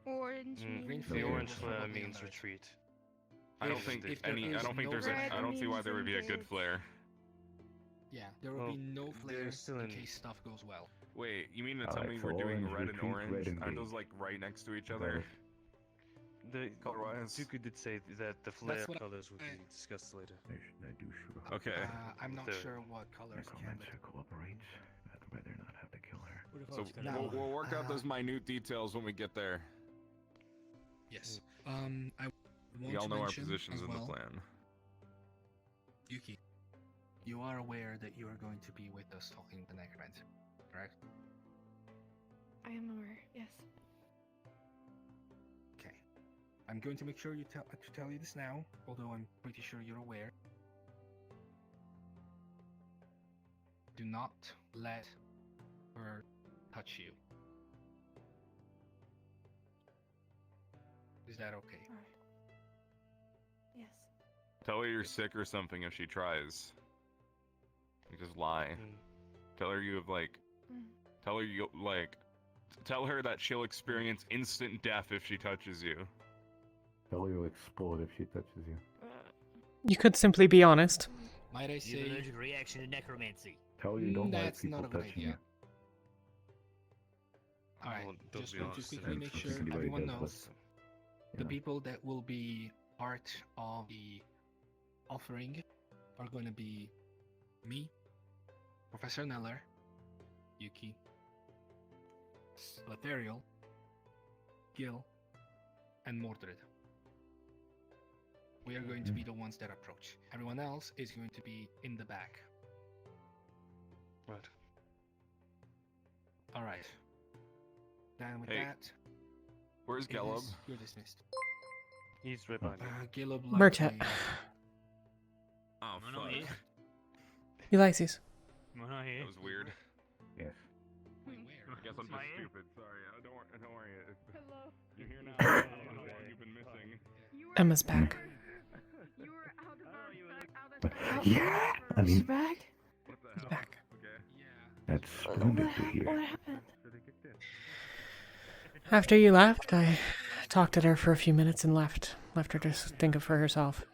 Orange Green means flare, orange danger. flare means retreat. I don't If- think if there any. I is don't think no there's. red I don't see why means there would be a good engage. flare. Yeah, there will Well, be no flare there's still in an- case stuff goes well. Wait, you mean to tell Alright, me so we're doing orange red and retreat, orange? red Aren't engage. those like right next to each Is that other? it? The Color-wise? Zuko did say that the flare what I- colors would be discussed later. I do sure. Okay. I'm not The sure what colors can. Necromancer cooperates. I'd rather not have to kill her. So we'll work out those minute details when we get there. Yes. I want We all to know our mention positions as in well, the plan. Yuki, you are aware that you are going to be with us talking the necromancer, correct? I am aware, yes. Okay. I'm going to make sure to tell you this now, although I'm pretty sure you're aware. Do not let her touch you. Is that okay? Yes. Tell her you're sick or something if she tries. You just lie. Tell her you have Tell her you Tell her that she'll experience instant death if she touches you. Tell her you'll explode if she touches you. You could simply be honest. Might I You have say? allergic reaction to necromancy. Tell her you don't like That's people not a good touching idea. you. Alright, don't just be want to honest, quickly make If sure anybody everyone does, knows the people that will be part of the offering are going to be me, Professor Neller, Yuki, Latherial, Gil, and Mordred. We are going to be the ones that approach. Everyone else is going to be in the back. Right. Alright. Then with Hey, that, where's it Gelub? is- You're dismissed. He's right behind you. Gilub Mertet. Oh, No, fuck. Ulysses. That was weird. Yes. I guess I'm just stupid. Sorry. Don't worry. Hello. You're here now. I don't know how long you've been missing. Emma's back. You were out of our Yeah, I mean, back? He's back. that's splendid to hear. What happened? After you left, I talked to her for a few minutes and left. Left her to think of for herself.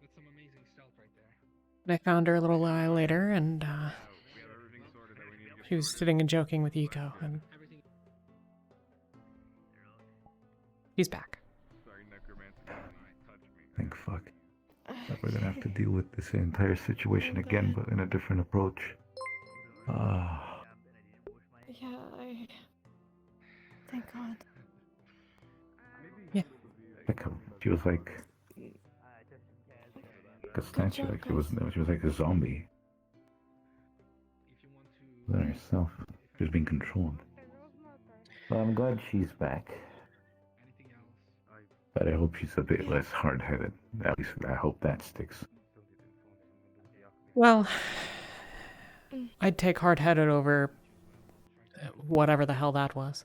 That's some amazing stealth right there. And I found her a little while later, and she was sitting and joking with Yuko, and she's back. Thank fuck. That we're gonna have to deal with this entire situation again, but in a different approach. Ah. Yeah, thank God. Yeah. Like she was like a statue, like she was like a zombie. Than herself. She was being controlled. Well, I'm glad she's back. But I hope she's a bit less hard-headed. At least I hope that sticks. Well, I'd take hard-headed over whatever the hell that was.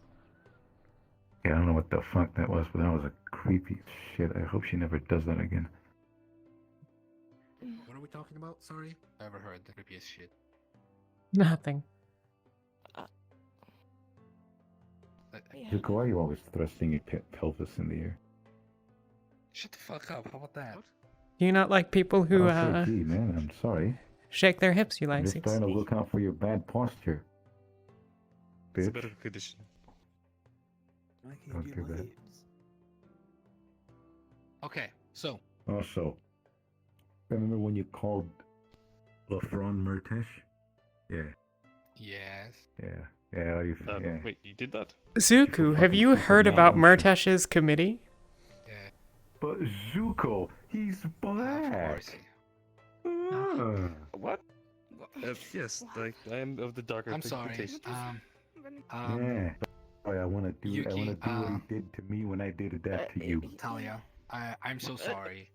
Yeah, I don't know what the fuck that was, but that was a creepy shit. I hope she never does that again. What are we talking about? Sorry? I ever heard the creepiest shit. Nothing. Zuko, why are you always thrusting your pelvis in the air? Shut the fuck up. How about that? Do you not like people who, Oh, gee, man, I'm sorry. shake their hips, I'm Ulysses? just trying to look out for your bad posture. It's a Bitch. better condition. Don't do that. Okay, so. Also, remember when you called Lafron Murtesh? Yeah. Yes. Yeah. Yeah. Wait, you did that? Zuko, have you heard about Murtesh's committee? But Zuko, he's black. What? Yes, like I am of the darker I'm sorry. taste. Yeah. I want to do. I want to do what he did to me when I did that to you. Talia, I'm so sorry.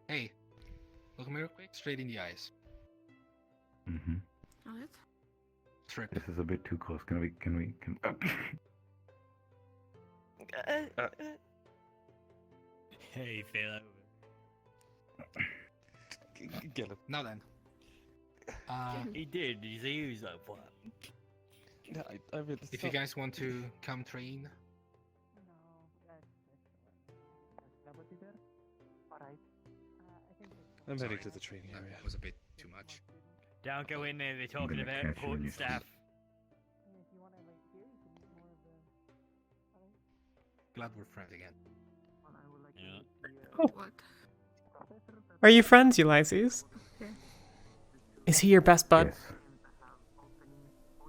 Hey, look at me real quick, straight in the eyes. Mm-hmm. Trip. This is a bit too close. Can we? Hey, fellow. Get it. Now then. He did. He was like, what? I read If you guys want to come train, I'm heading to the training area. that was a bit too much. Don't go in there. They're talking gonna about catch you when important you stuff. Glad we're friends again. What? Are you friends, Ulysses? Is he your best bud? Yes.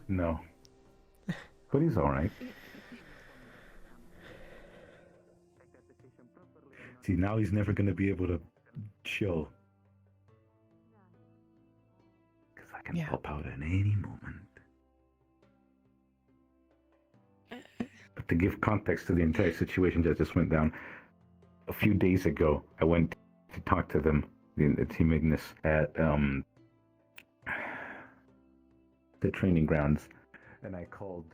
No. But he's all right. See, now he's never gonna be able to chill. Because I can pop out at any moment. But to give context to the entire situation that just went down, a few days ago, I went to talk to them, the Team Magnus, at the training grounds, and I called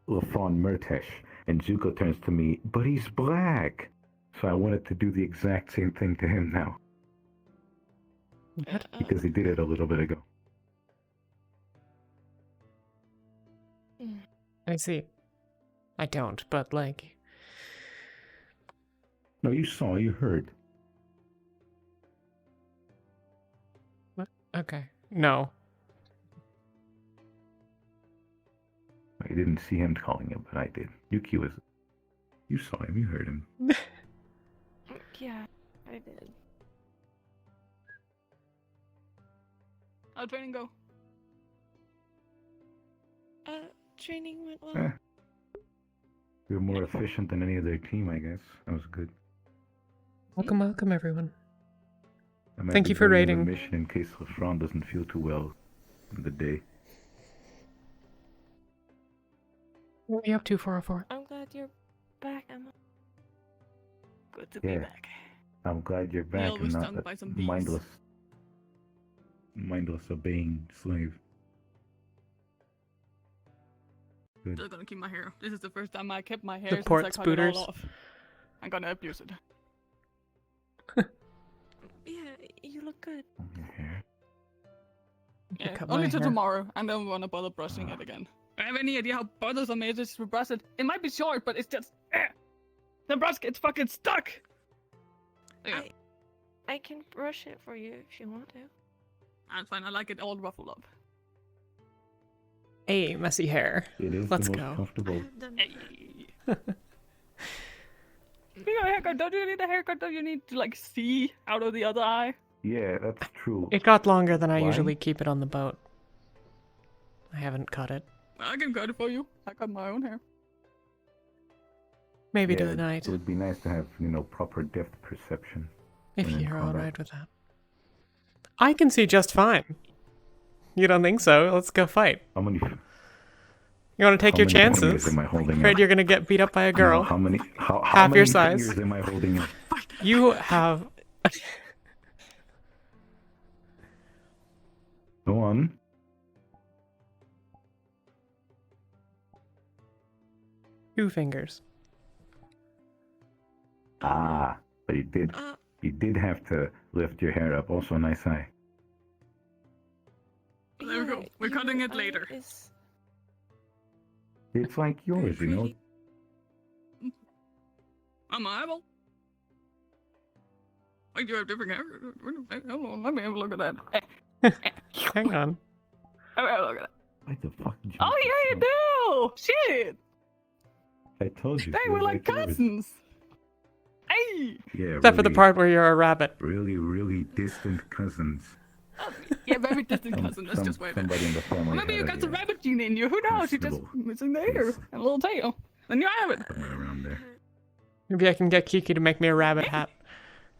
Lafon Murtesh, and Zuko turns to me, but he's black. So I wanted to do the exact same thing to him now. What? Because he did it a little bit ago. I see. I don't, but like... No, you saw, you heard. What? Okay. No. I didn't see him calling him, but I did. Yuki was... You saw him, you heard him. Yeah, I did. How'd training go? Training went well. We were more efficient than any other team, I guess. That was good. Welcome, welcome, everyone. I might Thank be you for going on a raiding. mission in case Lafron doesn't feel too well in the day. What are you up to, 404? I'm glad you're back, Emma. Good to be back. I'm glad you're back was and stung not by a some bees. mindless obeying slave. Good. Still gonna keep my hair. This is the first time I kept my hair The since port I cut it all spooters. off. I'm gonna abuse it. Yeah, you look good. Yeah, cut only my till hair. tomorrow, and then I'm gonna bother brushing it again. I have any idea how bothersome it is to brush it. It might be short, but it's just... the brush gets fucking stuck! Yeah. I can brush it for you if you want to. That's fine, I like it all ruffled up. Hey, messy hair. It is Let's the most go. comfortable. You got a haircut, don't you need a haircut? Don't you need to, like, see out of the other eye? Yeah, that's true. It got longer than I Why? usually keep it on the boat. I haven't cut it. I can cut it for you. I cut my own hair. Maybe Yeah, tonight. It would be nice to have, proper depth perception. If when in you're combat. alright with that. I can see just fine. You don't think so? Let's go fight. How many? You want to take how your many fingers chances? am I holding Afraid up? you're gonna get beat up by a girl. No, how many? How half many your size. fingers am I holding up? You have. Go on. Two fingers. Ah, but you did. You did have to lift your hair up. Also, nice eye. There we go. We're cutting it later. It's like yours, I'm liable. I do have different hair. Hold on, let me have a look at that. Hang on. Let me have a look at that. What the fuck? Did you Oh yeah, you do! Shit! I told you. Hey, it we're was like yours. cousins! Hey! Yeah, Except for the part where you're a rabbit. Really, really distant cousins. Yeah, very distant cousin, let's just wait a Somebody in the Or family. maybe you had got a, the rabbit gene in you, who knows? You're just missing the ear and a little tail. Then you have it. somewhere around there. Maybe I can get Kiki to make me a rabbit hat.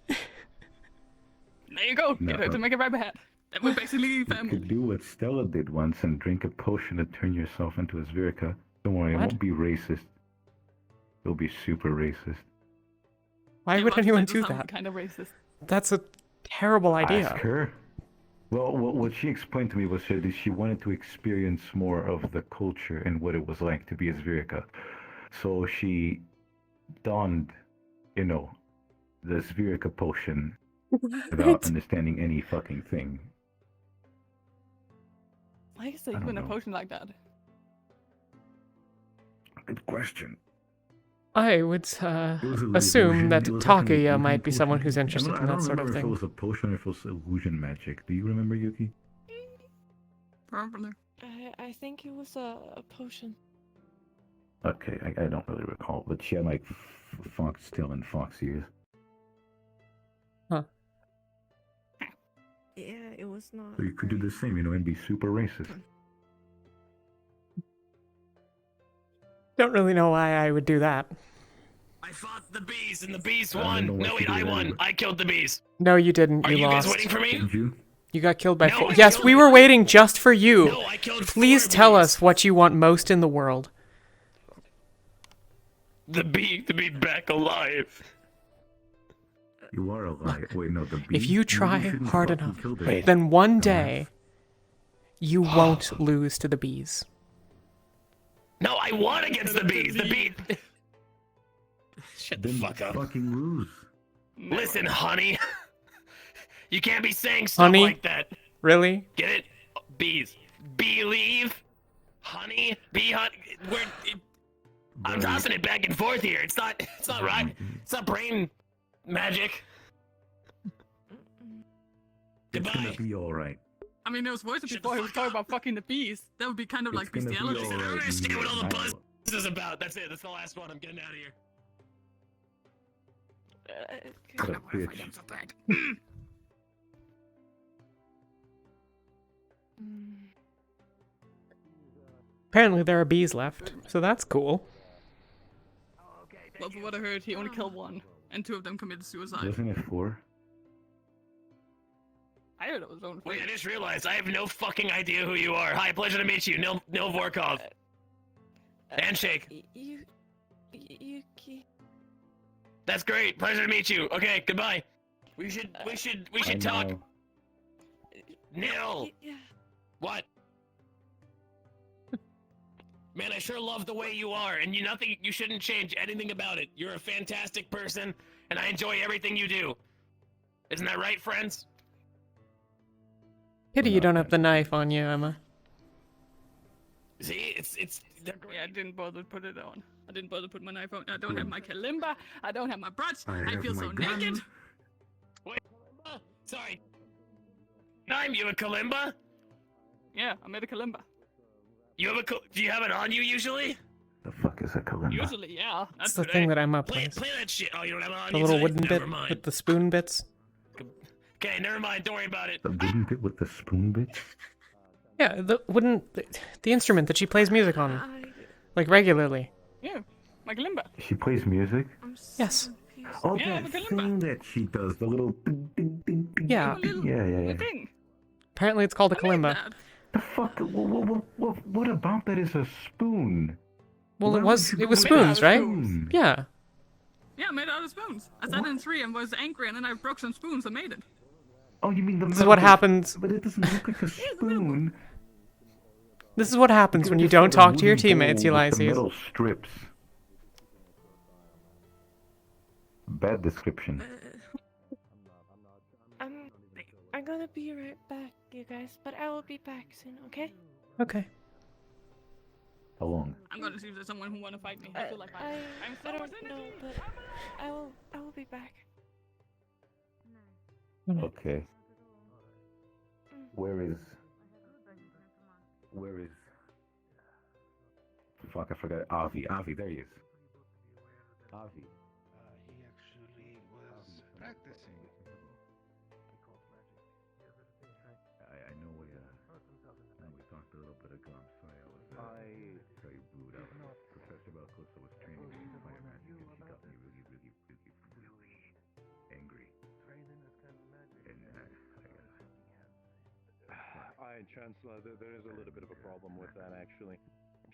There you go. No. Get her to make a rabbit hat. And we're basically You family. could do what Stella did once and drink a potion to turn yourself into a Zvyrka. Don't worry, it What? won't be racist. It'll be super racist. Why would anyone do Sound that? kind of racist. That's a terrible idea. Ask her. Well, what she explained to me was that she wanted to experience more of the culture and what it was like to be a Zvyrka. So she donned, the Zvyrka potion without understanding any fucking thing. Why is there I don't even a know. potion like that? Good question. I would It was an assume illusion. that It was like an Takuya illusion might be someone potion. who's interested I in don't that sort of remember if it thing. was a potion or if it was illusion magic. Do you remember, Yuki? Probably. I think it was a potion. Okay, I don't really recall, but she had like fox tail and fox ears. Huh. Yeah, it was not. So you could do the same, and be super racist. Don't really know why I would do that. I fought the bees and the bees I don't won. know what No, you wait, did I won. earlier. I killed the bees. No, you didn't. Are You you lost. guys waiting for me? Did you? You got killed by No, four. I Yes, killed we were waiting just for you. No, I killed Please 4 tell bees. us what you want most in the world. The bee to be back alive. You are alive. Wait, no, the bee. If you Maybe try shouldn't hard fucking enough, kill the bee. then one day You won't lose to the bees. No, I won against the bees. The bees. Shut the fuck up. Fucking lose. Listen, honey. You can't be saying stuff Honey? like that. Really? Get it? Bees. Believe. Honey. Bee hunt. I'm tossing it back and forth here. It's not right. It's not brain magic. It's gonna be alright. I mean, there was voices before he was talking about fucking the bees. That would be kind of like gonna be bestiality. all I don't right, understand what all the I buzz know. is about. That's it. That's the last one. I'm getting out of here. What a bitch. Apparently there are bees left, so that's cool. Well, from what I heard, he only killed one, and 2 of them committed suicide. Wasn't it 4? I heard it was only 3. Wait, I just realized I have no fucking idea who you are. Hi, pleasure to meet you. Nil Vorkov. Handshake. Yuki. That's great. Pleasure to meet you. Okay, goodbye. We should talk. Nil. Yeah. What? Man, I sure love the way you are, and you shouldn't change anything about it. You're a fantastic person, and I enjoy everything you do. Isn't that right, friends? Pity you don't have the knife on you, Emma. See, it's. Yeah, I didn't bother to put it on. I didn't bother to put my knife on. I don't have my kalimba. I don't have my brush. I feel so naked. Wait, sorry. You have a kalimba? Yeah, I made a kalimba. Do you have it on you usually? The fuck is a kalimba? Usually, yeah. That's the thing that Emma Play plays. that shit. Oh, you don't have it on The you little today? wooden bit Never mind. with the spoon bits. Okay, never mind. Don't worry about it. The wooden bit with the spoon bit? Yeah, the instrument that she plays music on, like regularly. Yeah, my kalimba. She plays music? Yes. Oh, Yeah, that the kalimba. thing that she does, the little ding, ding, ding, ding, Yeah. ding. Yeah. Thing. Apparently it's called a kalimba. The fuck? What about that is a spoon? Well, Why it would was you it was put it on spoons, a right? spoon? Yeah. Yeah, I made it out of spoons. I sat in 3 and was angry, and then I broke some spoons and made it. Oh, you mean the This is what happens. But it doesn't look like a spoon. This is what happens when you don't talk to your teammates, Ulysses. Metal strips. Bad description. I'm gonna be right back, you guys, but I will be back soon, okay? Okay. How long? I'm gonna see if there's someone who wanna fight me. I feel like I'm so I don't much know, energy. but I will be back. Okay. Where is... Fuck, I forgot. Avi, there he is. Avi. He actually was practicing. I know we talked a little bit ago. I'm sorry, I was very rude. Professor Balcosa was training me in fire magic, and she got me really angry. Chancellor, there is a little bit of a problem with that, actually.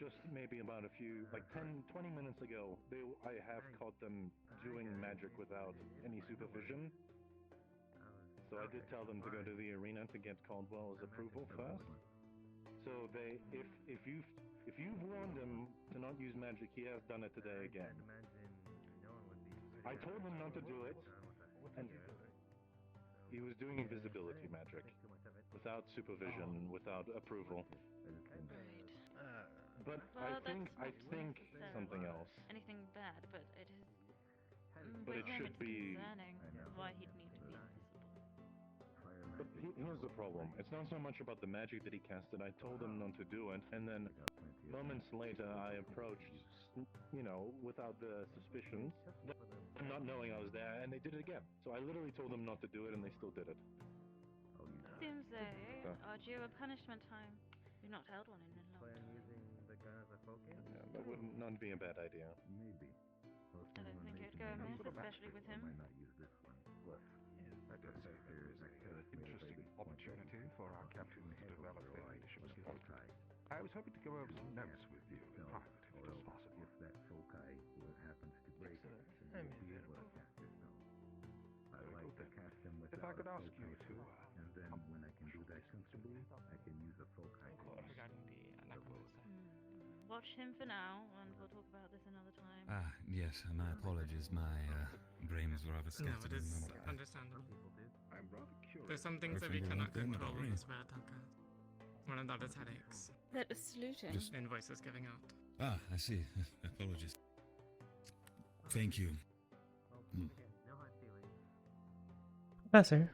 Just maybe about a few, like 10, 20 minutes ago, I have caught them doing magic without any supervision. So I did tell them to go to the arena to get Caldwell's approval first. So if you've warned him to not use magic, he has done it today again. I told him not to do it, and he was doing invisibility magic without supervision, without approval. But Well, I think something else. Anything bad, but it is. But it should be. Concerning why he'd need to be invisible. But here's the problem. It's not so much about the magic that he casted. I told him not to do it, and then moments later I approached, without the suspicions, not knowing I was there, and they did it again. So I literally told them not to do it, and they still did it. Seems they are due a punishment time. You've not held one in a long time. Yeah, that would not be a bad idea. Maybe. I don't think it'd go amiss, especially with him. That is an interesting opportunity for our captains to develop their leadership skills. I was hoping to go over some notes with you in private, if it was possible. If that foci happens to break, then you'll be able to cast it. I like to cast them without If I could ask you foci, to, and then when I can do that comfortably, I can use a foci watch him for now, and we'll talk about this another time. Ah, yes, my apologies. My brain is rather No, scattered. it is at the moment. understandable. I'm rather curious. There's some things that we cannot control in this bad One of that is headaches. That is saluting. Invoices giving out. Ah, I see. Apologies. Thank you. Hmm. Professor.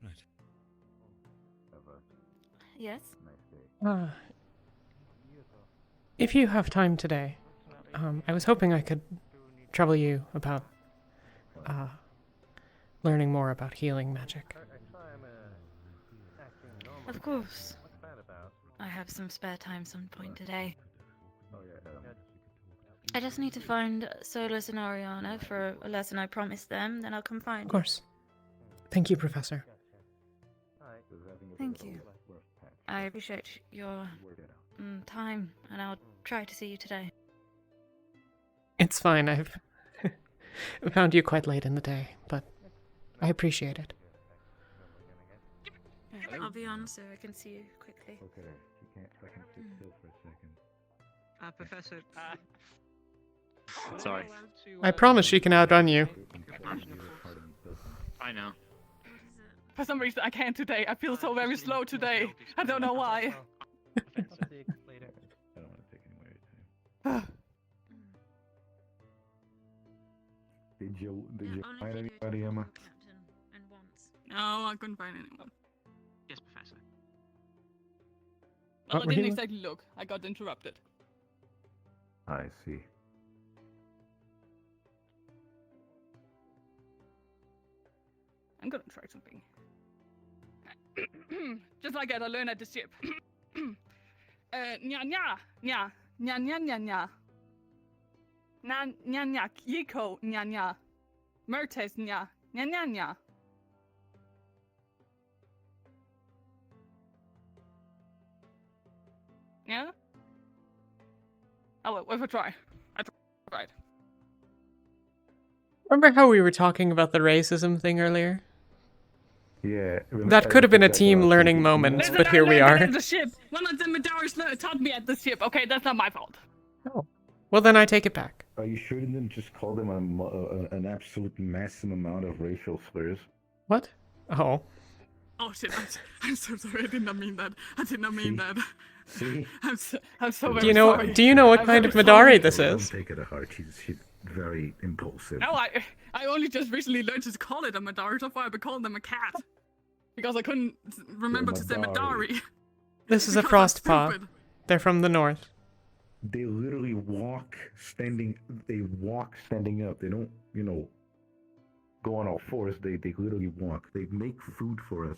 Right. Yes? If you have time today, I was hoping I could trouble you about learning more about healing magic. Of course. I have some spare time some point today. I just need to find Solus and Oriana for a lesson I promised them, then I'll come find Of course. Thank you, Professor. Thank you. I appreciate your time, and I'll try to see you today. It's fine, I've found you quite late in the day, but I appreciate it. I'll be on so I can see you quickly. Okay, you can't fucking sit still for a second. Professor. Sorry. I promise she can outrun you. I know. For some reason, I can't today. I feel so very slow today. I don't know why. I don't want to take any more of your time. Did you find anybody, Emma? No, I couldn't find anyone. Yes, Professor. Well, Oh, I didn't really? exactly look. I got interrupted. I see. I'm gonna try something. Just like I learned at the ship. Nya nya nya nya nya nya nya. Na nya nya yiko nya nya. Mertes nya nya nya nya. Yeah? Oh, well, worth a try. I tried. Remember how we were talking about the racism thing earlier? Yeah. That could have been a team learning moment, Listen, but here I we learned are. it at the ship. One of the Madaris taught me at the ship. Okay, that's not my fault. Oh. Well, then I take it back. Are you sure you didn't just call them an absolute massive amount of racial slurs? What? Oh. Oh shit! I'm so sorry. I did not mean that. I did not mean that. See? I'm so very Do you know? sorry. Do you know what I'm kind of very Madari sorry. this Don't is? take it to heart. She's very impulsive. No, I only just recently learned to call it a Madari. That's why I've been calling them a cat. Because I couldn't remember to say Madari. Madari. This is a Because I'm frost paw. stupid. They're from the north. They literally walk standing. They walk standing up. They don't, go on all fours. They literally walk. They make food for us.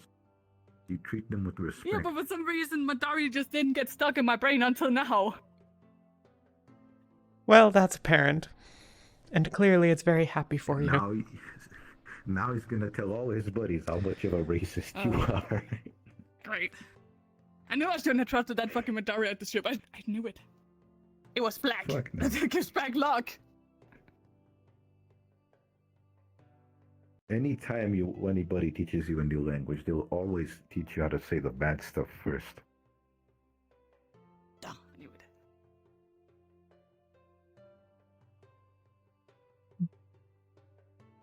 You treat them with respect. Yeah, but for some reason Madari just didn't get stuck in my brain until now. Well, that's apparent. And clearly it's very happy for you. Now he's gonna tell all his buddies how much of a racist you are. Great. I knew I shouldn't have trusted that fucking Madari at the ship. I knew it. It was black. Fuck no. That gives back luck. Anytime anybody teaches you a new language, they'll always teach you how to say the bad stuff first. Duh, I knew it.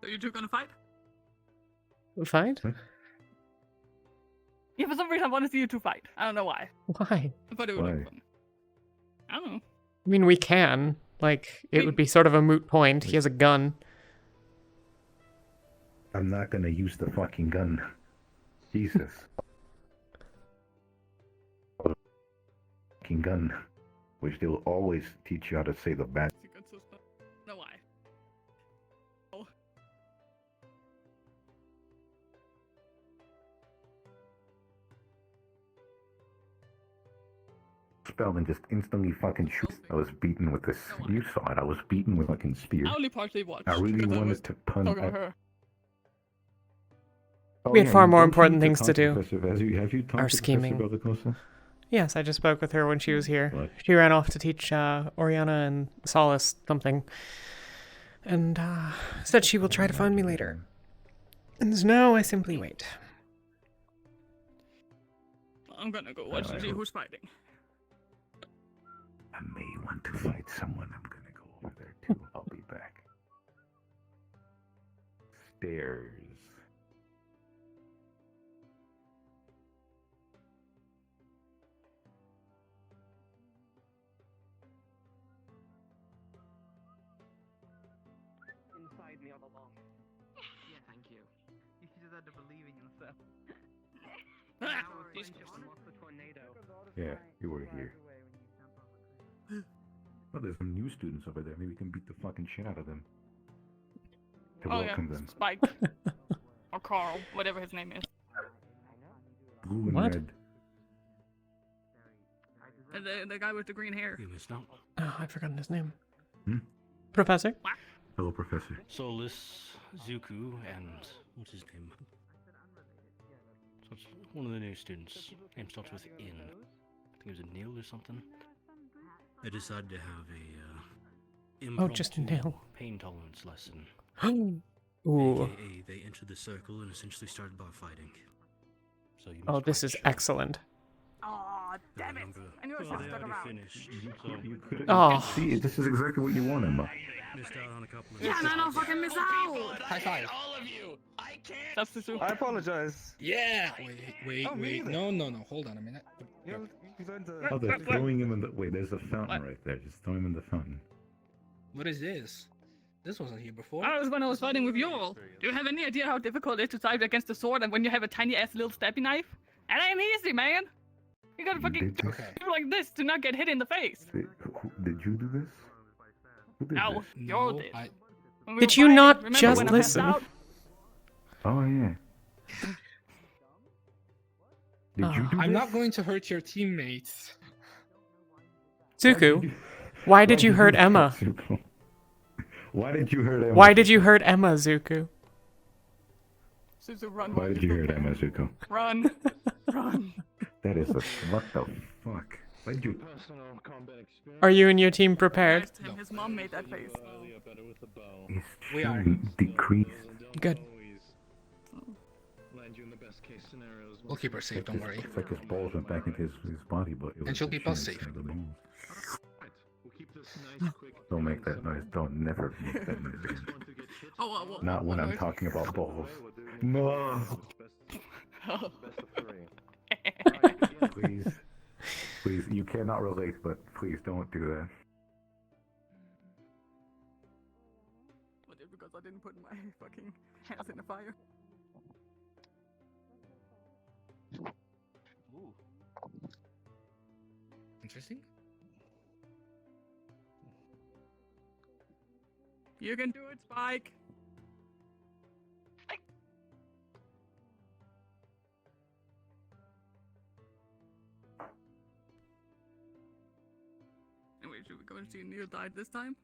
So you two gonna fight? Fight? Yeah, for some reason I want to see you two fight. I don't know why. Why? But it would be fun. I don't know. I mean, we can. Like, it would be sort of a moot point. He has a gun. I'm not gonna use the fucking gun. Jesus. Fucking gun. Which they'll always teach you how to say the bad. No why. Oh. Spell and just instantly fucking shoot. I was beaten with this. You saw it. I was beaten with fucking spear. I only partially watched. I really because wanted to punch. talking to her. We had far you more don't important need to things to do. talk Professor. Have you talked Our to scheming. Professor Bellicosa? Yes, I just spoke with her when she was here. What? She ran off to teach Oriana and Solace something. And said she will try to find me later. And now I simply wait. I'm gonna go watch and see who's fighting. I may want to fight someone. I'm gonna go over there too. I'll be back. Stairs. Inside me all along. Yeah, thank you. You just had to believe in yourself. Now a friendship unlocks the tornado. Yeah, you were here. Well, there's some new students over there. Maybe we can beat the fucking shit out of them. To welcome them. Spike. Or Carl, whatever his name is. Blue and What? red. The guy with the green hair. You missed out. Oh, I've forgotten his name. Hmm? Professor? Hello, Professor. Solus, Zuku, and what's his name? So it's one of the new students. Name starts with N. I think it was a Neil or something. They decided to have a Oh, just impromptu Neil. pain tolerance lesson. Ooh. AKA, they entered the circle and essentially started by fighting. So you Oh, must this is excellent. Oh, damn it! I knew I should have stuck around. finished. You could Oh. see, this is exactly what you want, Emma. Missed out on a couple of Yeah, man, I'll fucking miss out! High five. All of you. I can't. Substitute. I apologize. Yeah. Oh, me either. No. Hold on a minute. Oh, they're throwing him in the... Wait, there's a fountain right there. Just throw him in the fountain. What is this? This wasn't here before. I was when I was fighting with Yorl. Do you have any idea how difficult it is to type against a sword and when you have a tiny ass little stabby knife? It ain't easy, man. You gotta fucking do like this to not get hit in the face. Did you do this? Who did No, this? Yorl did. When we Did were you fighting, not remember just when I passed listen? out? Oh, yeah. Did you do I'm this? not going to hurt your teammates. Zuku, why did you hurt Emma? Zuko? Why did you hurt Emma? Why did you hurt Emma, Zuku? Suzu, run. Why did you hurt Emma, Zuko? Run. Run. That is a... What the fuck? Why'd you... Are you and your team prepared? His mom made that face. We are. Decreased. Good. We'll keep her safe, don't worry. It's like his balls went back into his body, but... It was And she'll the keep us chance safe. of the balls. Don't make that noise. Don't never make that noise again. Oh, Not when I'm talking about balls. No. Please. Please, you cannot relate, but please don't do that. But it's because I didn't put my fucking hands in the fire. Ooh. Interesting. You can do it, Spike. Anyway, should we go and see Neil died this time?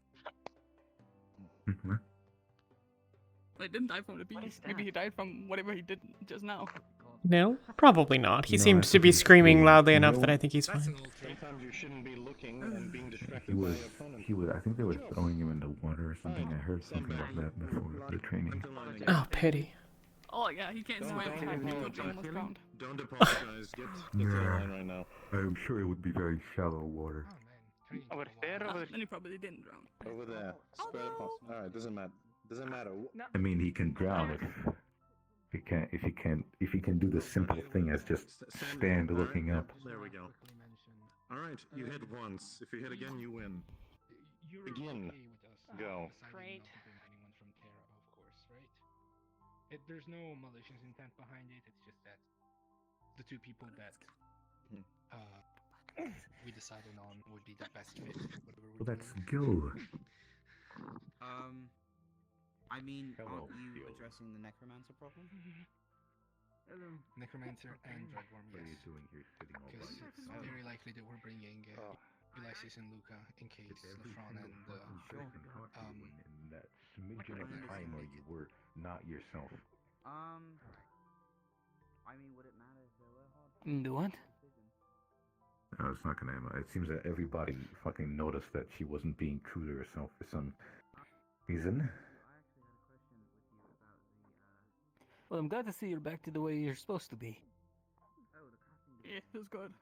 Mhm. He didn't die from the bees. Maybe he died from whatever he did just now. No? Probably not. He No, seemed I to be think screaming he- loudly you enough know- that I think he's fine. Sometimes you shouldn't be looking and being distracted He by was, your opponent. he was, I think they were throwing him into water or something. I heard something about that before the training. Oh, pity. Oh yeah, he can't swim. He almost drowned. Don't apologize. Get to the line right now. I'm sure it would be very shallow water. Over there, over Then he probably didn't drown. Over there. Spread it past. Alright, doesn't matter. Doesn't matter. I mean, he can drown if he can do the simple thing as just stand looking up. There we go. Alright, you hit once. If you hit again, you win. Begin. Go. Great. Anyone from Terra, of course, right? There's no malicious intent behind it. It's just that the two people that we decided on would be the best fit. Well, that's Gil. I mean, Hello, aren't you Gil. addressing the necromancer problem? Necromancer and Dragworm, What are you yes. doing here sitting all Because by it's yourself? very likely that we're bringing Ulysses and Luca in case Every Lefron single and fucking second caught you in that smidgen of time where you were not yourself. I mean, would it matter if there were hard? The what? No, it's not gonna. It seems that everybody fucking noticed that she wasn't being true to herself for some reason. Well, I'm glad to see you're back to the way you're supposed to be. Yeah, it was good.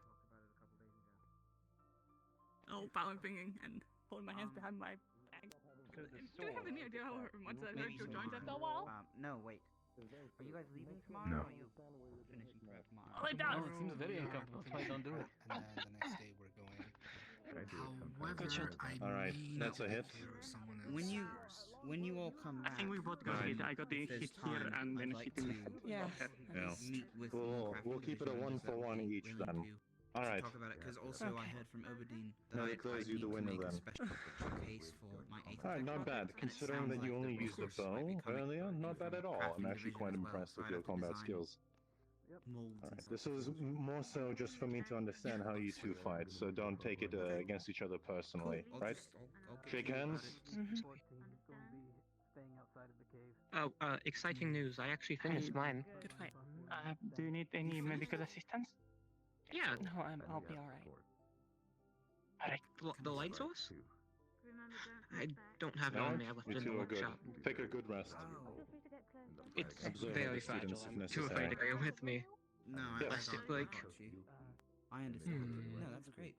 all balancing and holding my hands behind my back. Do you have any idea how much that hurt your joints after a while? No, wait. Are you guys leaving tomorrow? No. Or are you finishing for tomorrow? Oh, it does. No, it seems very uncomfortable. That's why I don't do it. And then the next day we're going. However, All right, that's a hit. When you all come back, I think we both got hit. I got the if there's hit here time, and then I'd hit like in the to, head. Yeah. meet with We'll keep it a 1-for-1 each then. All right. talk about it because also I heard from Oberdeen that No, I declares you need the to winner make a then. special case for my 8th All right, not bad. project, and it Considering sounds that you like only the used the resource might bow be coming earlier, not bad at all. I'm crafting actually division quite as well, impressed so with I'd your have to combat design skills. molds All and right, stuff. this is more so just for me to understand how you two fight, so don't take it against each other personally, right? Shake hands. Oh, exciting news. I actually finished mine. Good fight. Do you need any medical assistance? Yeah. No, I'll be alright. Alright. The light source? I don't have it on me. I left You it in two the are good. workshop. Take a good rest. It's Observe very other students fragile. if I'm too afraid to necessary. go with me. No, Yes. Lest it break. I understand. No, that's great.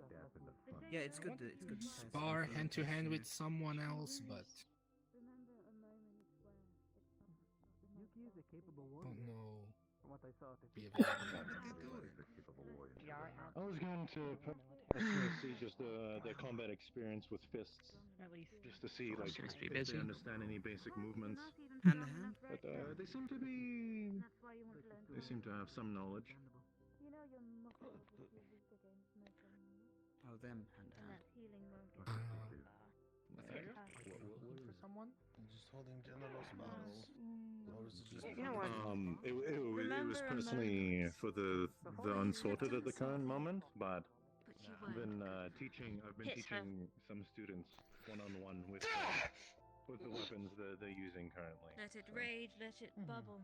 Yeah, it's good to test Spar different hand to hand with things. someone else, but don't know. Be I was going to personally see just the combat experience with fists, At least. just to see like Seems to be if busy. they understand any basic movements. Hand to hand? But they seem to have some knowledge. Oh, them hand to hand. For someone? Just holding general spells? Or is it just You know what? It was Remember a personally for the unsorted at the current moment, but you I've been teaching Hit her. some students one-on-one with the weapons they're using currently. Let it So rage, let it bubble.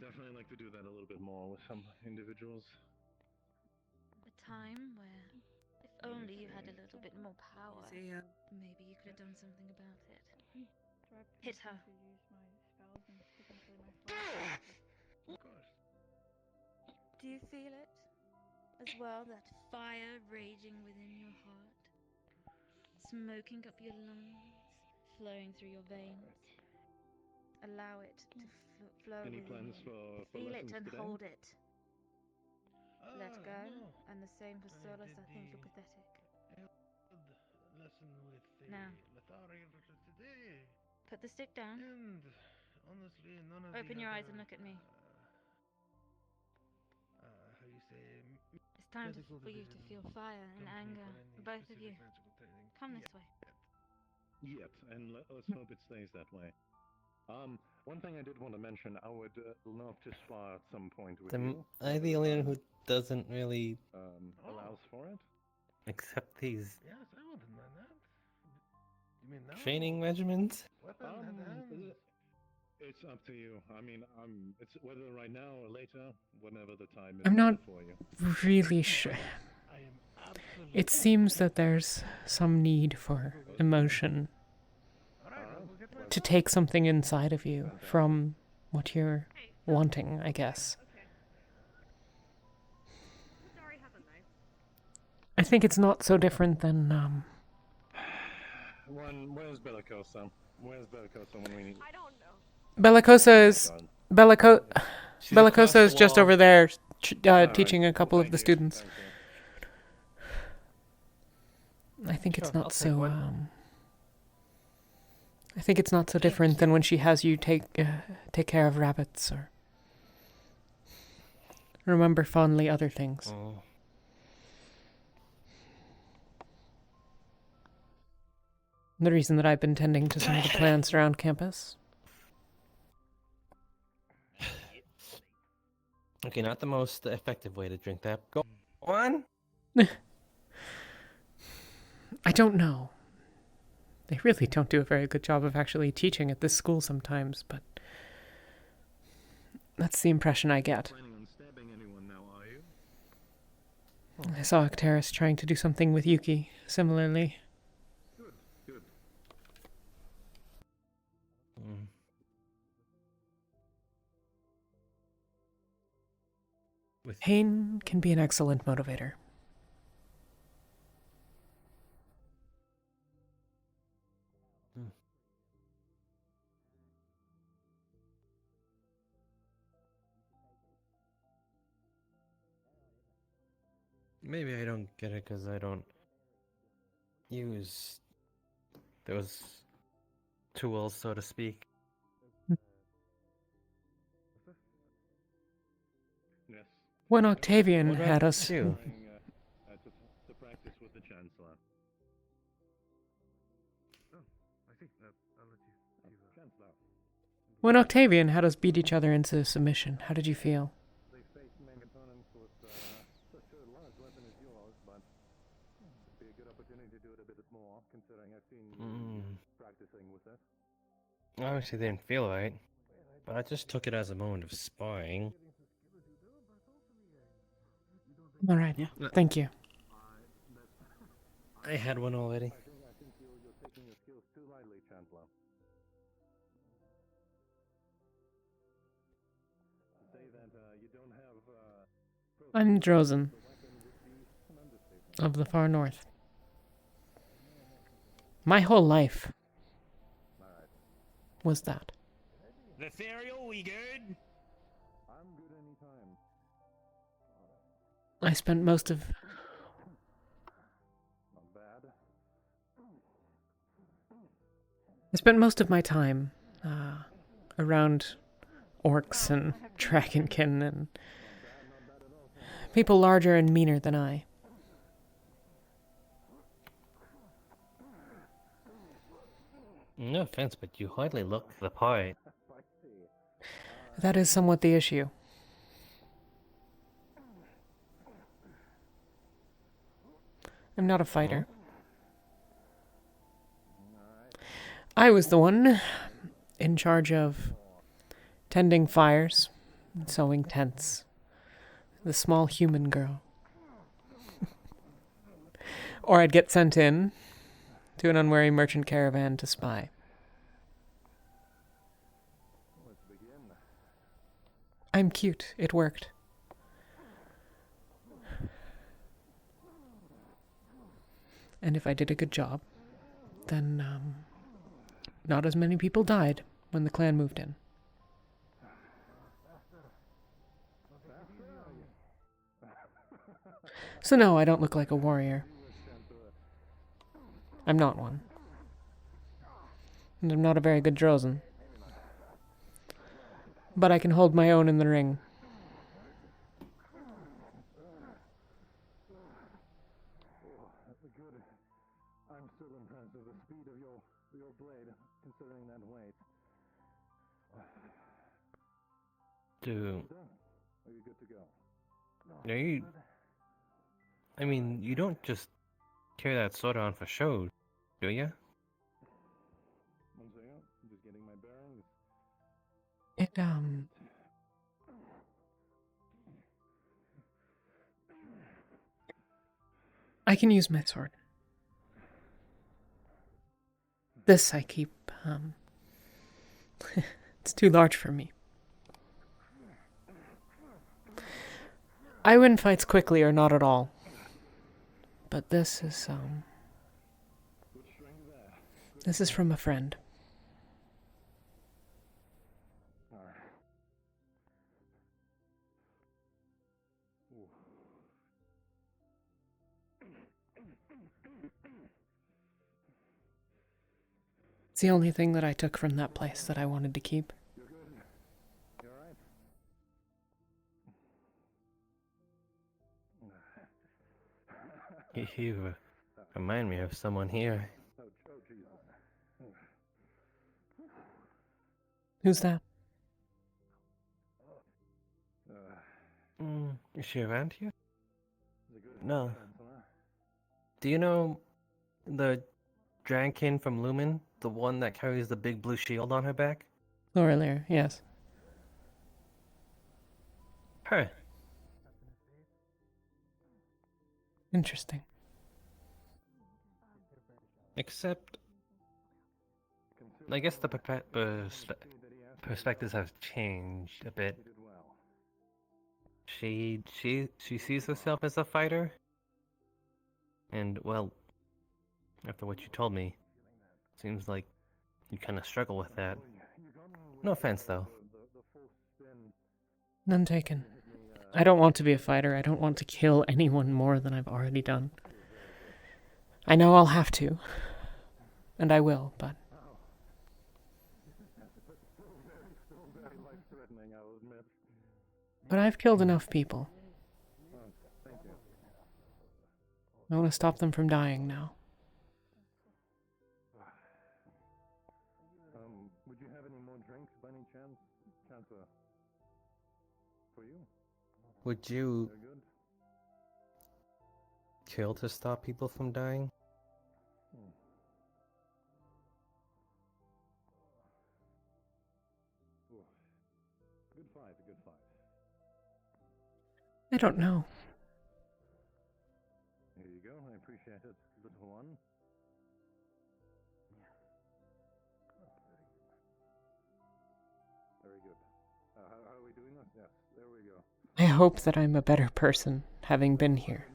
definitely like to do that a little bit more with some individuals. A time where, if only you had a little bit more power, maybe you could have done something about it. Hit her. Of course. Do you feel it? As well, that fire raging within your heart, smoking up your lungs, flowing through your veins. Allow it to flow Any within plans you. for Feel it lessons and today? hold it. Let go, no. and the same for I Solus. did I think you're the- pathetic. Lesson with the Now. Lethari today. Put the stick down. And honestly, none of Open the your eyes other, and look at me. how you say, It's time medical for you to division feel fire and don't pay anger, for any both of you. specific magical training. Come this way. Yet, and let's hope it stays that way. One thing I did want to mention, I would love to spar at some point with Am you. I the only one who doesn't really Allows for it? accept these Yes, I wouldn't mind that. You mean now? training regimens? Weapon and hand. It's up to you. I mean, it's whether right now or later, whenever the time is I'm not for you. really sure. It seems that there's some need for emotion to take something inside of you from what you're wanting, I guess. I think it's not so different than Where's Bellicosa? Where's Bellicosa when we need? I don't know. Bellicosa is She's Bellicosa across is the just wall. over there teaching a couple of the students. I think it's Sure, I'll not take so one. I think it's not so different than when she has you take care of rabbits or remember fondly other things. Oh. The reason that I've been tending to some of the plants around campus. Okay, not the most effective way to drink that. Go on. I don't know. They really don't do a very good job of actually teaching at this school sometimes, but that's the impression I get. Planning on stabbing anyone now, are you? I saw Arcturus trying to do something with Yuki, similarly. Good. Pain can be an excellent motivator. Maybe I don't get it because I don't use those tools, so to speak. Yes. When Octavian What about had us. you? To practice with the Chancellor. Oh, I think I'll let you. Chancellor. When Octavian had us beat each other into submission, how did you feel? They faced main opponents with such a large weapon as yours, but it'd be a good opportunity to do it a bit more, considering I've seen you practicing with it. Obviously didn't feel right, but I just took it as a moment of sparring. All right, thank you. I had one already. I think you're taking your skills too lightly, Chancellor. To say that you don't have I'm Drozen of the far north. My whole life was that. Ethereal, we good? I'm good anytime. I spent most of Not bad. my time around orcs and dragonkin and people larger and meaner than I. No offense, but you hardly look the part. That is somewhat the issue. I'm not a fighter. I was the one in charge of tending fires, and sewing tents. The small human girl. Or I'd get sent in to an unwary merchant caravan to spy. Let's begin. I'm cute. It worked. And if I did a good job, then not as many people died when the clan moved in. So no, I don't look like a warrior. I'm not one. And I'm not a very good Drozen. But I can hold my own in the ring. Good. I'm still impressed with the speed of your blade, considering that weight. Dude, Are you good to go? are you... I mean, you don't just carry that sword on for show, do ya? One second. I'm just getting my bearings. I can use my sword. This I keep, it's too large for me. I win fights quickly or not at all. But this is from a friend. It's the only thing that I took from that place that I wanted to keep. You're good. You alright? You remind me of someone here. Oh, Jesus. Who's that? Is she around here? Is it good? No. Chancellor? Do you know the Drankin from Lumen? The one that carries the big blue shield on her back? Laurilair, yes. Her. Interesting. Except, I guess the perspectives have changed a bit. She sees herself as a fighter, and well, after what you told me, seems like you kind of struggle with that. No offense, though. None taken. I don't want to be a fighter. I don't want to kill anyone more than I've already done. I know I'll have to. And I will, but... But I've killed enough people. I want to stop them from dying now. Would you have any more drinks by any chance? For you? Would you They're good? kill to stop people from dying? Good fight, good fight. I don't know. Here you go, I appreciate it, little one. Very good. How are we doing this? Yes, there we go. I hope that I'm a better person, having been here.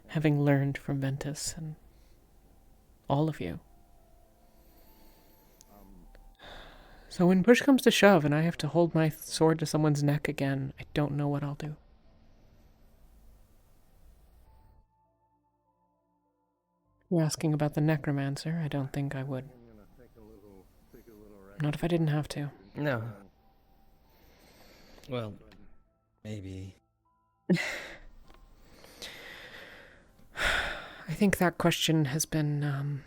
Having learned from Ventus and all of you. So when push comes to shove and I have to hold my sword to someone's neck again, I don't know what I'll do. You're asking about the necromancer? I don't think I would. Not if I didn't have to. No. Well, maybe. I think that question has been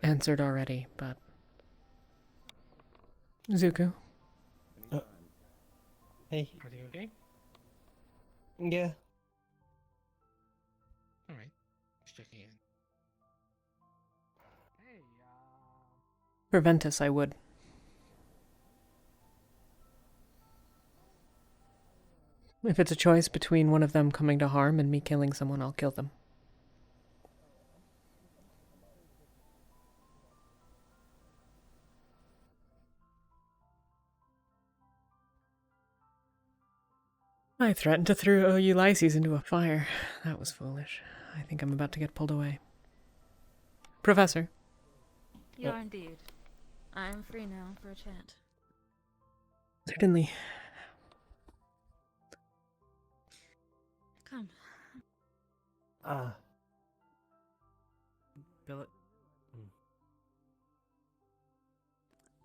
answered already, but... Zuko? Hey. Are you okay? Yeah. Alright. Just checking in. Hey, For Ventus, I would. If it's a choice between one of them coming to harm and me killing someone, I'll kill them. I threatened to throw Ulysses into a fire. That was foolish. I think I'm about to get pulled away. Professor. You are indeed. I am free now for a chat. Certainly. Come. Billet.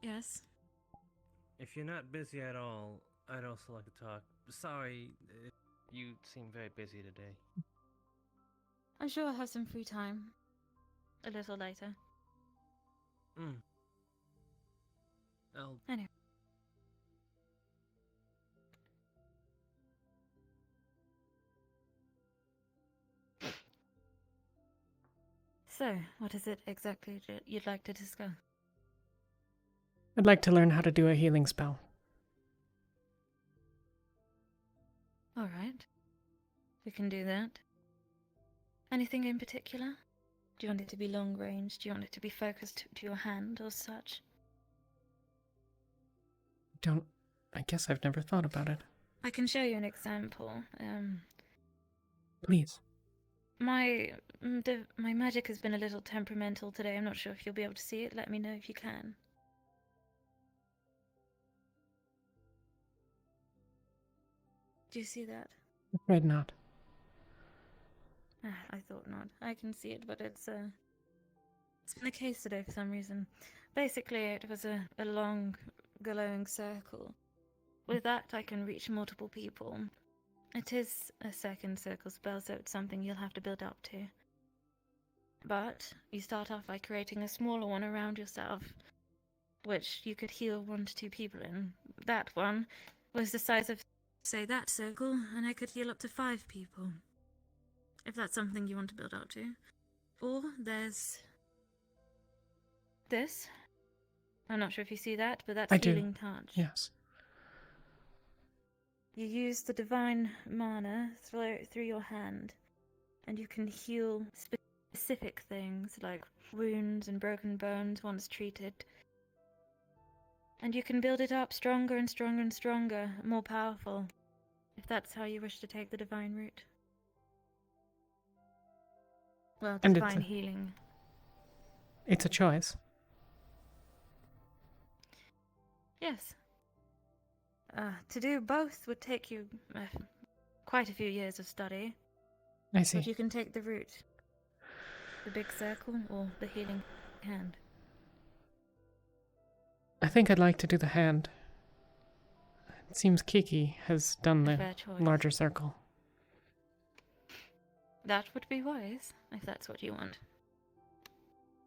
Yes? If you're not busy at all, I'd also like to talk. Sorry, you seem very busy today. I'm sure I'll have some free time. A little later. Anyway. So, what is it exactly that you'd like to discuss? I'd like to learn how to do a healing spell. Alright. We can do that. Anything in particular? Do you want it to be long range? Do you want it to be focused to your hand or such? I guess I've never thought about it. I can show you an example. Please. My magic has been a little temperamental today. I'm not sure if you'll be able to see it. Let me know if you can. Do you see that? Afraid not. I thought not. I can see it, but it's been the case today for some reason. Basically, it was a long, glowing circle. With that, I can reach multiple people. It is a second circle spell, so it's something you'll have to build up to. But you start off by creating a smaller one around yourself, which you could heal 1 to 2 people in. That one was the size of, say, that circle, and I could heal up to 5 people. If that's something you want to build up to. Or there's this. I'm not sure if you see that, but that's Healing Touch. Yes. You use the divine mana through your hand, and you can heal specific things like wounds and broken bones once treated. And you can build it up stronger and stronger and stronger, more powerful, if that's how you wish to take the divine route. Well, And divine healing. It's a choice. Yes. To do both would take you quite a few years of study. I see. But you can take the route. The big circle or the healing hand. I think I'd like to do the hand. It seems Kiki has done the Fair choice. larger circle. That would be wise, if that's what you want.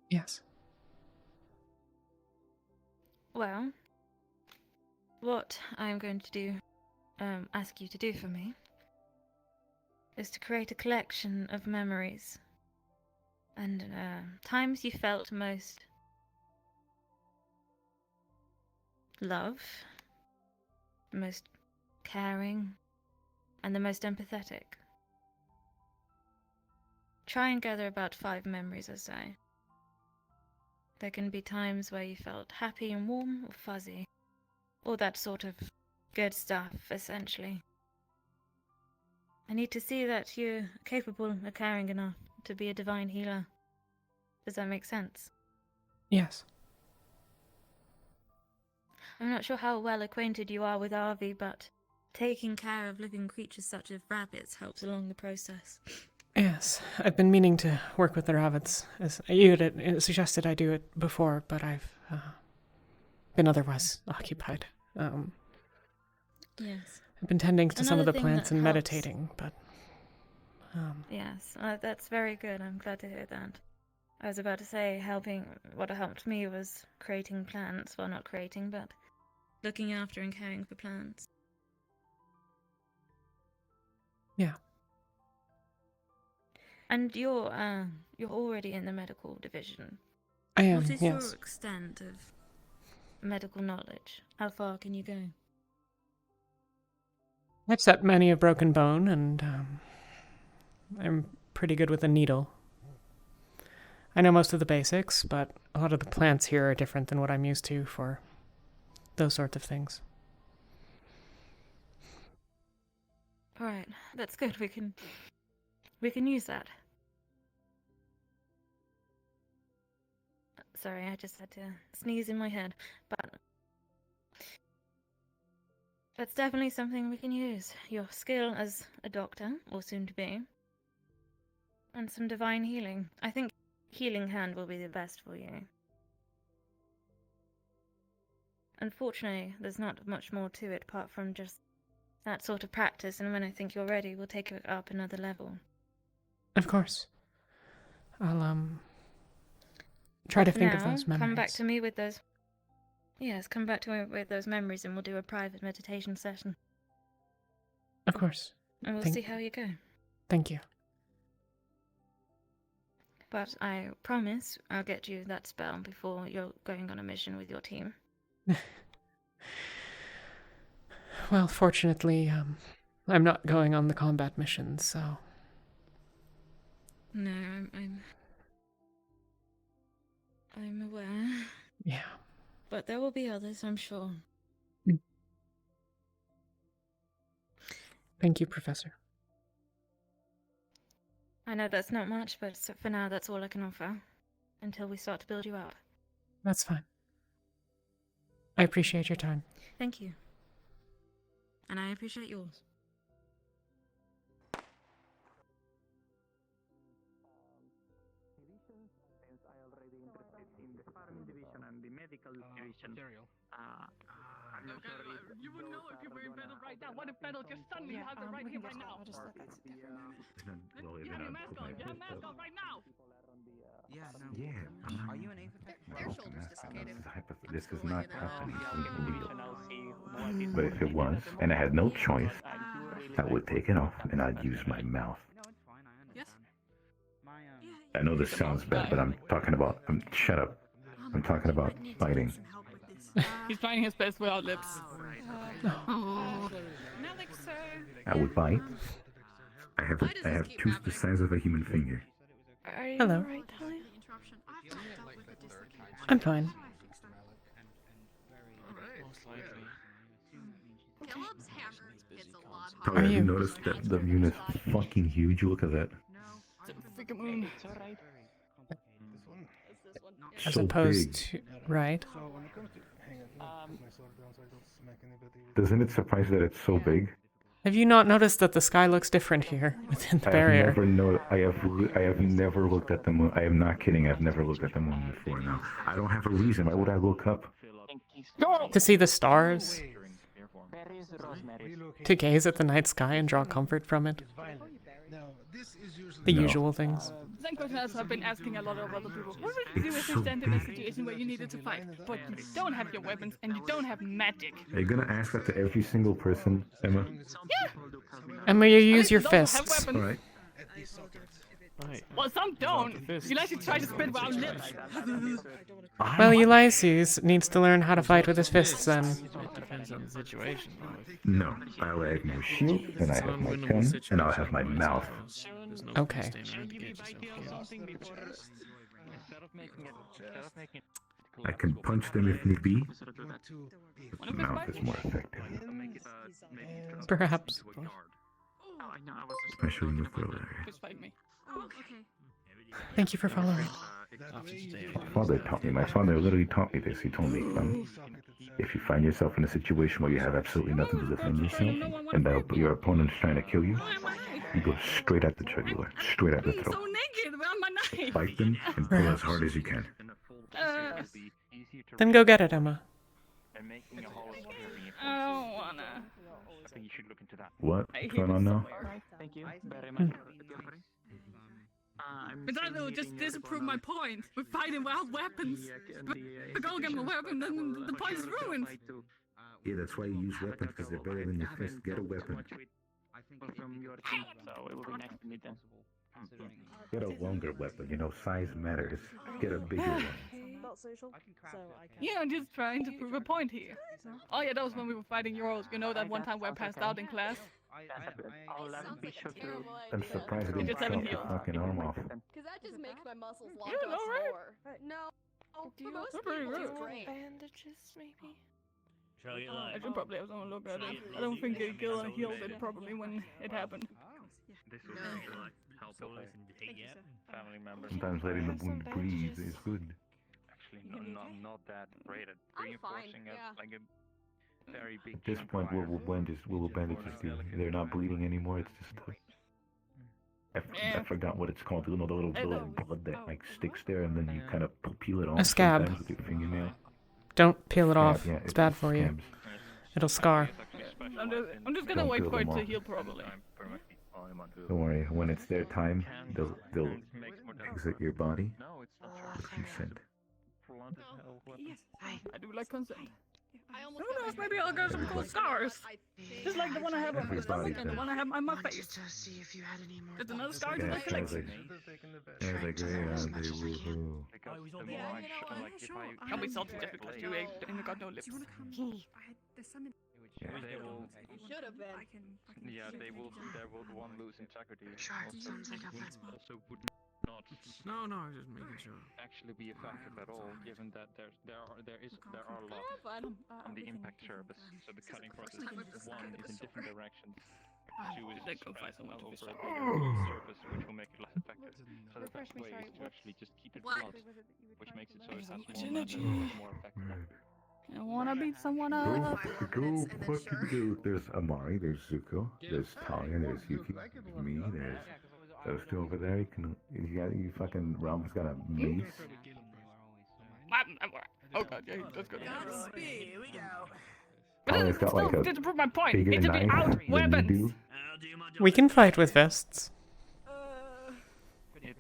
Yes. Well, what I'm going to do, ask you to do for me, is to create a collection of memories and times you felt most love, most caring, and the most empathetic. Try and gather about 5 memories or so. There can be times where you felt happy and warm or fuzzy, all that sort of good stuff, essentially. I need to see that you're capable of caring enough to be a divine healer. Does that make sense? Yes. I'm not sure how well acquainted you are with Arvi, but taking care of living creatures such as rabbits helps along the process. Yes, I've been meaning to work with the rabbits. As you had suggested I do it before, but I've been otherwise occupied. Yes. I've been tending to some of the Another thing plants that and helps- meditating, but... Yes, that's very good. I'm glad to hear that. I was about to say what helped me was creating plants. Well, not creating, but looking after and caring for plants. Yeah. And you're already in the medical division. I am, What is yes. your extent of medical knowledge? How far can you go? I've set many a broken bone, and I'm pretty good with a needle. I know most of the basics, but a lot of the plants here are different than what I'm used to for those sorts of things. All right, that's good. We can use that. Sorry, I just had to sneeze in my head, but that's definitely something we can use. Your skill as a doctor, or soon to be, and some divine healing. I think healing hand will be the best for you. Unfortunately, there's not much more to it apart from just that sort of practice, and when I think you're ready, we'll take it up another level. Of course. I'll, try to For think of now, those memories. Come back to me with those... Yes, come back to me with those memories and we'll do a private meditation session. Of course. And we'll see how you go. Thank you. But I promise I'll get you that spell before you're going on a mission with your team. Well, fortunately, I'm not going on the combat missions, so... No, I'm aware. Yeah. But there will be others, I'm sure. Thank you, Professor. I know that's not much, but for now that's all I can offer. Until we start to build you up. That's fine. I appreciate your time. Thank you. And I appreciate yours. You would know if you were in battle right now. What if battle just suddenly has it right here, right now? Well, You have your mask on. You have mask on right now. Yeah, no. Yeah. Are you an apex? Their shoulders dislocated. This is not happening in real. But if it was, and I had no choice, I would take it off and I'd use my mouth. Yes. I know this sounds bad, but I'm talking about... shut up. I'm talking about fighting. He's trying his best without lips. Oh. I would bite. I have tooth the size of a human finger. Are you Hello. alright, Talia? I'm fine. Caleb's hammer hits a lot Talia, harder. have you noticed that the unit is fucking huge? Look at that. Freaking moon. As So opposed big. to... Right. So when it comes to Hang on, put my sword down so I don't smack anybody with Doesn't it surprise you that it's so big? Have you not noticed that the sky looks different here within the I have barrier? I have never looked at the moon. I am not kidding. I've never looked at the moon before now. I don't have a reason. Why would I look up? To see the stars? To gaze at the night sky and draw comfort from it? The No. usual things. Same question as I've been asking a lot of other people. What would you do if you stand in a situation where you needed to fight, but you don't have your weapons and you don't have magic? Are you gonna ask that to every single person, Emma? Yeah. Emma, you use your Those who have fists. weapons. Alright. Well, some don't. You like to try to spit without lips. Well, Ulysses needs to learn how to fight with his fists then. Depends on the situation. No. I'll have my shield, and I have my pen, and I'll have my mouth. Okay. I can punch them if need be. But the mouth is more effective. Perhaps. Especially in the throat area. Just fight me. Oh, okay. Thank you for following. My father taught me. My father literally taught me this. He told me, if you find yourself in a situation where you have absolutely nothing to defend yourself, and your opponent's trying to kill you, you go straight at the jugular, straight at the throat. So naked without my knife. Fight them and pull as hard as you can. Then go get it, Emma. I don't wanna. What? What's going on now? Thank you very much. But that will just disprove my point. We're fighting without weapons. But if I go get my weapon, then the point is ruined. Yeah, that's why you use weapons, because they're better than your fist. Get a weapon. From your team, so it will be next to me then. Get a longer weapon. You know, size matters. Get a bigger one. Yeah, I'm just trying to prove a point here. Oh yeah, that was when we were fighting Euros. You know that one time where I passed out in class? I'll be sure to. I'm surprised it didn't chop your fucking arm off. Because that just makes my muscles lock Yeah, up no, right? more. No. Do For you most have people, it's great. bandages, maybe? I should probably have someone look at it. I don't think Gil healed it properly when it happened. This will help family members. Sometimes letting the wound breathe is good. Actually, not that great at reinforcing it. Like a very big. At this point, what will bandages do? They're not bleeding anymore. It's just I forgot what it's called. You know, the little blood that like sticks there, and then you kind of peel it off. A scab. With your fingernail. Don't peel it off. Yeah, It's bad for you. scabs. It'll scar. I'm just gonna Don't wait peel for it them to off. heal properly. Don't worry. When it's their time, they'll exit your body with consent. I do like consent. Who knows? Maybe I'll get some cool scars. Just like the one I have on my stomach and the one I have on my face. There's another scar to Yeah, my collection. Sounds like they woohoo. Can't be salty just because you ain't got no lips. Yeah. You should have been. Yeah, they will. There will one lose integrity. Also would not. No, I was just making sure. Actually, be effective at all, given that there are a lot on the impact surface. So the cutting process, one is in different directions. Two is spread over a bigger surface, which will make it less effective. So the best way is to actually just keep it blunt, which makes it so it has more momentum and is more effective. I wanna beat someone Go up. fucking do. There's Amari, there's Zuko, there's Talia, there's Yuki, me, there's those two over there. You fucking Realm's got a mace. Oh god, yeah, that's good. Talia's got like a to prove my point. bigger It to be knife out than you weapons. do. We can fight with fists. See?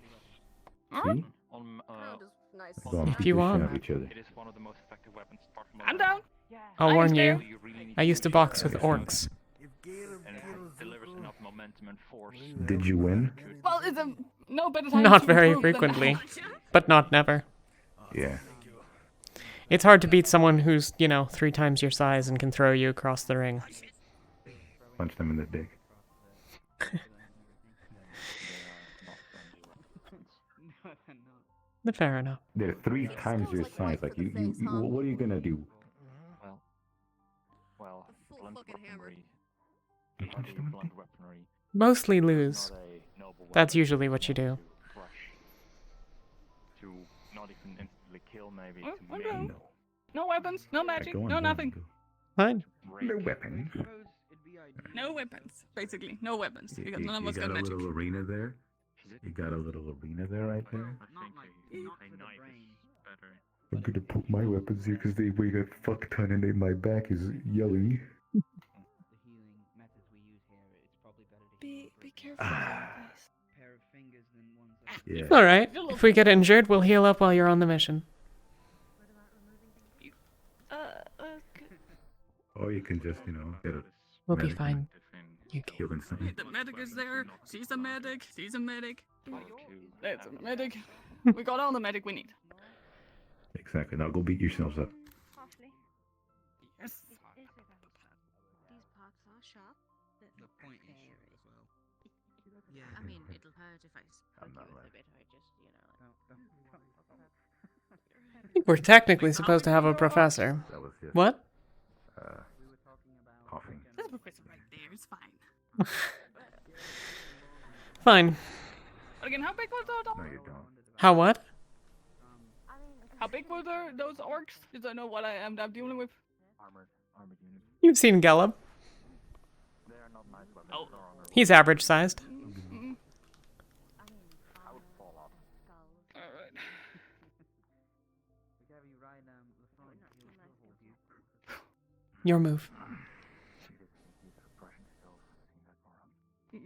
If you want. It is one of the most effective weapons. Apart from I'm down. I'll warn you. I used to box with orcs. And it delivers enough momentum and force. Did you win? Well, it's a no better time Not to very improve than frequently, now. but not never. Yeah. It's hard to beat someone who's, 3 times your size and can throw you across the ring. Punch them in the dick. Fair enough. They're 3 times your size. Like you what are you gonna do? Well, blunt weaponry. Mostly lose. That's usually what you do. To not even instantly kill, maybe. I'm down. No weapons, no magic, no nothing. Fine. No weapons. No weapons, basically. No weapons. Because You, none of you us got got a magic. little arena there. You got a little arena there, right there. I'm gonna put my weapons here because they weigh a fuck ton and my back is yelling. Be careful, guys. Yeah. Alright. If we get injured, we'll heal up while you're on the mission. Or you can just, get a. We'll be medic fine. heal instantly. The medic is there. She's a medic. She's a medic. That's a medic. We got all the medic we need. Exactly. Now go beat yourselves up. Yes. These parts are sharp. The point is sharp as well. Yeah. I mean, it'll hurt if I poke you with a bit, or just, I think we're technically supposed to have a professor. That was just, What? Coughing. There's a professor right there. It's fine. Fine. But again, how big was those? No, you don't. How what? How big were those orcs? Because I know what I'm dealing with. You've seen Gelb. Oh. He's average sized. Alright. Your move.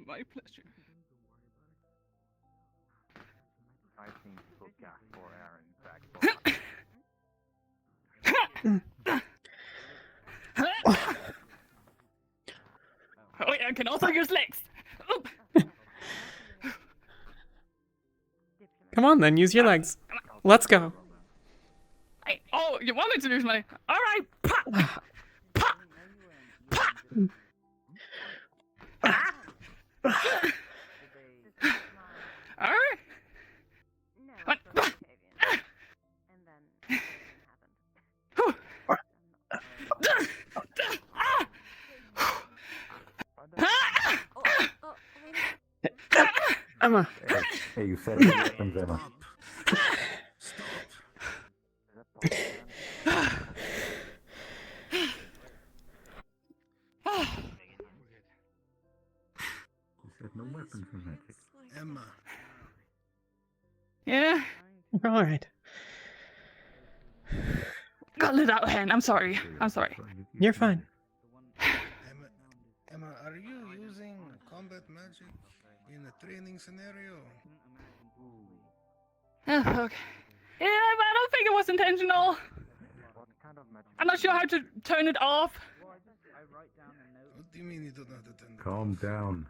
My pleasure. I've seen people gasp for air in fact. Oh yeah, I can also use legs. Come on then, use your legs. Let's go. Hey, oh, you want me to use my... Alright, pop! Pop! Pop! Alright. What? Emma. Hey, you said your weapons, Emma. You said no weapons or magic. Emma. Yeah. Alright. Got lit out of hand. I'm sorry. I'm sorry. You're fine. Emma, are you using combat magic in a training scenario? Oh, okay. Yeah, but I don't think it was intentional. I'm not sure how to turn it off. What do you mean you don't know how to turn it Calm down.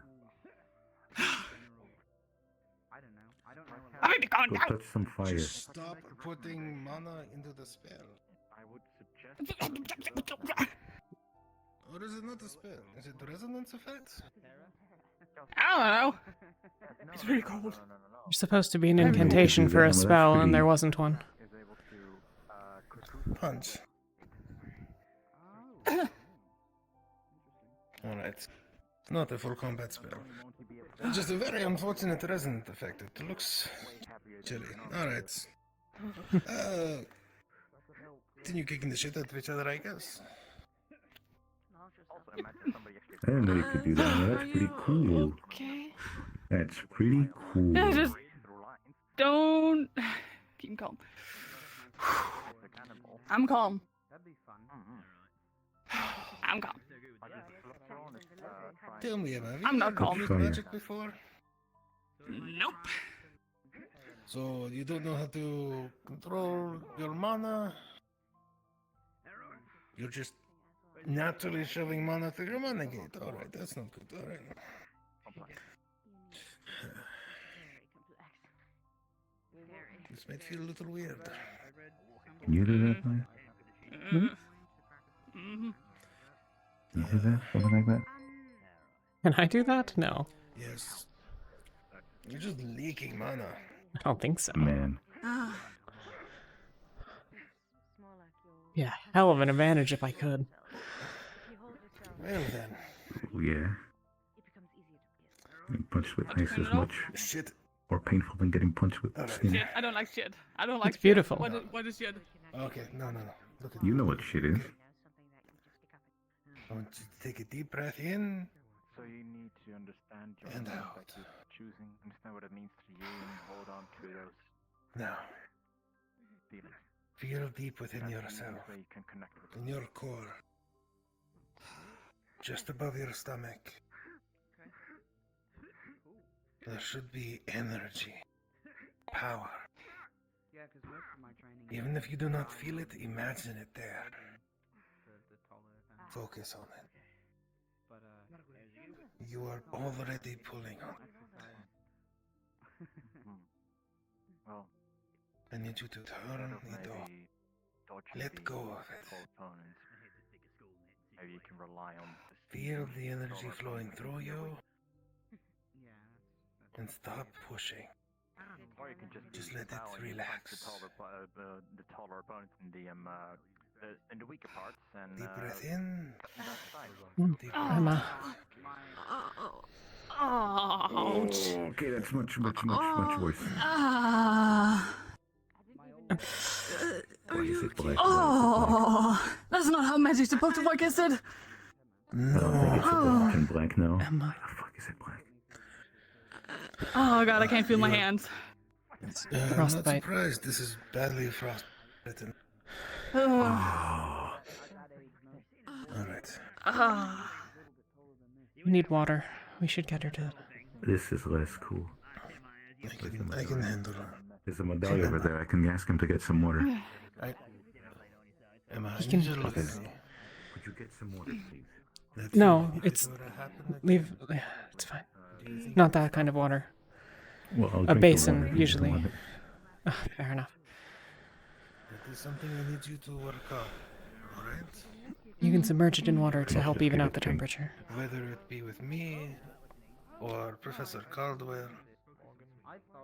I mean, calm Go down. touch some fire. Just stop putting mana into the spell. I would suggest Or is it not a spell? Is it resonance effects? I don't know. It's really cold. You're supposed to be an incantation for a spell, and there wasn't one. Punch. Alright. It's not a full combat spell. It's just a very unfortunate resonant effect. It looks chilly. Alright. Continue kicking the shit out of each other, I guess. I didn't know you could do that. That's pretty cool. Okay. That's pretty cool. Yeah, just don't keep calm. I'm calm. I'm calm. Tell me, Emma, have you I'm not ever calm. used magic before? Nope. So you don't know how to control your mana? You're just naturally shoving mana through your mana gate. Alright, that's not good. Alright. This might feel a little weird. Can you do that, Maya? Mm-hmm. Can you do that? Something like that? Can I do that? No. Yes. You're just leaking mana. I don't think so. Man. Yeah, hell of an advantage if I could. Well then. Oh, yeah. Getting punched with ice is much shit more painful than getting punched with skin. Shit, I don't like shit. I don't like It's beautiful. Shit. What is shit? Okay, no. Look at You know what shit is. I want you to take a deep breath in So you need to understand your and feelings out. that you're choosing, understand what it means to you, and hold on to those Now, feelings. feel deep within That's the yourself, easiest way you can connect with in your core, just above your stomach. There should be energy, power. Yeah, because most of my training. Even if you do not feel it, imagine it there. The taller kind. Focus on it. But You are already pulling on it. Well, I need you to turn it off. Let go of it. Opponents. Maybe you can rely on Feel the energy flowing through you yeah, and stop pushing. Or you can just let it relax. The taller opponents in the weaker parts and Deep breath in. Deep breath Emma. Ouch. Okay, that's much worse. Why is it black? Oh, that's not how magic's supposed to work, is it? I don't think it's black and black now. Why the fuck is it black? Oh god, I can't feel my hands. I'm not Frostbite. surprised. This is badly frostbitten. Alright. We need water. We should get her to. This is less cool. I can handle it. There's a medallion over there. I can ask him to get some water. Emma, I He can- need you to look at me. Would you get some water, please? No, it's. Leave. It's fine. Not that kind of water. Well, I'll A drink the basin, water if you usually. want it. Fair enough. That is something I need you to work on. Alright? You can submerge it in water to help even out the temperature. Whether it be with me or Professor Caldwell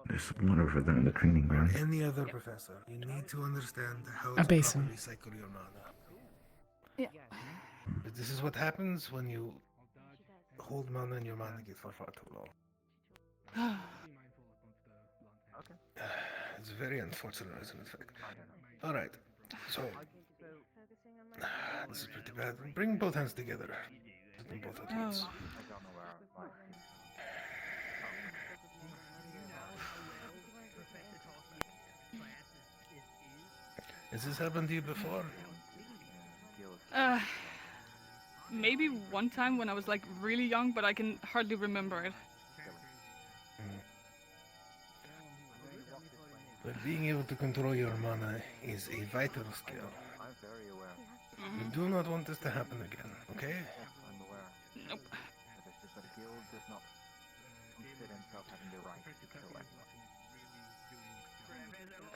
There's some water over there in the training or ground. any other professor, you need to understand how A to basin. properly cycle your mana. Yeah. But this is what happens when you hold mana in your mana gate for far too long. It's very unfortunate as an effect. Alright, so this is pretty bad. Bring both hands together. Put them both at once. Has this happened to you before? Maybe one time when I was like really young, but I can hardly remember it. But being able to control your mana is a vital skill. I'm very aware. You do not want this to happen again, okay? I'm aware. Nope. That is just a guild does not consider himself having the right to kill anyone.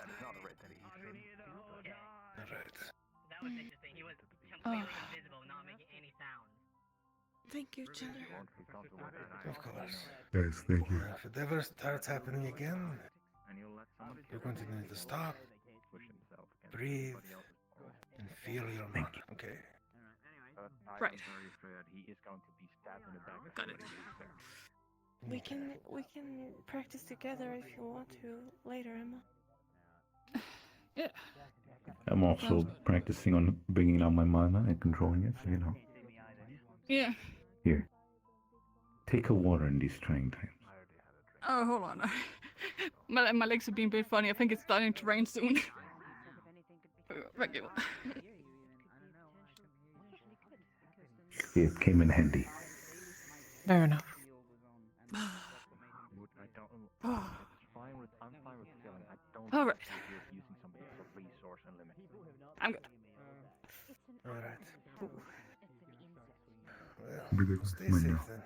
That is not a written. Alright. That was interesting. He was completely invisible, not making any sound. Thank you, Chandler. Of course. Yes, thank you. If it ever starts happening again, you're going to need to stop, breathe, and feel your mana, okay? Right. He is going to be stabbed in the back. Got it. We can practice together if you want to later, Emma. Yeah. I'm also practicing on bringing out my mana and controlling it, so you know. Yeah. Here. Take a water in these trying times. Oh, hold on. My legs are being a bit funny. I think it's starting to rain soon. Regular. It came in handy. Fair enough. I'm fine with killing. I don't All right. using something as a resource and limit. I'm good. Alright. Really Well, stay good. safe Now. then.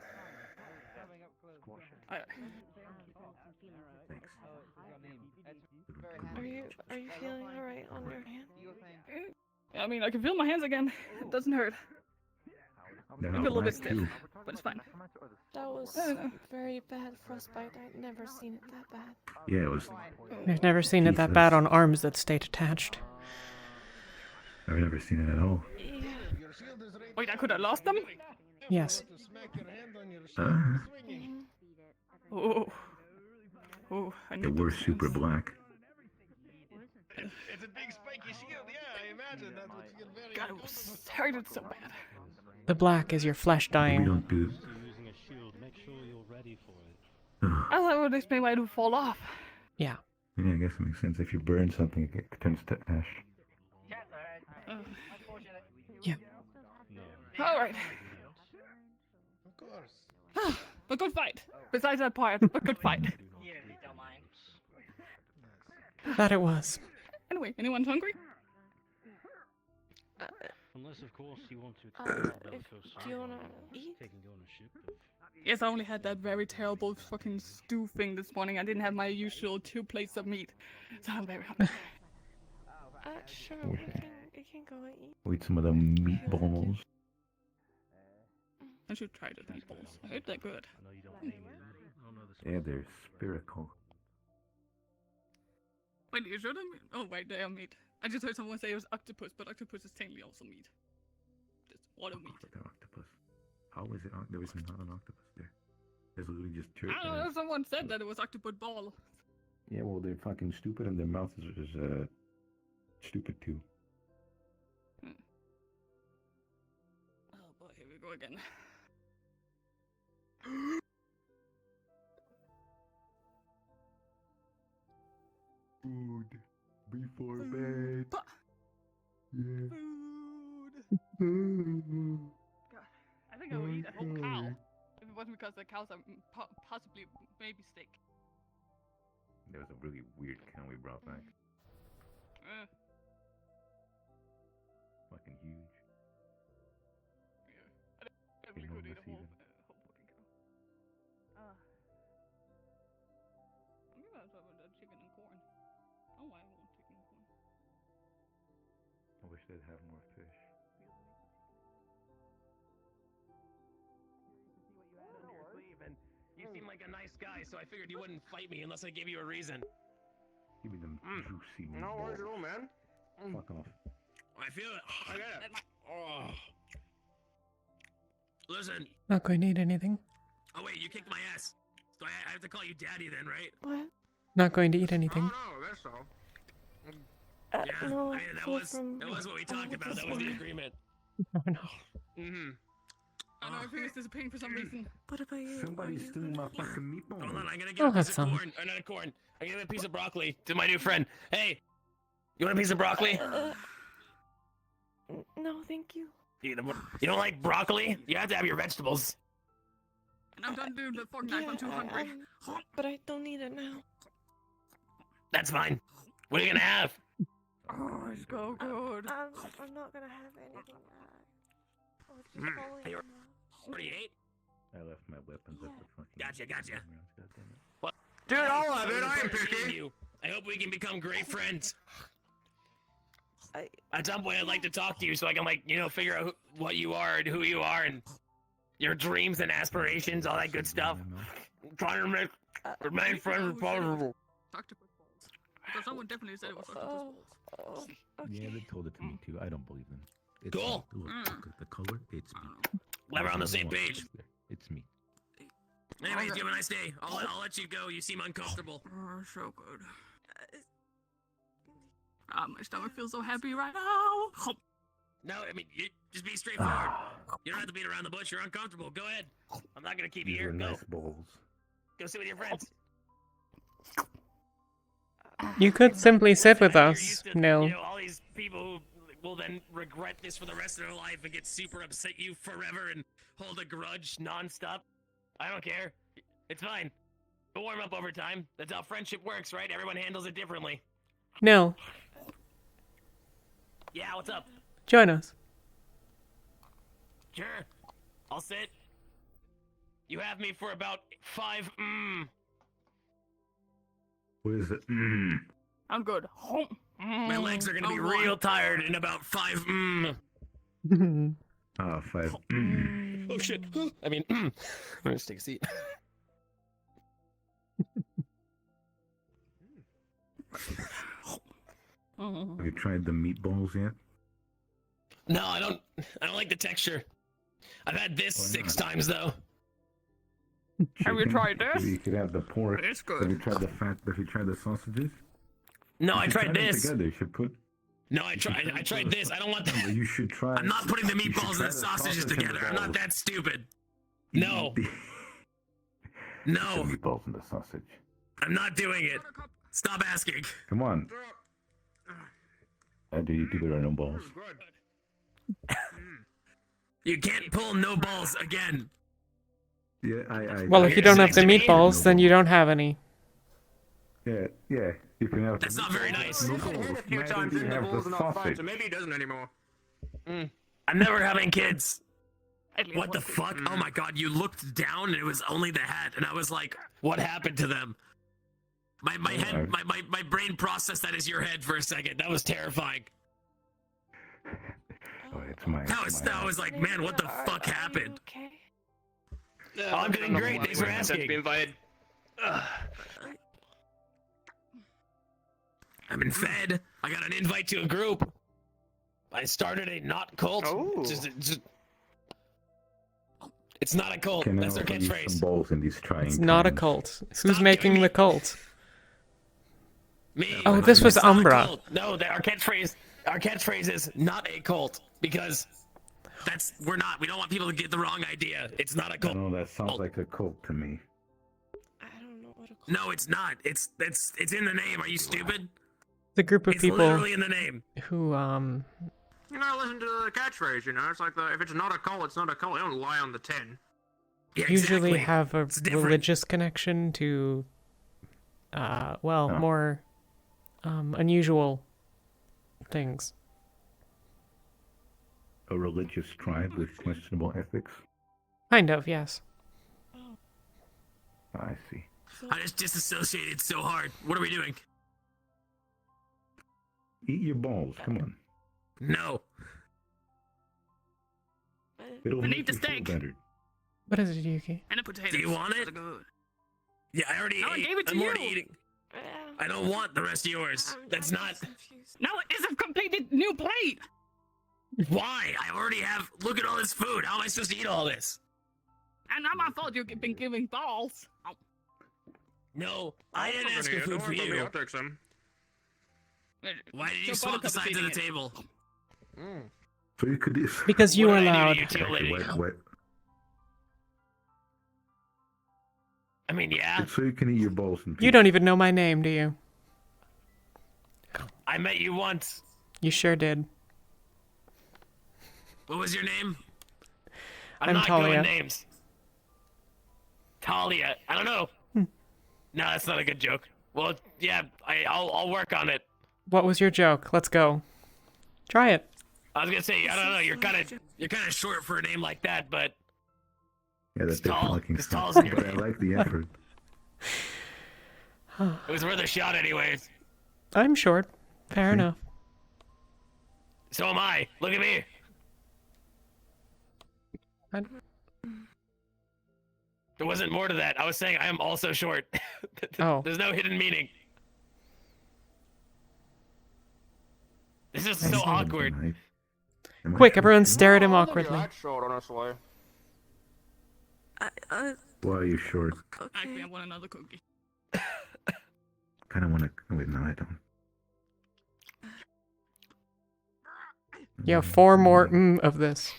Are you feeling alright on your hand? I mean, I can feel my hands again. It doesn't hurt. They're Maybe not a little bit black, stiff, too. but it's fine. That was very bad frostbite. I'd never seen it that bad. Yeah, it was. I've never seen it that bad on arms that stay detached. I've never seen it at all. Wait, I could have lost them? Yes. Oh. Oh, I They need were those super hands. black. It's a big spiky shield, yeah, I imagine that would hurted so bad. The black is your flesh We dying. don't do. Using a shield, make sure you're ready for it. I thought it would explain why it would fall off. Yeah. Yeah, I guess it makes sense. If you burn something, it turns to ash. Yeah. Alright. Of course. But good fight. Besides that part, but good fight. That it was. Anyway, anyone hungry? Unless, of course, you want to do you wanna eat? taking ownership of... Yes, I only had that very terrible fucking stew thing this morning. I didn't have my usual 2 plates of meat. So I'm very hungry. Sure, we can go and eat. We'll eat some of the meatballs. I should try the meatballs. I heard they're good. Yeah, they're spherical. Wait, you sure they're meat? Oh, wait, they are meat. I just heard someone say it was octopus, but octopus is technically also meat. Just water meat. Like an octopus. How is it? There was not an octopus there. There's literally just I don't know, someone said that it was octopus ball. Yeah, well, they're fucking stupid, and their mouth is stupid too. Oh boy, here we go again. Food before bed. Yeah. Food. God, I think I would eat a whole cow if it wasn't because the cows are possibly baby steak. There was a really weird cow we brought back. Fucking huge. I definitely could eat a whole fucking cow. Maybe I'll talk about that chicken and corn. Oh, I want chicken and corn. I wish they'd have more fish. You seem like a nice guy, so I figured you wouldn't fight me unless I gave you a reason. Give me them juicy meatballs. No worries at all, man. Fuck off. I feel it. I got it. Oh. Listen. Not going to eat anything. Oh wait, you kicked my ass. So I have to call you daddy then, right? What? Not going to eat anything. Oh, no, that's all. Yeah, no, I mean, that was what we talked about. That was the agreement. Oh no. Mm-hmm. I know, I think it's disappearing for some reason. What about you? Somebody's stealing my fucking meatballs. Hold on, I'm gonna I'll give a have piece of some. corn. Or not a corn. I'm gonna give a piece of broccoli to my new friend. Hey, you want a piece of broccoli? No, thank you. You don't like broccoli? You have to have your vegetables. And I'm done doing the fork knife, I'm too hungry. But I don't need it now. That's fine. What are you gonna have? Oh, it's so good. I'm not gonna have anything. Are you already ate? I left my weapons at the fucking... Gotcha. What? Dude, I'll have it. I am Seeing picky. you. I hope we can become great friends. At some point, I'd like to talk to you so I can, figure out what you are and who you are and your dreams and aspirations, all that good stuff. I'm trying to remain friends as possible. Octopus balls. Because someone definitely said it was octopus balls. Yeah, they told it to me too. I don't believe them. It's Cool. Look, the color, it's meat. Glad we're on the same page. It's meat. Anyways, you have a nice day. I'll let you go. You seem uncomfortable. Oh, so good. My stomach feels so happy right now. No, I mean, you just be straightforward. You don't have to beat around the bush. You're uncomfortable. Go ahead. I'm not gonna keep you These here. are Go. nice bowls. Go sit with your friends. You could simply sit with You're us, used to, Nil. all these people who will then regret this for the rest of their life and get super upset you forever and hold a grudge nonstop. I don't care. It's fine. We'll warm up over time. That's how friendship works, right? Everyone handles it differently. Nil, Yeah, what's up? join us. Sure. I'll sit. You have me for about 5 What is it? I'm good. My legs are gonna be real tired in about 5 Ah, 5 Oh shit. I mean, let's take a seat. Have you tried the meatballs yet? No, I don't like the texture. I've had this 6 times though. Have you tried this? You could have the pork. It's good. Have you tried the fat? Have you tried the sausages? No, You I should tried try them this. together. You should put. No, I tried this. I don't want that. You should try. I'm not putting the meatballs and the sausages together. I'm not that stupid. No. No. The meatballs and the sausage. I'm not doing it. Stop asking. Come on. Do there are no balls? You can't pull no balls again. Yeah, Well, if you don't have the meatballs, then you don't have any. Yeah. You can have. That's not very nice. No balls. A few times in the balls are not fine, so maybe he doesn't anymore. I'm never having kids. What the fuck? Oh my god, you looked down and it was only the hat, and I was like, what happened to them? My brain processed that as your head for a second. That was terrifying. Oh, it's my. That was like, man, what the fuck happened? Okay. Oh, I'm doing great. Thanks for asking. I've been fed. I got an invite to a group. I started a not cult. Oh. It's not a cult. That's their catchphrase. Some balls in these trying It's not a times. cult. Who's making the cult? Me. Oh, this was It's not a Umbra. cult. No, our catchphrase is not a cult because we don't want people to get the wrong idea. It's not a cult. No, that sounds like a cult to me. I don't know what a cult. No, it's not. It's in the name. Are you stupid? The group of It's people literally in the name. who You know, listen to the catchphrase, you know? It's like, if it's not a cult, it's not a cult. They don't lie on the tin. Yeah, usually exactly. have a It's different. religious connection to, more unusual things. A religious tribe with questionable ethics. Kind of, yes. I see. I just disassociated so hard. What are we doing? Eat your balls. Come on. No. It'll We make need the you feel steak. better. What is it, Yuki? And the potatoes. Do you want it? Those are good. Yeah, I already No, I ate. gave it to I'm you. already eating. I don't want the rest of yours. That's not. No, it's a completely new plate. Why? I already have. Look at all this food. How am I supposed to eat all this? And not my fault you've been giving balls. Oh. No, I didn't ask for food for you. I'll take some. Why did you Joe swap the Buttercup is sides of the eating it. table? So you could. Because you What did I do allowed. to you, Teal Lady? What? I mean, yeah. So you can eat your balls in peace. You don't even know my name, do you? I met you once. You sure did. What was your name? I'm not Talia. going names. Talia. I don't know. No, that's not a good joke. Well, yeah, I'll work on it. What was your joke? Let's go. Try it. I was gonna say, I don't know. You're kind of short for a name like that, but Yeah, that's tall. looking It's tall as your but I like the effort. it was worth a shot, anyways. I'm short. Fair enough. So am I. Look at me. There wasn't more to that. I was saying I am also short. Oh. There's no hidden meaning. This is so awkward. Quick, everyone stare at him awkwardly. That's short, honestly. Why are you short? Actually, I want another cookie. Kind of want to. Wait, no, I don't. You have 4 more of this.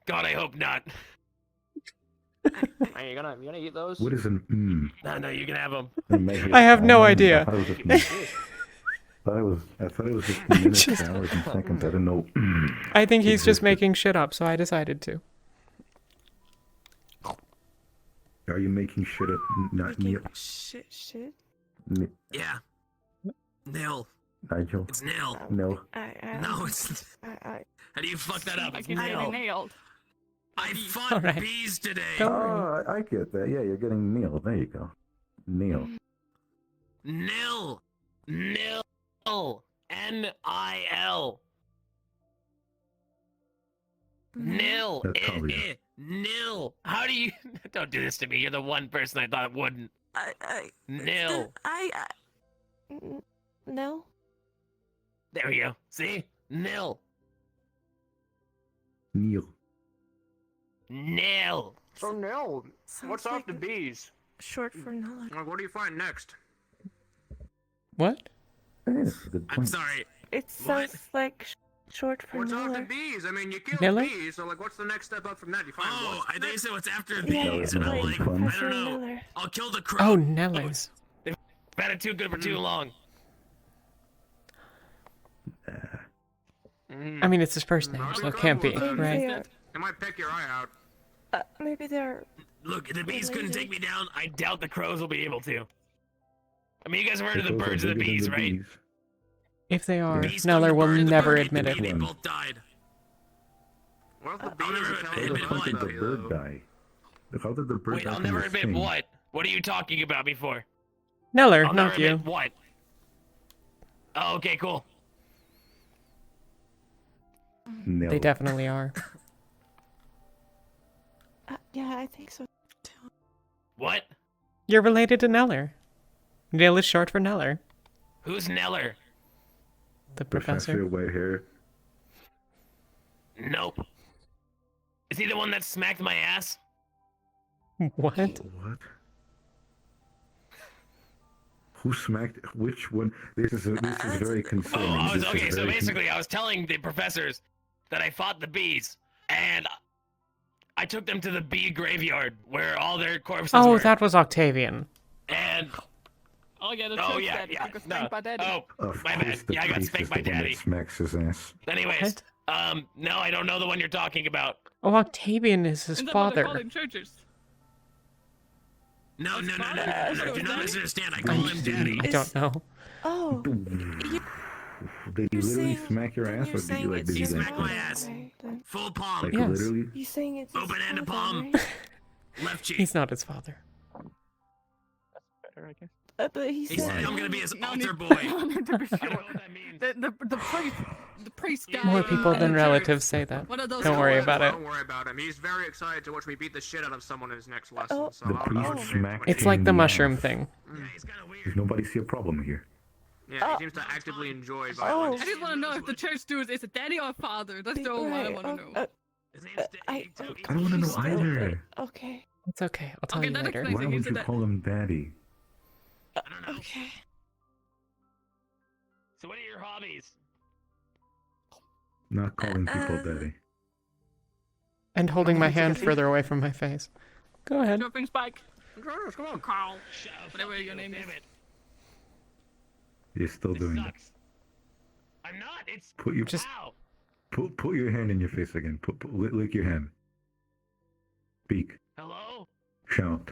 God, I hope not. Hey, you gonna eat those? What is an No, you can have them. I have no idea. I thought it was just minutes, hours, and seconds. I didn't know. I think he's just making shit up, so I decided to. Are you making shit up? Not Neil. Shit. Yeah. Nil. Nigel. It's nil. No. No, it's. How do you fuck that up? It's I nil. nailed. I fought All right. bees today. Oh, I get that. Yeah, you're getting Neil. There you go. Neil. Nil. Nil. N-I-L. Nil. That's Talia. Nil. How do you... Don't do this to me. You're the one person I thought wouldn't. Nil. No. There we go. See? Nil. Neil. Nil. So, Nil, what's like off the bees? Short for knowledge. Like, what do you find next? What? Yes, good I'm point. sorry. It sounds like short for What's after Miller. bees? I mean, you killed Miller? bees, so like, what's the next step up from that? You find Oh, wasps I think next? so. It's after Yeah, bees, and I'm like, fun. I don't know. Miller. I'll kill the Oh, crows. Nellers. They've had it too good for too long. I mean, it's his first name, so it can't be, right? It might pick your eye out. Maybe they're. Look, if the bees couldn't related. take me down, I doubt the crows will be able to. I mean, you guys have heard of the Those are birds and the bigger than bees, the right? bees. If they are, Bees Neller stung the will bird, the never bird ate admit the it. bee, They One. both died. Well, the I'll bees never are admit How telling the you fuck did the about bird though. die? How did the bird Wait, die I'll from never the admit sting? what? What are you talking about before? Neller, I'll not never you. admit what? Oh, okay, cool. No. They definitely are. Yeah, I think so. What? You're related to Neller. Nell is short for Neller. Who's Neller? The professor. White hair. Nope. Is he the one that smacked my ass? What? What? Who smacked which one? This is very concerning. Oh, This is okay, so very basically I was telling the professors that I fought the bees, and I took them to the bee graveyard where all their corpses Oh, were. that was Octavian. And Oh yeah, the oh church yeah, daddy. yeah, You got no. spanked by daddy. Oh, Of my course, bad. the Yeah, I got priest spanked is by the one that daddy. smacks his ass. Anyways, no, I don't know the one you're talking about. Oh, Octavian is his Isn't that what they call father. in churches? No, His no, no, no, father? no, no, Is no. it Do not daddy? misunderstand. I call him daddy. I don't know. Oh, Did he You're literally saying- smack your then ass, you're or did saying you like? it's Did He you his like? smacked my father, ass. right? Then Full palm. Like Yes. literally? you saying it's his Open end of father, palm. right? Left cheek. He's not his father. Better, I guess. But he He said said I'm gonna be his No altar need- boy. no need to be I don't know sure. what that means. The priest guy. More people in than the relatives church. say that. What are those Don't worry called? about it. Don't worry about him. He's very excited to watch me beat the shit out of someone in his next lesson. Oh. So The I'll priest let him smacked It's him like the in mushroom ass. thing. Yeah, he's kind of weird. Does nobody see a problem here? Yeah, he seems to actively enjoy Oh. violence. I just want to know if the church dude is a daddy or a father. That's the only one I Right, want to know. His name's I Dave. I don't want to know confused either. Okay. It's okay. I'll tell Okay, you that later. explains Why it. He would said you that. call him daddy? I don't know. Okay. So what are your hobbies? Not calling people daddy. And holding my hand further away from my face. Go ahead. Dropping spike. Come on, Carl. Shut up. Whatever your name is. Damn it. You're still This doing it. sucks. I'm not. It's Put your Just- ow. put your hand in your face again. Lick your hand. Speak. Hello? Shout.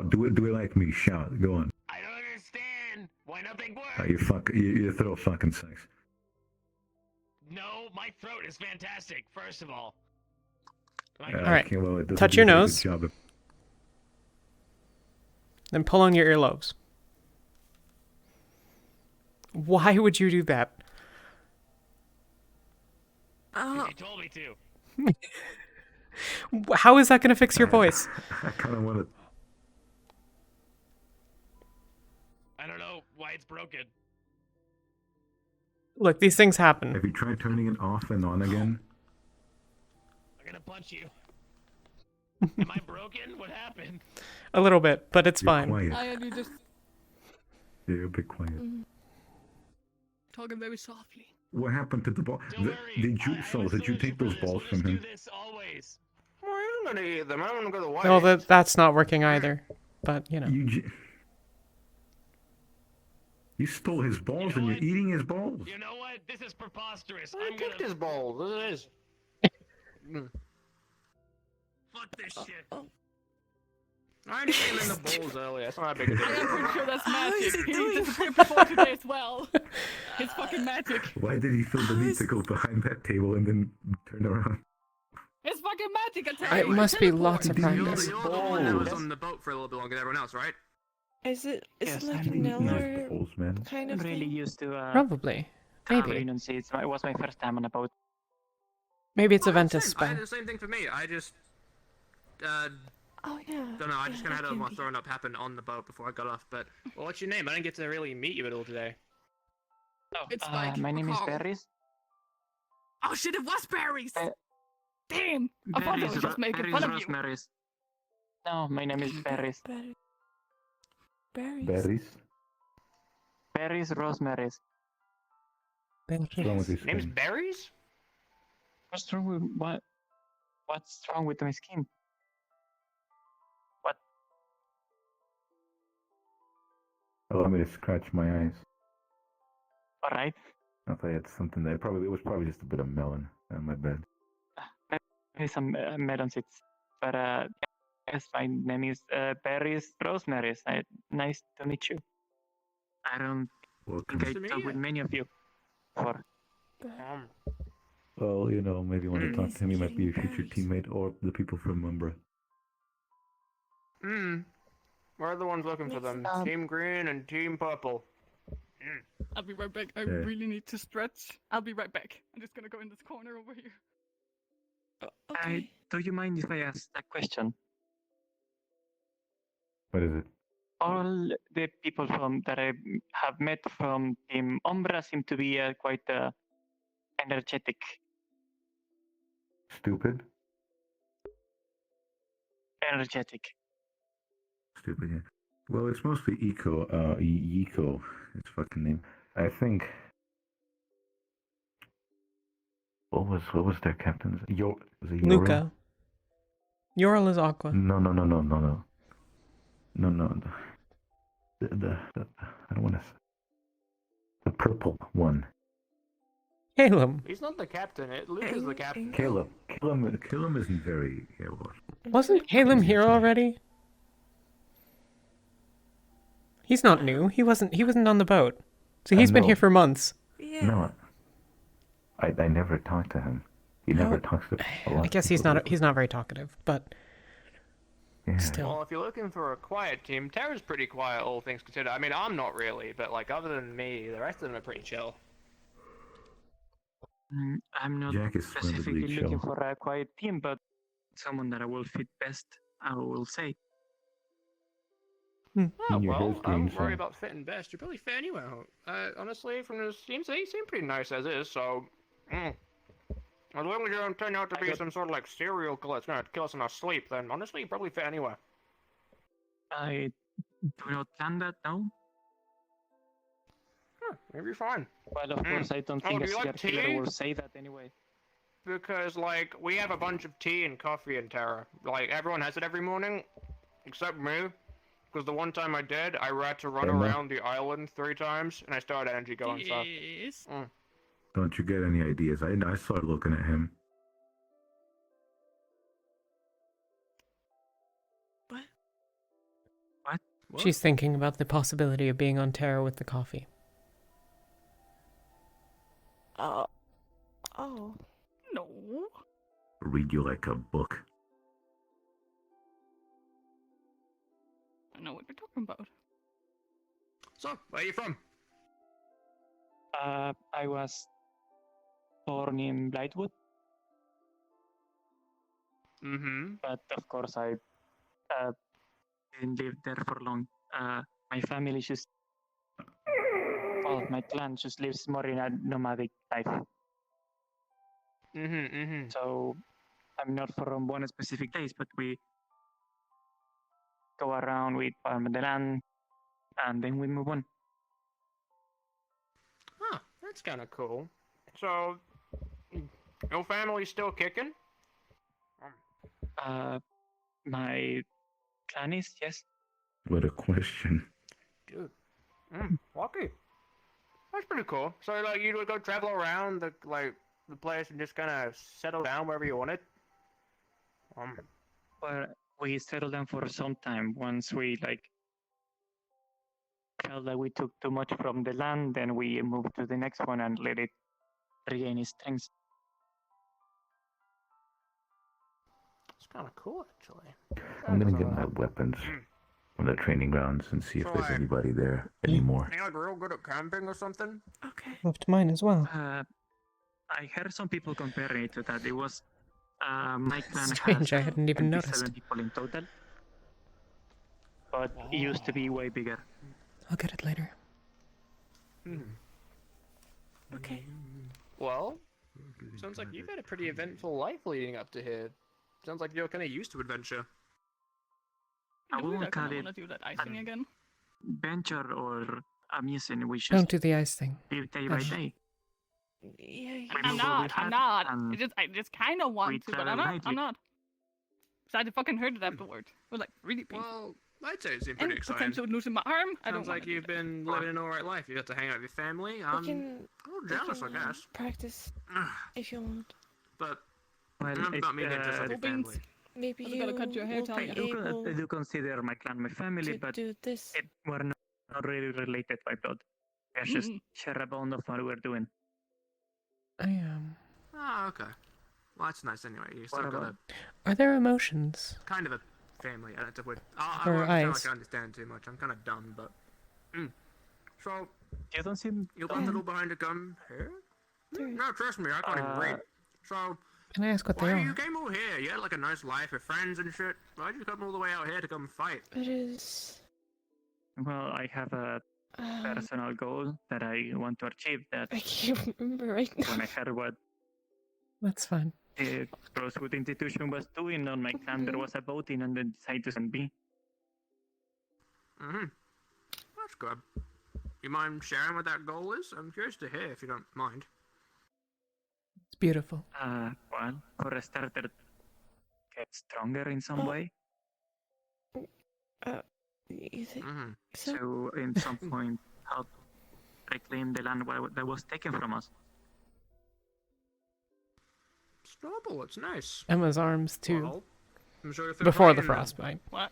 Do it like me. Shout. Go on. I don't understand. Why nothing works? Your throat fucking sucks. No, my throat is fantastic. First of all. My All right. Okay, well, it doesn't Touch do your a very nose. good job of- Then pull on your earlobes. Why would you do that? You told me to. How is that going to fix your voice? I kind of want to. I don't know why it's broken. Look, these things happen. Have you tried turning it off and on again? I'm gonna punch you. Am I broken? What happened? A little bit, but it's You're fine. quiet. I am you just Yeah, you're a bit quiet. talking very softly. What happened to the ball? Did you take those balls from him? Always. Well, I'm gonna eat them. I'm gonna go to the white. Well, that's not working either. But, you know. You stole his balls and you're eating his balls. You know what? This is preposterous. I kicked his balls. This is. Fuck this shit. I already came in the bowls earlier. That's not a big deal. I'm pretty sure that's How is magic. he He doing disappeared before today as well. It's fucking magic. Why did he feel the need to go behind that table and then turn around? It's fucking magic. I tell It you. must be Teleport. lots of practice. You're the one that was on the boat for a little bit longer than everyone else, right? Is it Yes, like I'm Neller balls, man. kind I'm of really thing? used to Probably. Maybe. enunciates. It was my first time on a boat. Maybe it's a Ventus I spell. did the same thing for me. I just. Oh yeah. Don't know. I just Yeah, kind of had that my can be. throwing up happen on the boat before I got off. But well, what's your name? I didn't get to really meet you at all today. Oh, It's like my name is Carl. Berries. Oh shit! It was berries. Uh, Damn! I thought I was just making fun of you. Rosemary's. No, my name is Berries. Berries. Berries. berries, rosemaries. What's wrong with his Name's skin? Berries? What's wrong with what? What's wrong with my skin? What? Allow me to scratch my eyes. All right. I thought I had something there. It was probably just a bit of melon on my bed. Maybe some melon seeds. But yes, my name is Berries Rosemaries. Nice to meet you. I don't Welcome. think I talked with many of you before. Well, you know, maybe you want to talk to him. He might be a future teammate or the people from Umbra. We're the ones looking for them. Team Green and Team Purple. I'll be right back. I Yeah. really need to stretch. I'll be right back. I'm just gonna go in this corner over here. Do you mind if I ask a question? What is it? All the people that I have met from Team Umbra seem to be quite energetic. Stupid? Energetic. Stupid, yeah. Well, it's mostly Yiko, his fucking name. I think... What was their captain's? Was it Yoru? Luca. Yoral is Aqua. No. The I don't want to... The purple one. Caleb. He's not the captain. Luke is the captain. Caleb isn't very... Wasn't Caleb here already? He's not new. He wasn't on the boat. So he's been here for months. Yeah. No. I never talked to him. He never talks to a lot I guess he's not very talkative, but still. Well, if you're looking for a quiet team, Terra's pretty quiet, all things considered. I mean, I'm not really, but like other than me, the rest of them are pretty chill. I'm not Jack is specifically splendidly looking chill. for a quiet team, but someone that I will fit best, I will say. Oh, In your well, his I game, wouldn't worry so- about fitting best. You're probably fit anywhere. Honestly, from the scenes, they seem pretty nice as is, so... As long as you don't turn out to be some sort of like serial killer that's gonna kill us in our sleep, then honestly, you probably fit anywhere. I do not plan that now. Maybe you're fine. Well, of course, I don't think do a you serial like killer tea? will say that anyway. Because, like, we have a bunch of tea and coffee in Terra. Like, everyone has it every morning, except me. Because the one time I did, I had to run Emma? around the island 3 times, and I still had energy going, so... Yes. Don't you get any ideas? I started looking at him. What? She's thinking about the possibility of being on Terra with the coffee. Oh. No. Read you like a book. I know what you're talking about. So, where are you from? I was born in Blightwood. But of course, I didn't live there for long. My family just, well, my clan just lives more in a nomadic life. So I'm not from one specific place, but we go around, we farm the land, and then we move on. Huh, that's kind of cool. So, your family's still kicking? My clan is, yes. What a question. Dude. Lucky. That's pretty cool. So, like, you would go travel around the place and just kind of settle down wherever you wanted? Well, we settled down for some time. Once we, felt that we took too much from the land, then we moved to the next one and let it regain its strength. It's kind of cool, actually. I'm gonna get my weapons from the training grounds and see if there's anybody there anymore. Are you, like, real good at camping or something? Moved mine as well. I heard some people comparing it to that. It was my clan Strange, has I hadn't even 27 noticed. people in total, but it used to be way bigger. I'll get it later. Okay. Well, sounds like you've had a pretty eventful life leading up to here. Sounds like you're kind of used to adventure. I wouldn't I call kinda it wanna do that icing again. venture or I'm using we just Don't do the ice thing. live day by Ash. day. Yeah, I'm not. I just kind of want to, but I'm not. lightly. I'm not. So I fucking heard it afterwards. It was like really painful. Well, I'd say it seemed pretty And exciting. potential losing my arm. I don't Sounds like wanna do you've that. been living an alright life. You got to hang out with your family. I'm can- a little jealous, I can, guess. practice if you want. But Well, enough about me getting just like your family. Maybe I was you gonna cut your hair, will Talia. be able I do consider my clan my family, to but do this. we're not really related by blood. We're just share a bond of what we're doing. I am. Ah, okay. Well, that's nice anyway. You still got a Are there emotions? kind of a family. I don't know. I Or won't sound eyes. like I understand too much. I'm kind of dumb, but. So, you don't seem. You left it all behind to come here? No, trust me, I can't even read. So, Can I ask what they why are? you came over here? You had like a nice life with friends and shit. Why'd you come all the way out here to come fight? It is. Well, I have a personal goal that I want to achieve. That I can't remember right now. when I heard what That's fine. the Rosewood Institution was doing on my clan, there was a voting and they decided to send me. That's good. You mind sharing what that goal is? I'm curious to hear if you don't mind. It's beautiful. Well, for a starter, get stronger in some way. You think So, in some point, help reclaim the land that was taken from us. Snowball, it's nice. Emma's arms too. Well, I'm sure you'll feel Before great the in frostbite. What?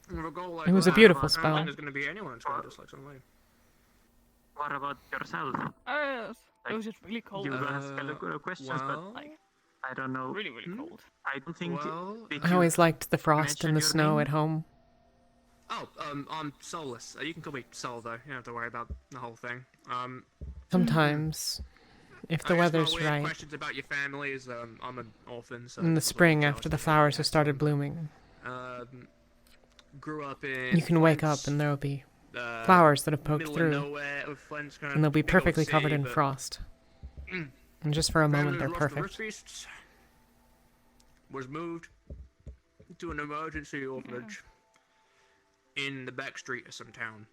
With a goal like It was a that, beautiful I don't spell. think there's going to be anyone that's going to dislike something. What about yourself? It was just really cold. You ask a lot of questions, but like, I don't know. Really, really cold. I don't think. Did I you always liked the frost and mention the your snow name? at home. Oh, I'm soulless. You can call me Soul, though. You don't have to worry about the whole thing. Sometimes, if the I guess weather's no weird right. questions about your families. I'm an orphan, so... In the spring, after the flowers have started blooming, Grew up in... you can wake up and there'll be flowers that have poked middle of through, nowhere, with Flint's kind of and they'll be big old perfectly covered city, in but- frost. And just for a moment, they're Family lost the perfect. wrist beasts, was moved to an emergency orphanage in the back street of some town.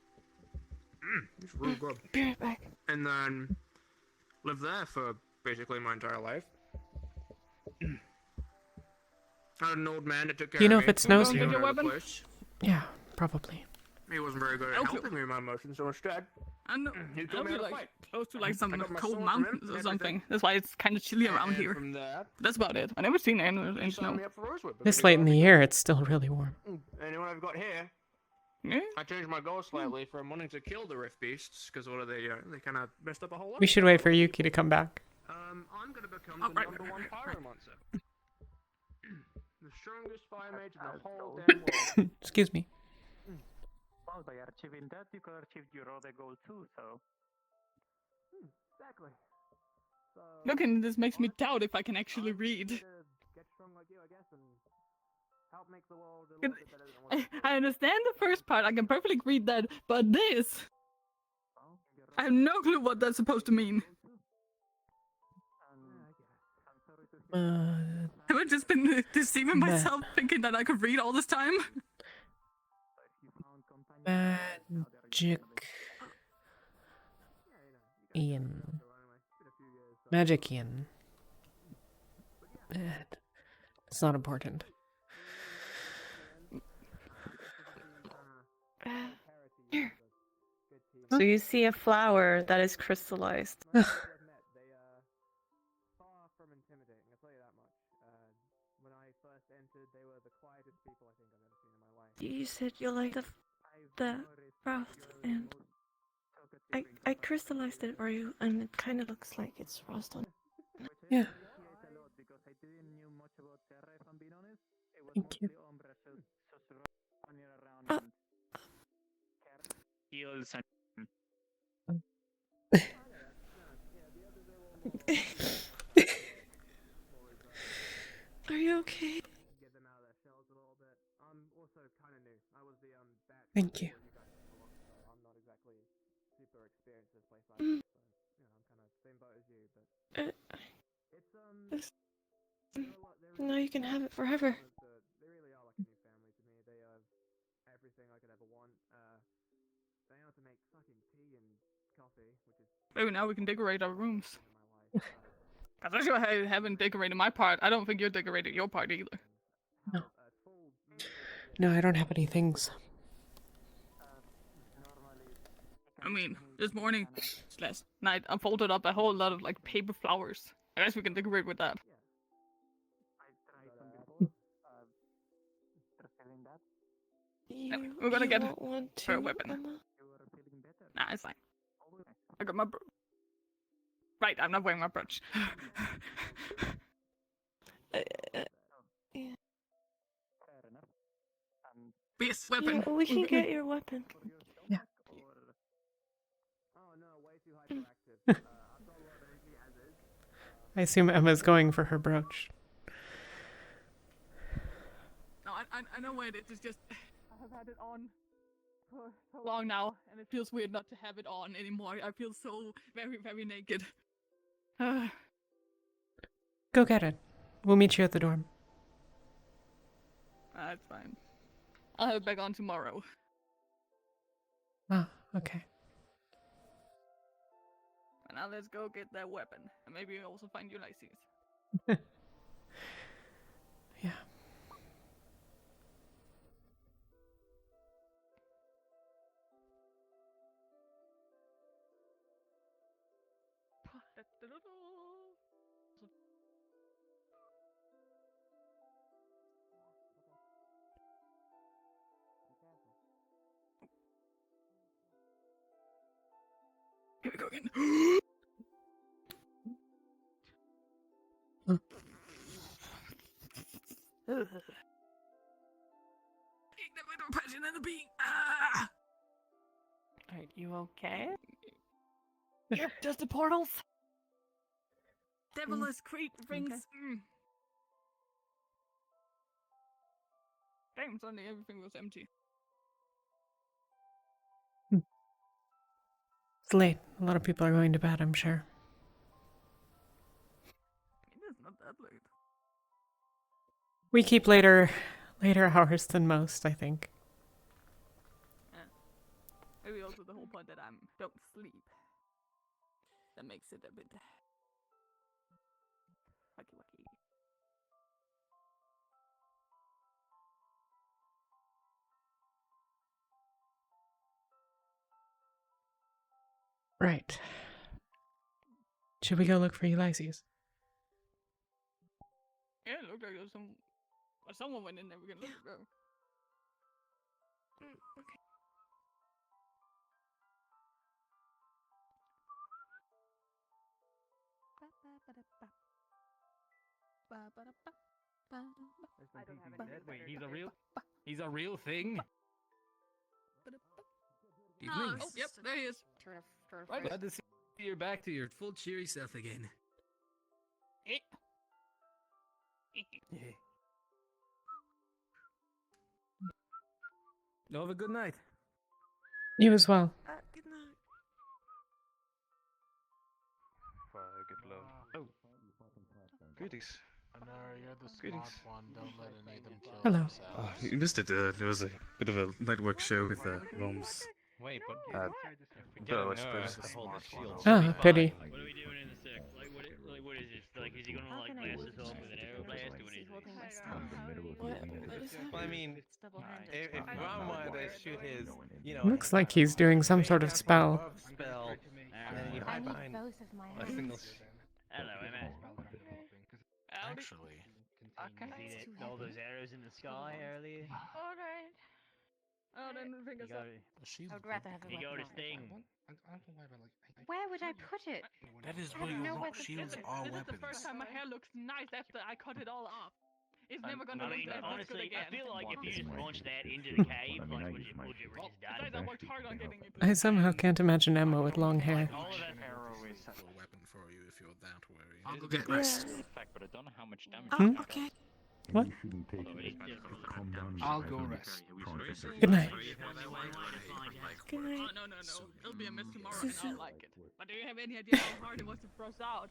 It's real good. Be right back. And then lived there for basically my entire life. I had an old man that took care Do you know of if me. it snows He here? owned the place. Yeah, probably. He wasn't very good at helping me with my emotions, so instead, I know. he I'll told me be how to like fight. close to like some I got my cold sword from him mountains and or everything. something. That's why it's kind of chilly around And here. from that, That's about it. I never seen any he signed snow. me up for Rosewood. This late in the year, it's still really warm. And what I've got here, I changed my goal slightly from wanting to kill the Rift Beasts, because what are they, they kind of messed up a whole lot. We should wait for Yuki to come back. I'm gonna become the number one pyromancer. The strongest fire mage in the whole damn world. Excuse me. Well, by achieving that, you could achieve your other goal too, so... Exactly. So, Looking, this makes me doubt if I can actually read. get strong like you, I guess, and help make the world a little bit better than it was. I understand the first part. I can perfectly read that, but this, I have no clue what that's supposed to mean. Have I just been deceiving myself, thinking that I could read all this time? Magic. Ian. Magic Ian. It's not important. Here. So you see a flower that is crystallized. You said you like the frost, and I crystallized it for you, and it kind of looks like it's frost on it. Yeah. Thank you. Heals and... Are you okay? Thank you. No, you can have it forever. Maybe now we can decorate our rooms. Cause I sure haven't decorated my part. I don't think you decorated your part either. No. No, I don't have any things. I mean, this morning, last night, I folded up a whole lot of like paper flowers. I guess we can decorate with that. We're gonna get her a weapon. Nah, it's fine. I got my right, I'm not wearing my brooch. Yeah. Yes, weapon. Yeah, we can get your weapon. Yeah. I assume Emma's going for her brooch. No, I know where it is. It's just I have had it on for so long now, and it feels weird not to have it on anymore. I feel so very, very naked. Go get it. We'll meet you at the dorm. That's fine. I'll have it back on tomorrow. Ah, okay. And now let's go get that weapon. And maybe also find Ulysses. Yeah. Here we go again. Passion and the being. Are you okay? Just the portals. Devilish creep rings. Okay. Damn, suddenly everything was empty. It's late. A lot of people are going to bed, I'm sure. It is not that late. We keep later hours than most, I think. Yeah. Maybe also the whole point that I don't sleep. That makes it a bit wacky wacky. Right. Should we go look for Ulysses? Yeah, it looked like there was someone went in there. We can look at. Okay. Wait, he's a real thing? Oh, yep, there he is. Right, glad to see you're back to your full cheery self again. You have a good night. You as well. Good night. Get low. Oh. Goodies. You're the smart Greetings. one. Don't let any of them kill Hello. themselves. Oh, you missed it. There was a bit of a network show with Rome's. Wait, but I suppose it's Ah, pity. What are we doing in the sec? Like, what is this? Like, is he gonna like blast us off with an arrow blast or what is it? Well, I mean, if Ron wanted to shoot his, Looks like he's doing some sort of spell. spell, and then you hide behind a single. Hello, Emma. actually, See that, all those arrows in the sky earlier? Alright. Oh, then the thing is up. I would rather have a You got weapon. his thing. Where would I put it? that is I where don't know your where the shields are This is the weapons. first time my hair looks nice after I cut it all off. It's never gonna I look mean, that much good honestly, again. I feel like if you just launched that into the cave, like, would you just Besides, I worked hard on getting it. I somehow can't imagine Emma with long hair. all of that A weapon for you if you're that worried. I'll go get rest. but I don't know how much damage. Hmm? Okay. What? You shouldn't take calm down. I'll go rest. Good night. Good night. No. It'll be a mess tomorrow and I'll like it. But do you have any idea how hard it was to frost out?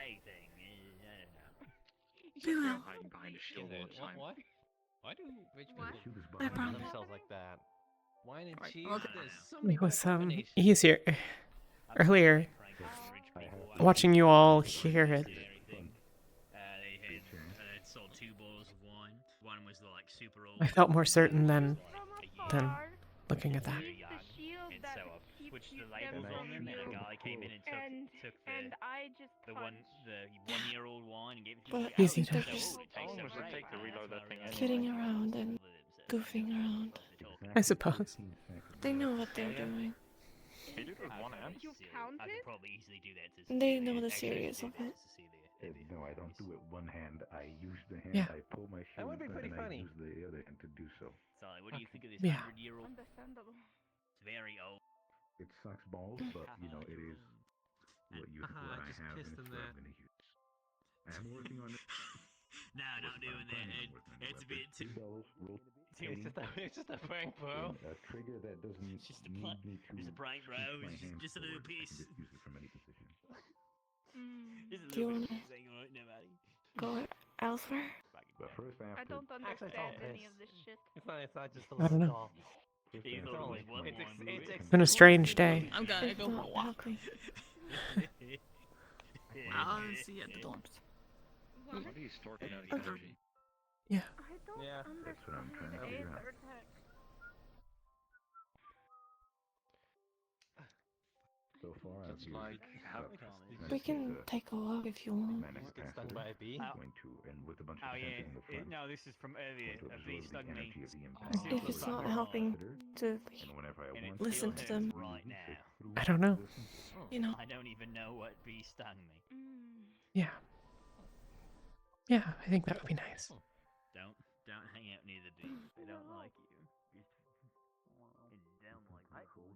Anything. We will. hiding behind a shield all the time. What? Why do rich What? people I harm promise. themselves like that? Wine and cheese? Okay. There's so many It was combinations. easier earlier watching you all hear it. They sold 2 bottles of wine. One was like super old. I felt more certain than looking at that. And so I switched the labels on them, and a guy came in and took the 1-year-old wine and gave it to me. But I think they're just How long does it take to reload that thing anyway? kidding around and goofing around. I suppose. They know what they're doing. Can you do it with one hand? You count it? I could probably easily do that. They know the serious of it. No, I don't do it one hand. I use the hand. Yeah. I pull my shield would be back pretty and funny. I use the other hand to do so. Sorry, what do you think of this Yeah. 100-year-old? Understandable. It's very old. It sucks balls, but you know it is what I have, and it's what I'm going to use. I'm working on it. No, not doing that. It's a bit too. It's just a prank, bro. A trigger that doesn't need me to. Just a prank, bro. It's just a little piece. Just use it from any position. Just a Do you little wanna piece. Ain't right, nobody. go elsewhere? But first I have I to. don't understand any of this shit. It's not just a I don't little know. skull. He thought it was what wine, movie? It's been a strange day. I'm gonna It's go for a not walk. helping. I'll see you at the dorms. What are you storking out Okay. energy? Yeah. I don't Yeah. That's what I'm trying to figure out. So far, I've It's used like how We can take a walk if you want. manic Get stung acid. by a bee? Going to and with a bunch of Oh yeah. percentage in the front. No, this is from earlier. to A bee absorb stung the me. energy of the impact. If it's not helping to And whenever I And it want listen still to them. hurts right now. I don't know. You know. I don't even know what bee stung me. Yeah. Yeah, I think that would be nice. Don't hang out near the bees. They don't like you. They don't like you.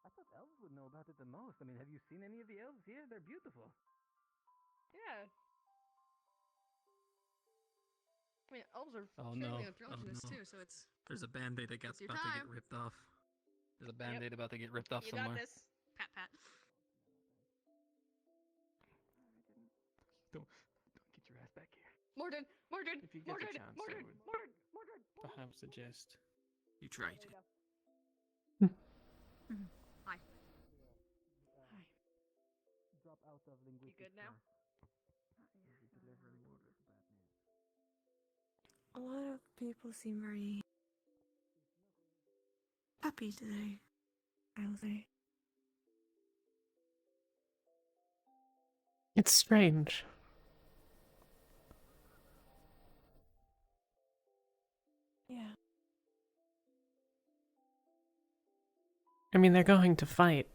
I thought elves would know about it the most. I mean, have you seen any of the elves here? They're beautiful. Yeah. I mean, elves are Oh fairly no. androgynous too, so it's. There's a band-aid that It's your about to get time. ripped off. There's a band-aid about to get ripped off You somewhere. got this. Pat pat. Don't get your ass back here. Mordred! Mordred! If you get Mordred! the chance, Mordred! I would Mordred! Mordred! perhaps suggest you try to. Hi. Drop out of You linguistic. good now? A lot of people seem very happy today, I'll say. It's strange. Yeah. I mean, they're going to fight.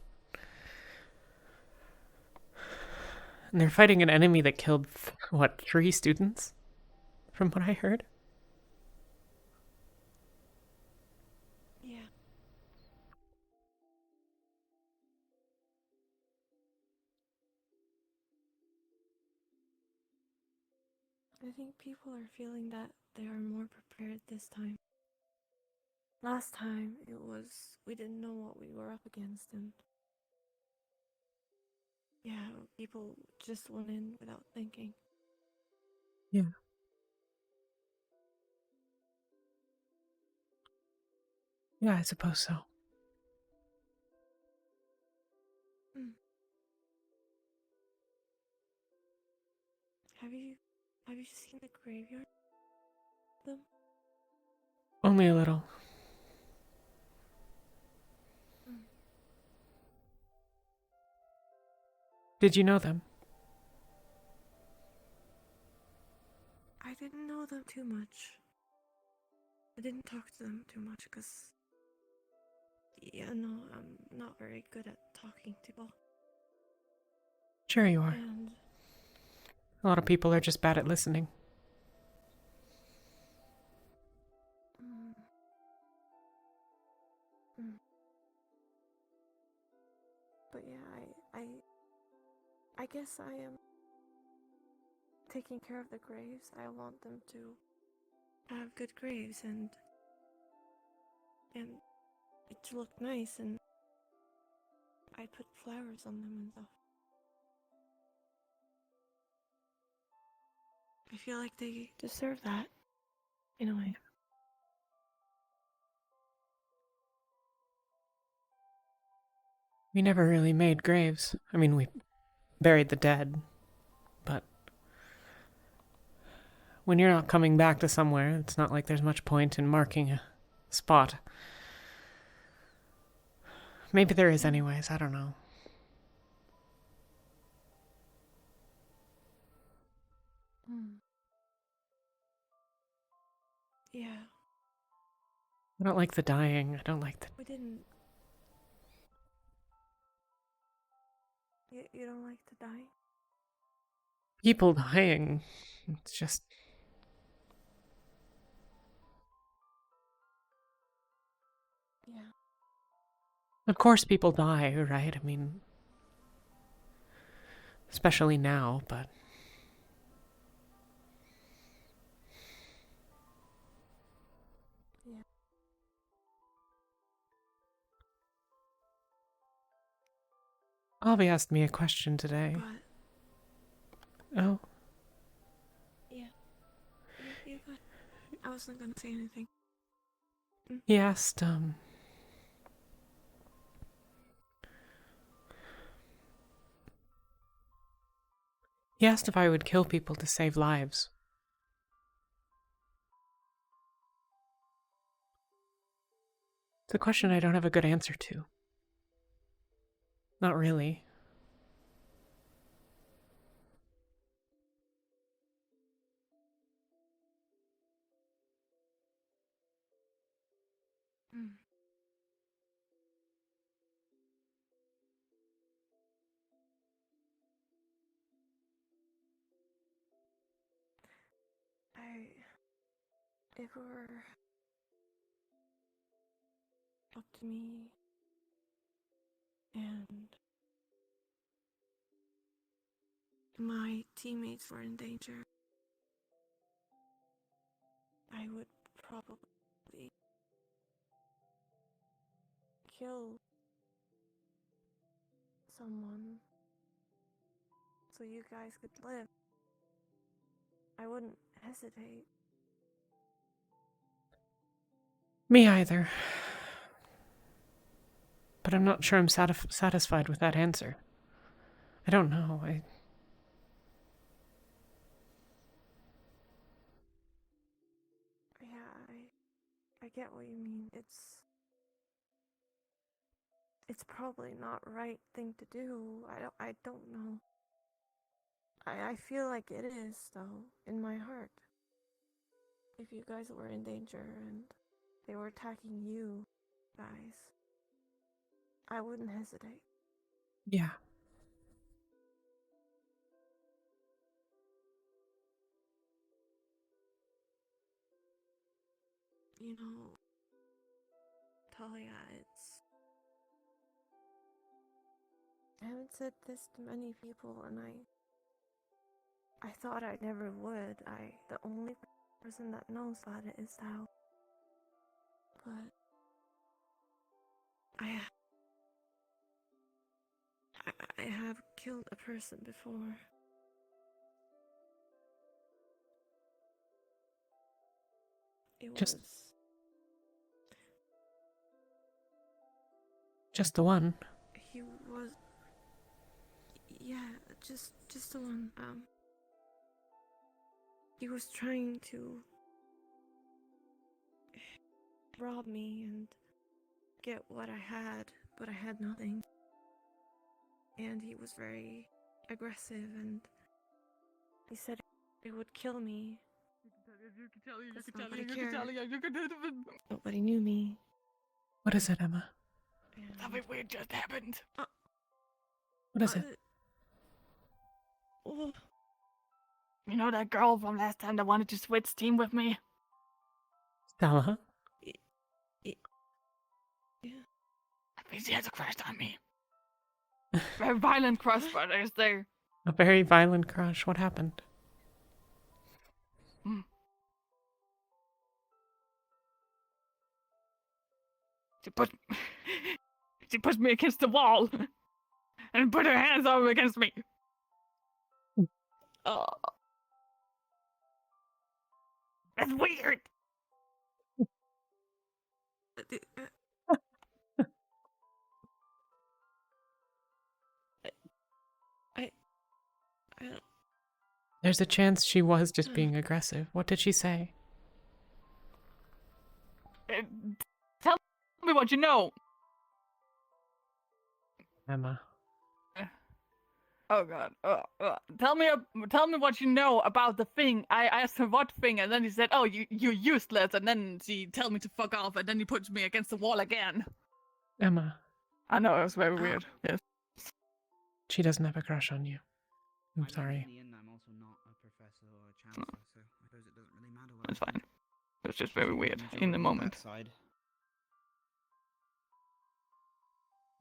And they're fighting an enemy that killed, what, 3 students? From what I heard? Yeah. I think people are feeling that they are more prepared this time. Last time, it was, we didn't know what we were up against, and yeah, people just went in without thinking. Yeah. Yeah, I suppose so. Have you seen the graveyard? Them? Only a little. Did you know them? I didn't know them too much. I didn't talk to them too much because, yeah, no, I'm not very good at talking to people. Sure you are. And A lot of people are just bad at listening. But yeah, I guess I am taking care of the graves. I want them to have good graves and it looked nice, and I put flowers on them and stuff. I feel like they deserve that, in a way. We never really made graves. I mean, we buried the dead, but when you're not coming back to somewhere, it's not like there's much point in marking a spot. Maybe there is anyways, I don't know. Yeah. I don't like the dying. I don't like the... We didn't... You don't like to die? people dying. It's just... Yeah. Of course people die, right? I mean... especially now, but... Yeah. Avi asked me a question today. But... Oh. Yeah. You good. I wasn't gonna say anything. He asked, he asked if I would kill people to save lives. It's a question I don't have a good answer to. Not really. If it were up to me and my teammates were in danger, I would probably kill someone so you guys could live. I wouldn't hesitate. Me either. But I'm not sure I'm satisfied with that answer. I don't know. Yeah, I get what you mean. It's probably not right thing to do. I don't know. I feel like it is, though, in my heart. If you guys were in danger and they were attacking you guys, I wouldn't hesitate. Yeah. You know, Talia, I haven't said this to many people, and I thought I never would. The only person that knows about it is Thou. But I have killed a person before. It was just the one. He was, yeah, just the one. He was trying to rob me and get what I had, but I had nothing. And he was very aggressive, and he said it would kill me. Nobody knew me. What is it, Emma? Something weird just happened. What is it? You know that girl from last time that wanted to switch team with me? Stella? Yeah. I think she has a crush on me. Very violent crush, but I say. A very violent crush. What happened? She pushed me against the wall and put her hands over against me. Oh. That's weird. I don't... There's a chance she was just being aggressive. What did she say? Tell me what you know. Emma. Oh God. Tell me what you know about the thing. I asked her what thing, and then he said, "Oh, you're useless." And then she told me to fuck off, and then he pushed me against the wall again. Emma. I know, it was very weird. Yes. She doesn't have a crush on you. I'm sorry. I'm also not a professor or a chancellor, so I suppose it doesn't really matter what It's fine. It was just very weird in the moment.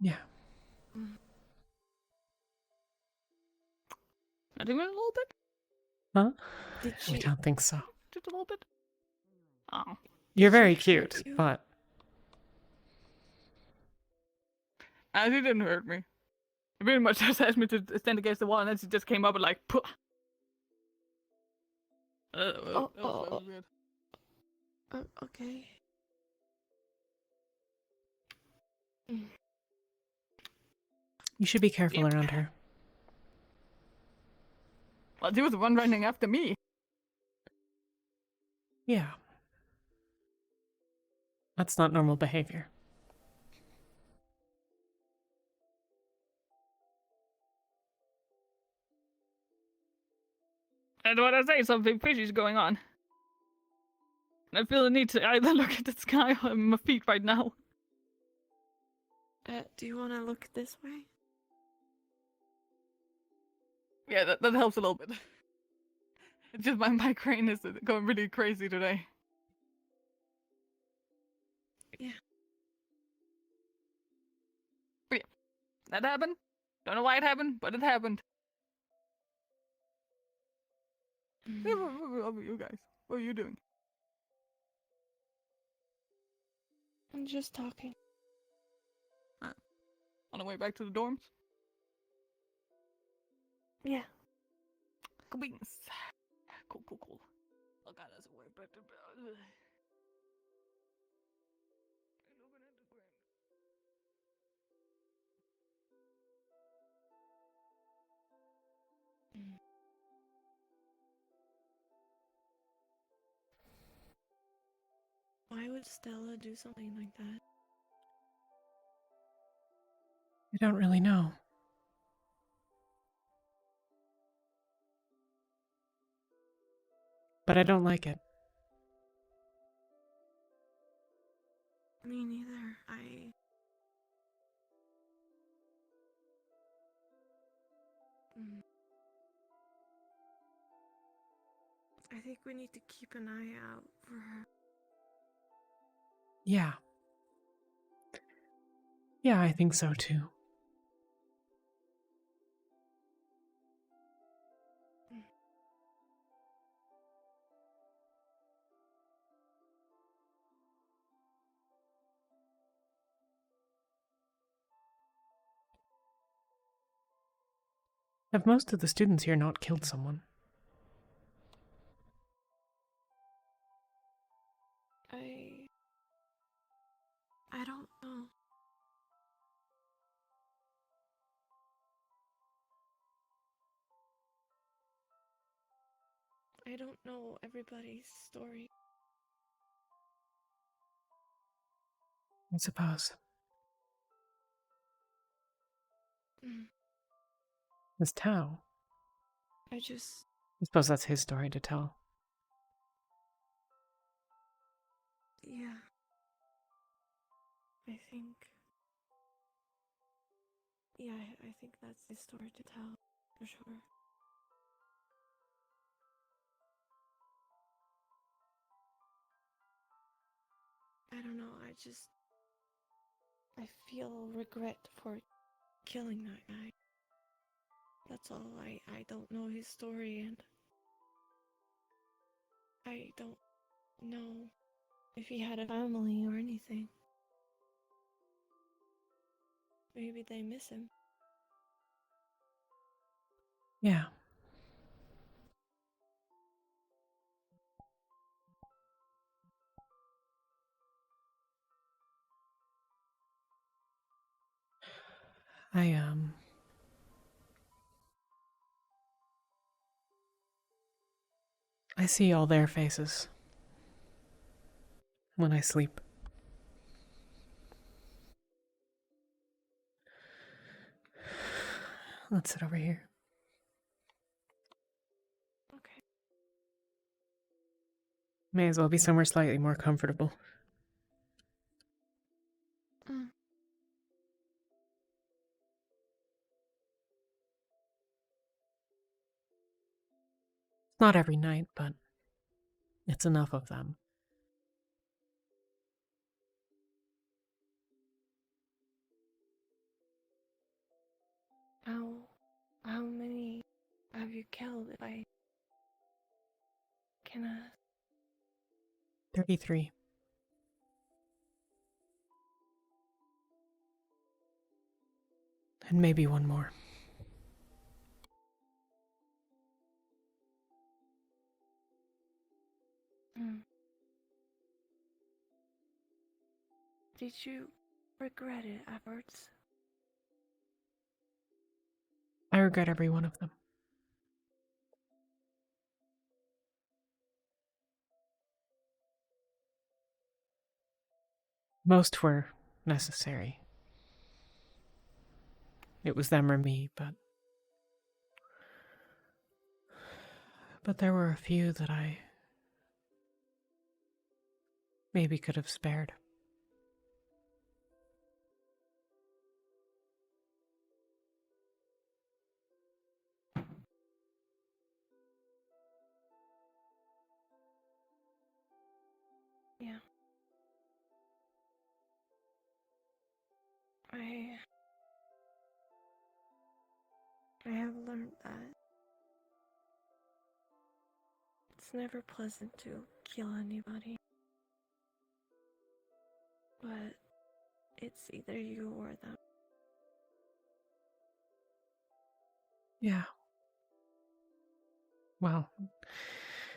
Yeah. I think a little bit. Huh? Did I don't think so. Just a little bit. Oh. You're very cute, but She didn't hurt me. She pretty much just asked me to stand against the wall, and then she just came up and like, Puh. That was weird. Okay. you should be careful around her. Well, she was the one running after me. Yeah. That's not normal behavior. And what I say, something fishy is going on. And I feel the need to either look at the sky or my feet right now. Do you want to look this way? Yeah, that helps a little bit. It's just my migraine is going really crazy today. Yeah. But yeah, that happened. Don't know why it happened, but it happened. Yeah, what about you guys? What are you doing? I'm just talking. On the way back to the dorms? Yeah. Cool beans. Cool. Oh god, that's a way back to... Why would Stella do something like that? I don't really know. But I don't like it. Me neither. I think we need to keep an eye out for her. Yeah. Yeah, I think so too. Have most of the students here not killed someone? I don't know. I don't know everybody's story. I suppose. This Tao. I suppose that's his story to tell. Yeah. I think that's his story to tell, for sure. I don't know, I feel regret for killing that guy. That's all. I don't know his story, and I don't know if he had a family or anything. maybe they miss him. Yeah. I see all their faces when I sleep. Let's sit over here. Okay. May as well be somewhere slightly more comfortable. Mm. Not every night, but it's enough of them. How many have you killed, if I can ask? 33. And maybe one more. Mm. Did you regret it afterwards? I regret every one of them. Most were necessary. It was them or me, but there were a few that I maybe could have spared. Yeah. I have learned that it's never pleasant to kill anybody. But it's either you or them. Yeah. Well,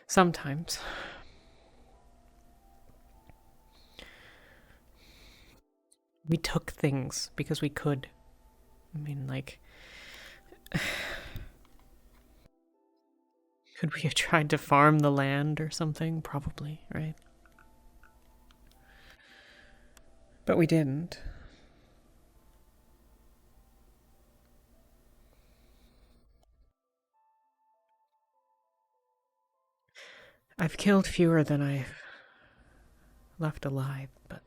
sometimes. We took things because we could. I mean, like... Could we have tried to farm the land or something? Probably, right? But we didn't. I've killed fewer than I've left alive, but...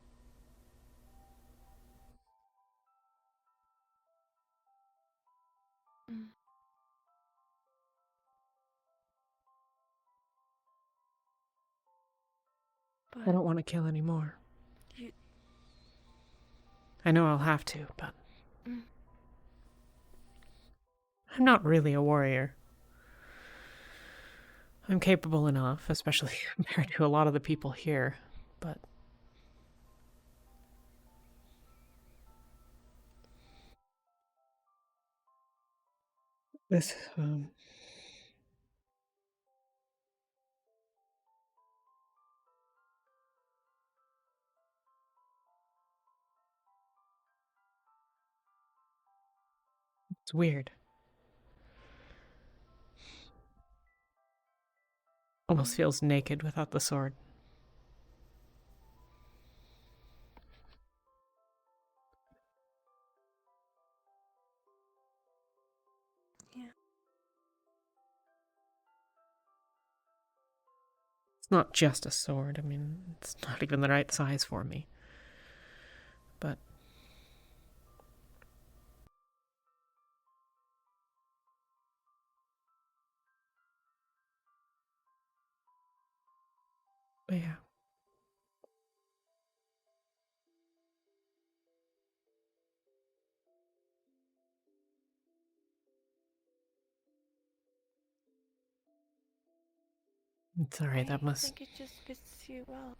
Mm. I don't want to kill anymore. You... I know I'll have to, but... Mm. I'm not really a warrior. I'm capable enough, especially compared to a lot of the people here, but... This, It's weird. Almost feels naked without the sword. Yeah. It's not just a sword. I mean, it's not even the right size for me. But... But yeah. It's alright, that must... I think it just fits you well.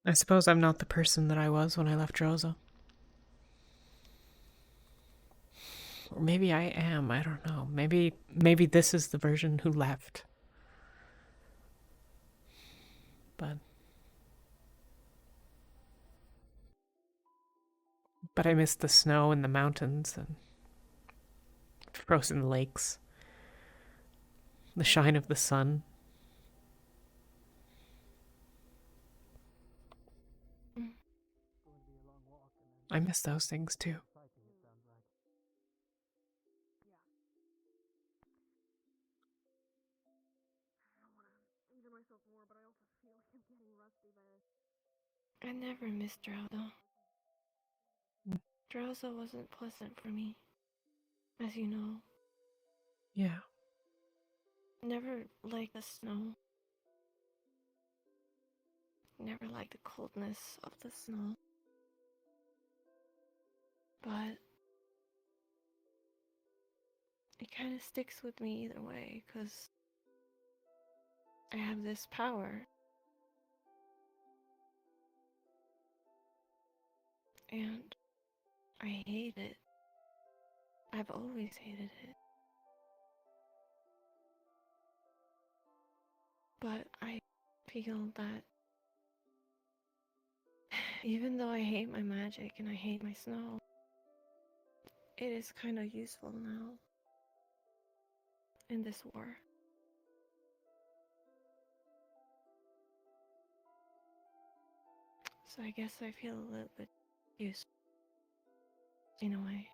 I suppose I'm not the person that I was when I left Rosa. Or maybe I am, I don't know. Maybe this is the version who left. But I miss the snow and the mountains and frozen lakes. The shine of the sun. I miss those things too. I never missed Drowsa. Drowsa wasn't pleasant for me, as you know. Yeah. Never liked the snow. Never liked the coldness of the snow. But it kind of sticks with me either way, because I have this power. And I hate it. I've always hated it. But I feel that even though I hate my magic and I hate my snow, it is kind of useful now in this war. So I guess I feel a little bit useful in a way.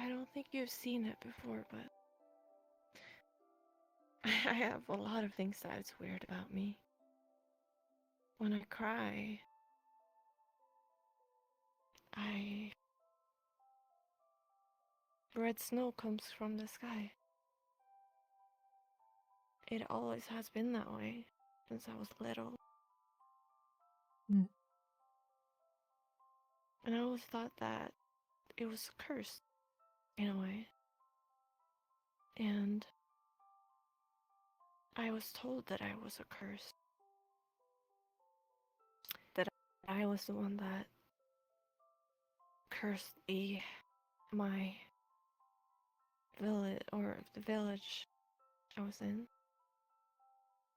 I don't think you've seen it before, but I have a lot of things that's weird about me. When I cry, red snow comes from the sky. It always has been that way since I was little. And I always thought that it was cursed in a way. And I was told that I was a curse. That I was the one that cursed my village, or the village I was in.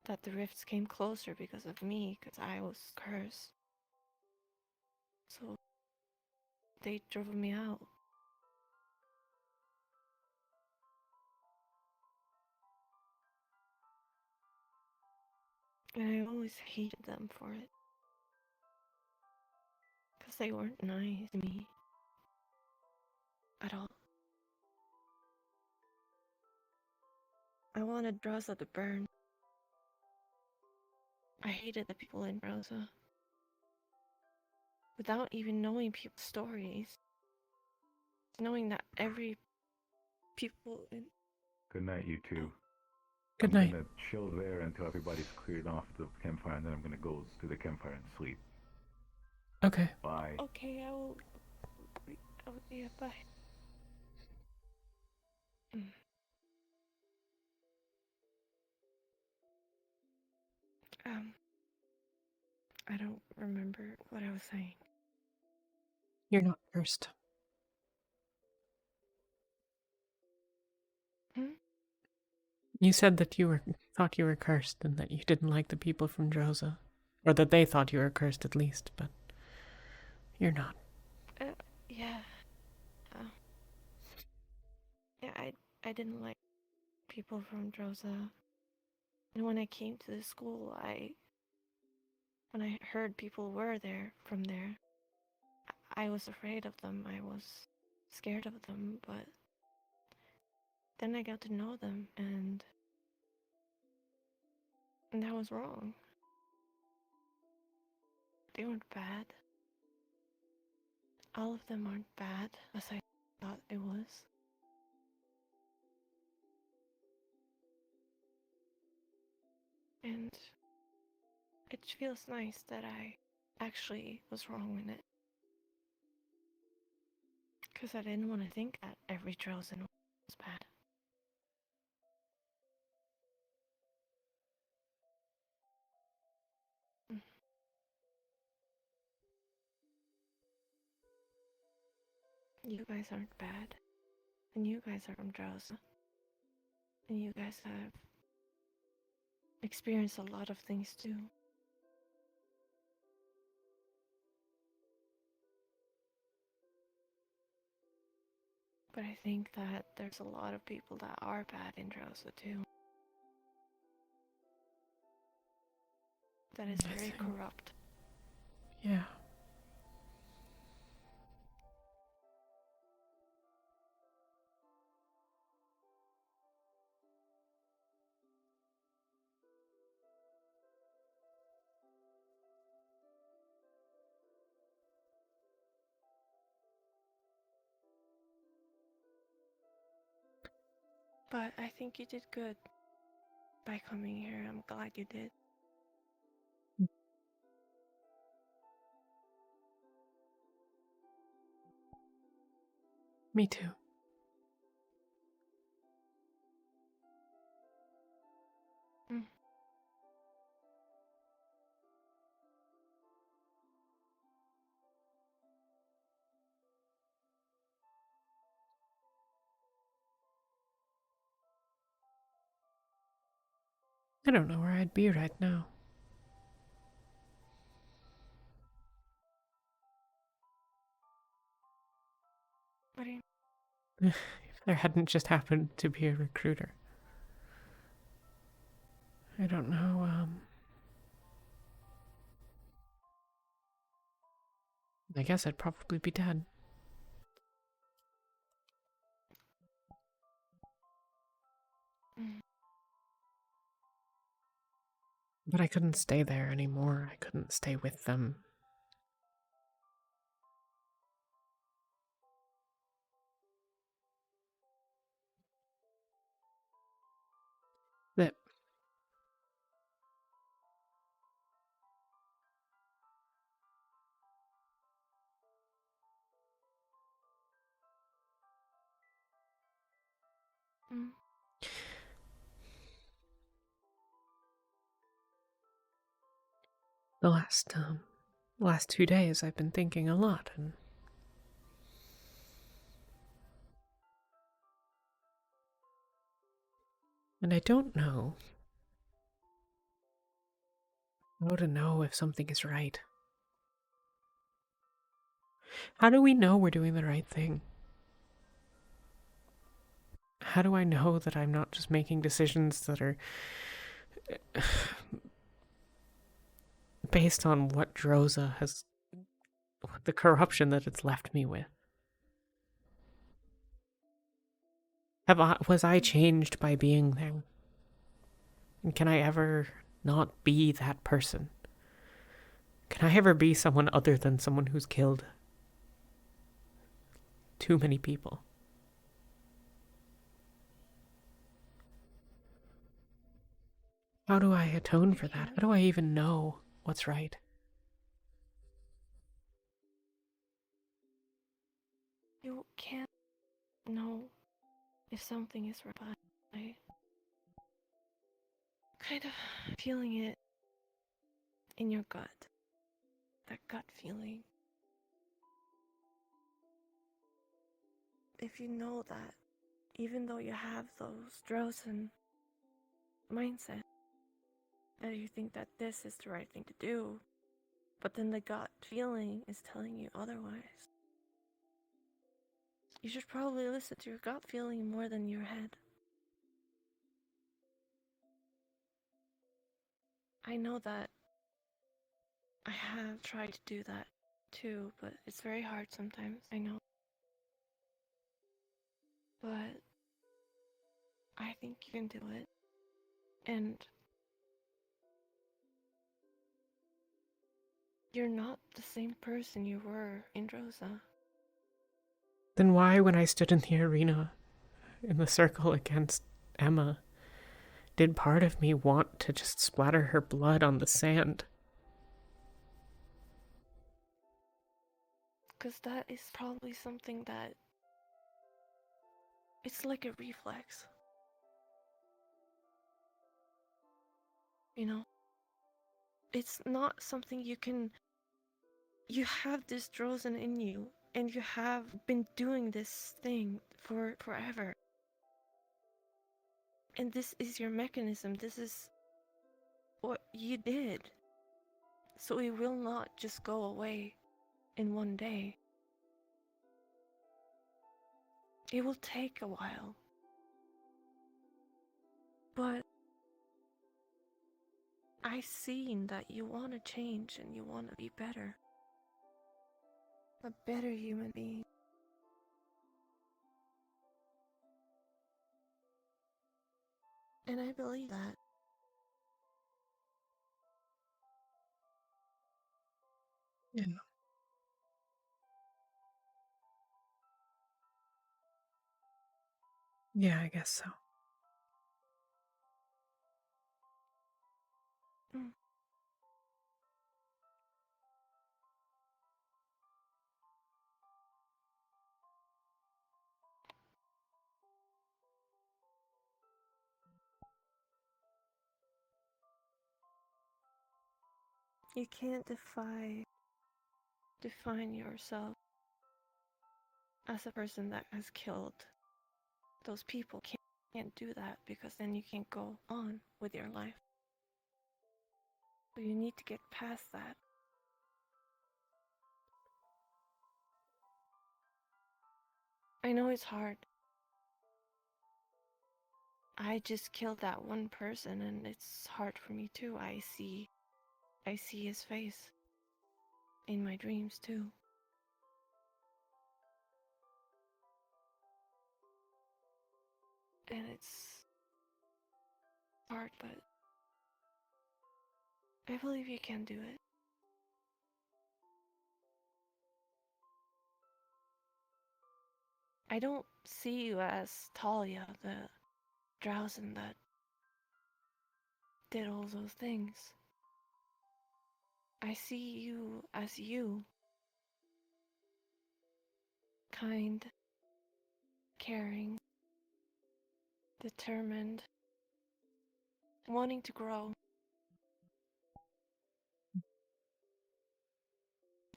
That the rifts came closer because of me, because I was cursed. So they drove me out. And I always hated them for it. Because they weren't nice to me. At all. I wanted Rosa to burn. I hated the people in Rosa. Without even knowing people's stories. Knowing that every people in... Good night, you two. Good night. I'm gonna chill there until everybody's cleared off the campfire, and then I'm gonna go to the campfire and sleep. Okay. Bye. Okay, I will... yeah, bye. I don't remember what I was saying. You're not cursed. You said that you thought you were cursed and that you didn't like the people from Drosa. Or that they thought you were cursed at least, but you're not. Yeah. Yeah, I didn't like people from Drosa. And when I came to the school, when I heard people were there, from there, I was afraid of them. I was scared of them, but then I got to know them, and that was wrong. They weren't bad. All of them aren't bad, as I thought it was. And it feels nice that I actually was wrong in it. Because I didn't want to think that every Drozen was bad. You guys aren't bad. And you guys are from Drozen. And you guys have experienced a lot of things too. But I think that there's a lot of people that are bad in Drozen too. That is very corrupt. Yeah. But I think you did good by coming here. I'm glad you did. Me too. I don't know where I'd be right now. What do you... If there hadn't just happened to be a recruiter. I don't know, I guess I'd probably be dead. But I couldn't stay there anymore. I couldn't stay with them. That the last 2 days I've been thinking a lot, and I don't know how to know if something is right. How do we know we're doing the right thing? How do I know that I'm not just making decisions that are based on what Droza has, the corruption that it's left me with? Was I changed by being there? And can I ever not be that person? Can I ever be someone other than someone who's killed too many people? How do I atone for that? How do I even know what's right? You can't know if something is right by kind of feeling it in your gut. That gut feeling. If you know that, even though you have those Drozen mindset, that you think that this is the right thing to do, but then the gut feeling is telling you otherwise. You should probably listen to your gut feeling more than your head. I know that I have tried to do that too, but it's very hard sometimes, I know. But I think you can do it. And you're not the same person you were in Droza. Then why, when I stood in the arena, in the circle against Emma, did part of me want to just splatter her blood on the sand? Because that is probably something that It's like a reflex. You know? It's not something you can... You have this Drozen in you, and you have been doing this thing for forever. And this is your mechanism. This is what you did. So it will not just go away in one day. It will take a while. But I've seen that you want to change and you want to be better. A better human being. And I believe that. Yeah. Yeah, I guess so. Mm. You can't define yourself as a person that has killed those people. Can't do that, because then you can't go on with your life. So you need to get past that. I know it's hard. I just killed that one person, and it's hard for me too. I see his face in my dreams too. And it's hard, but I believe you can do it. I don't see you as Talia, the Drowsen that did all those things. I see you as you. Kind, caring, determined, wanting to grow.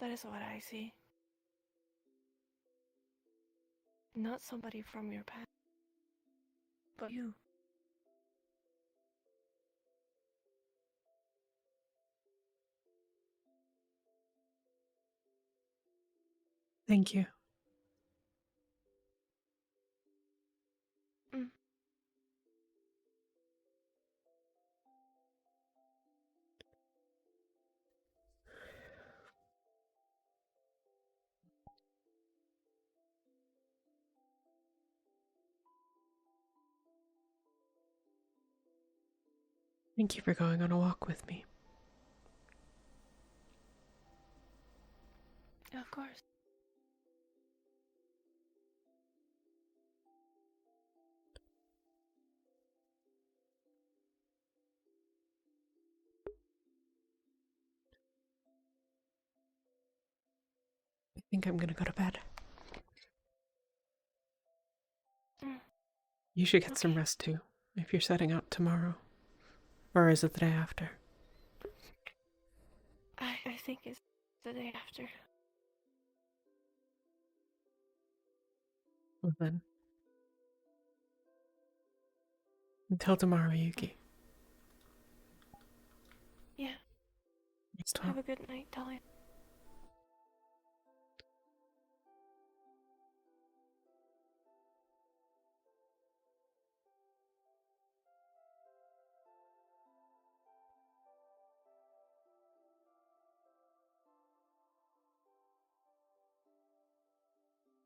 That is what I see. Not somebody from your past, but you. Thank you. Mm. Thank you for going on a walk with me. Of course. I think I'm gonna go to bed. Mm. You should get some rest too, if you're setting out tomorrow. Or is it the day after? I think it's the day after. Well then. Until tomorrow, Yuki. Yeah. Next Have a good night, Talia.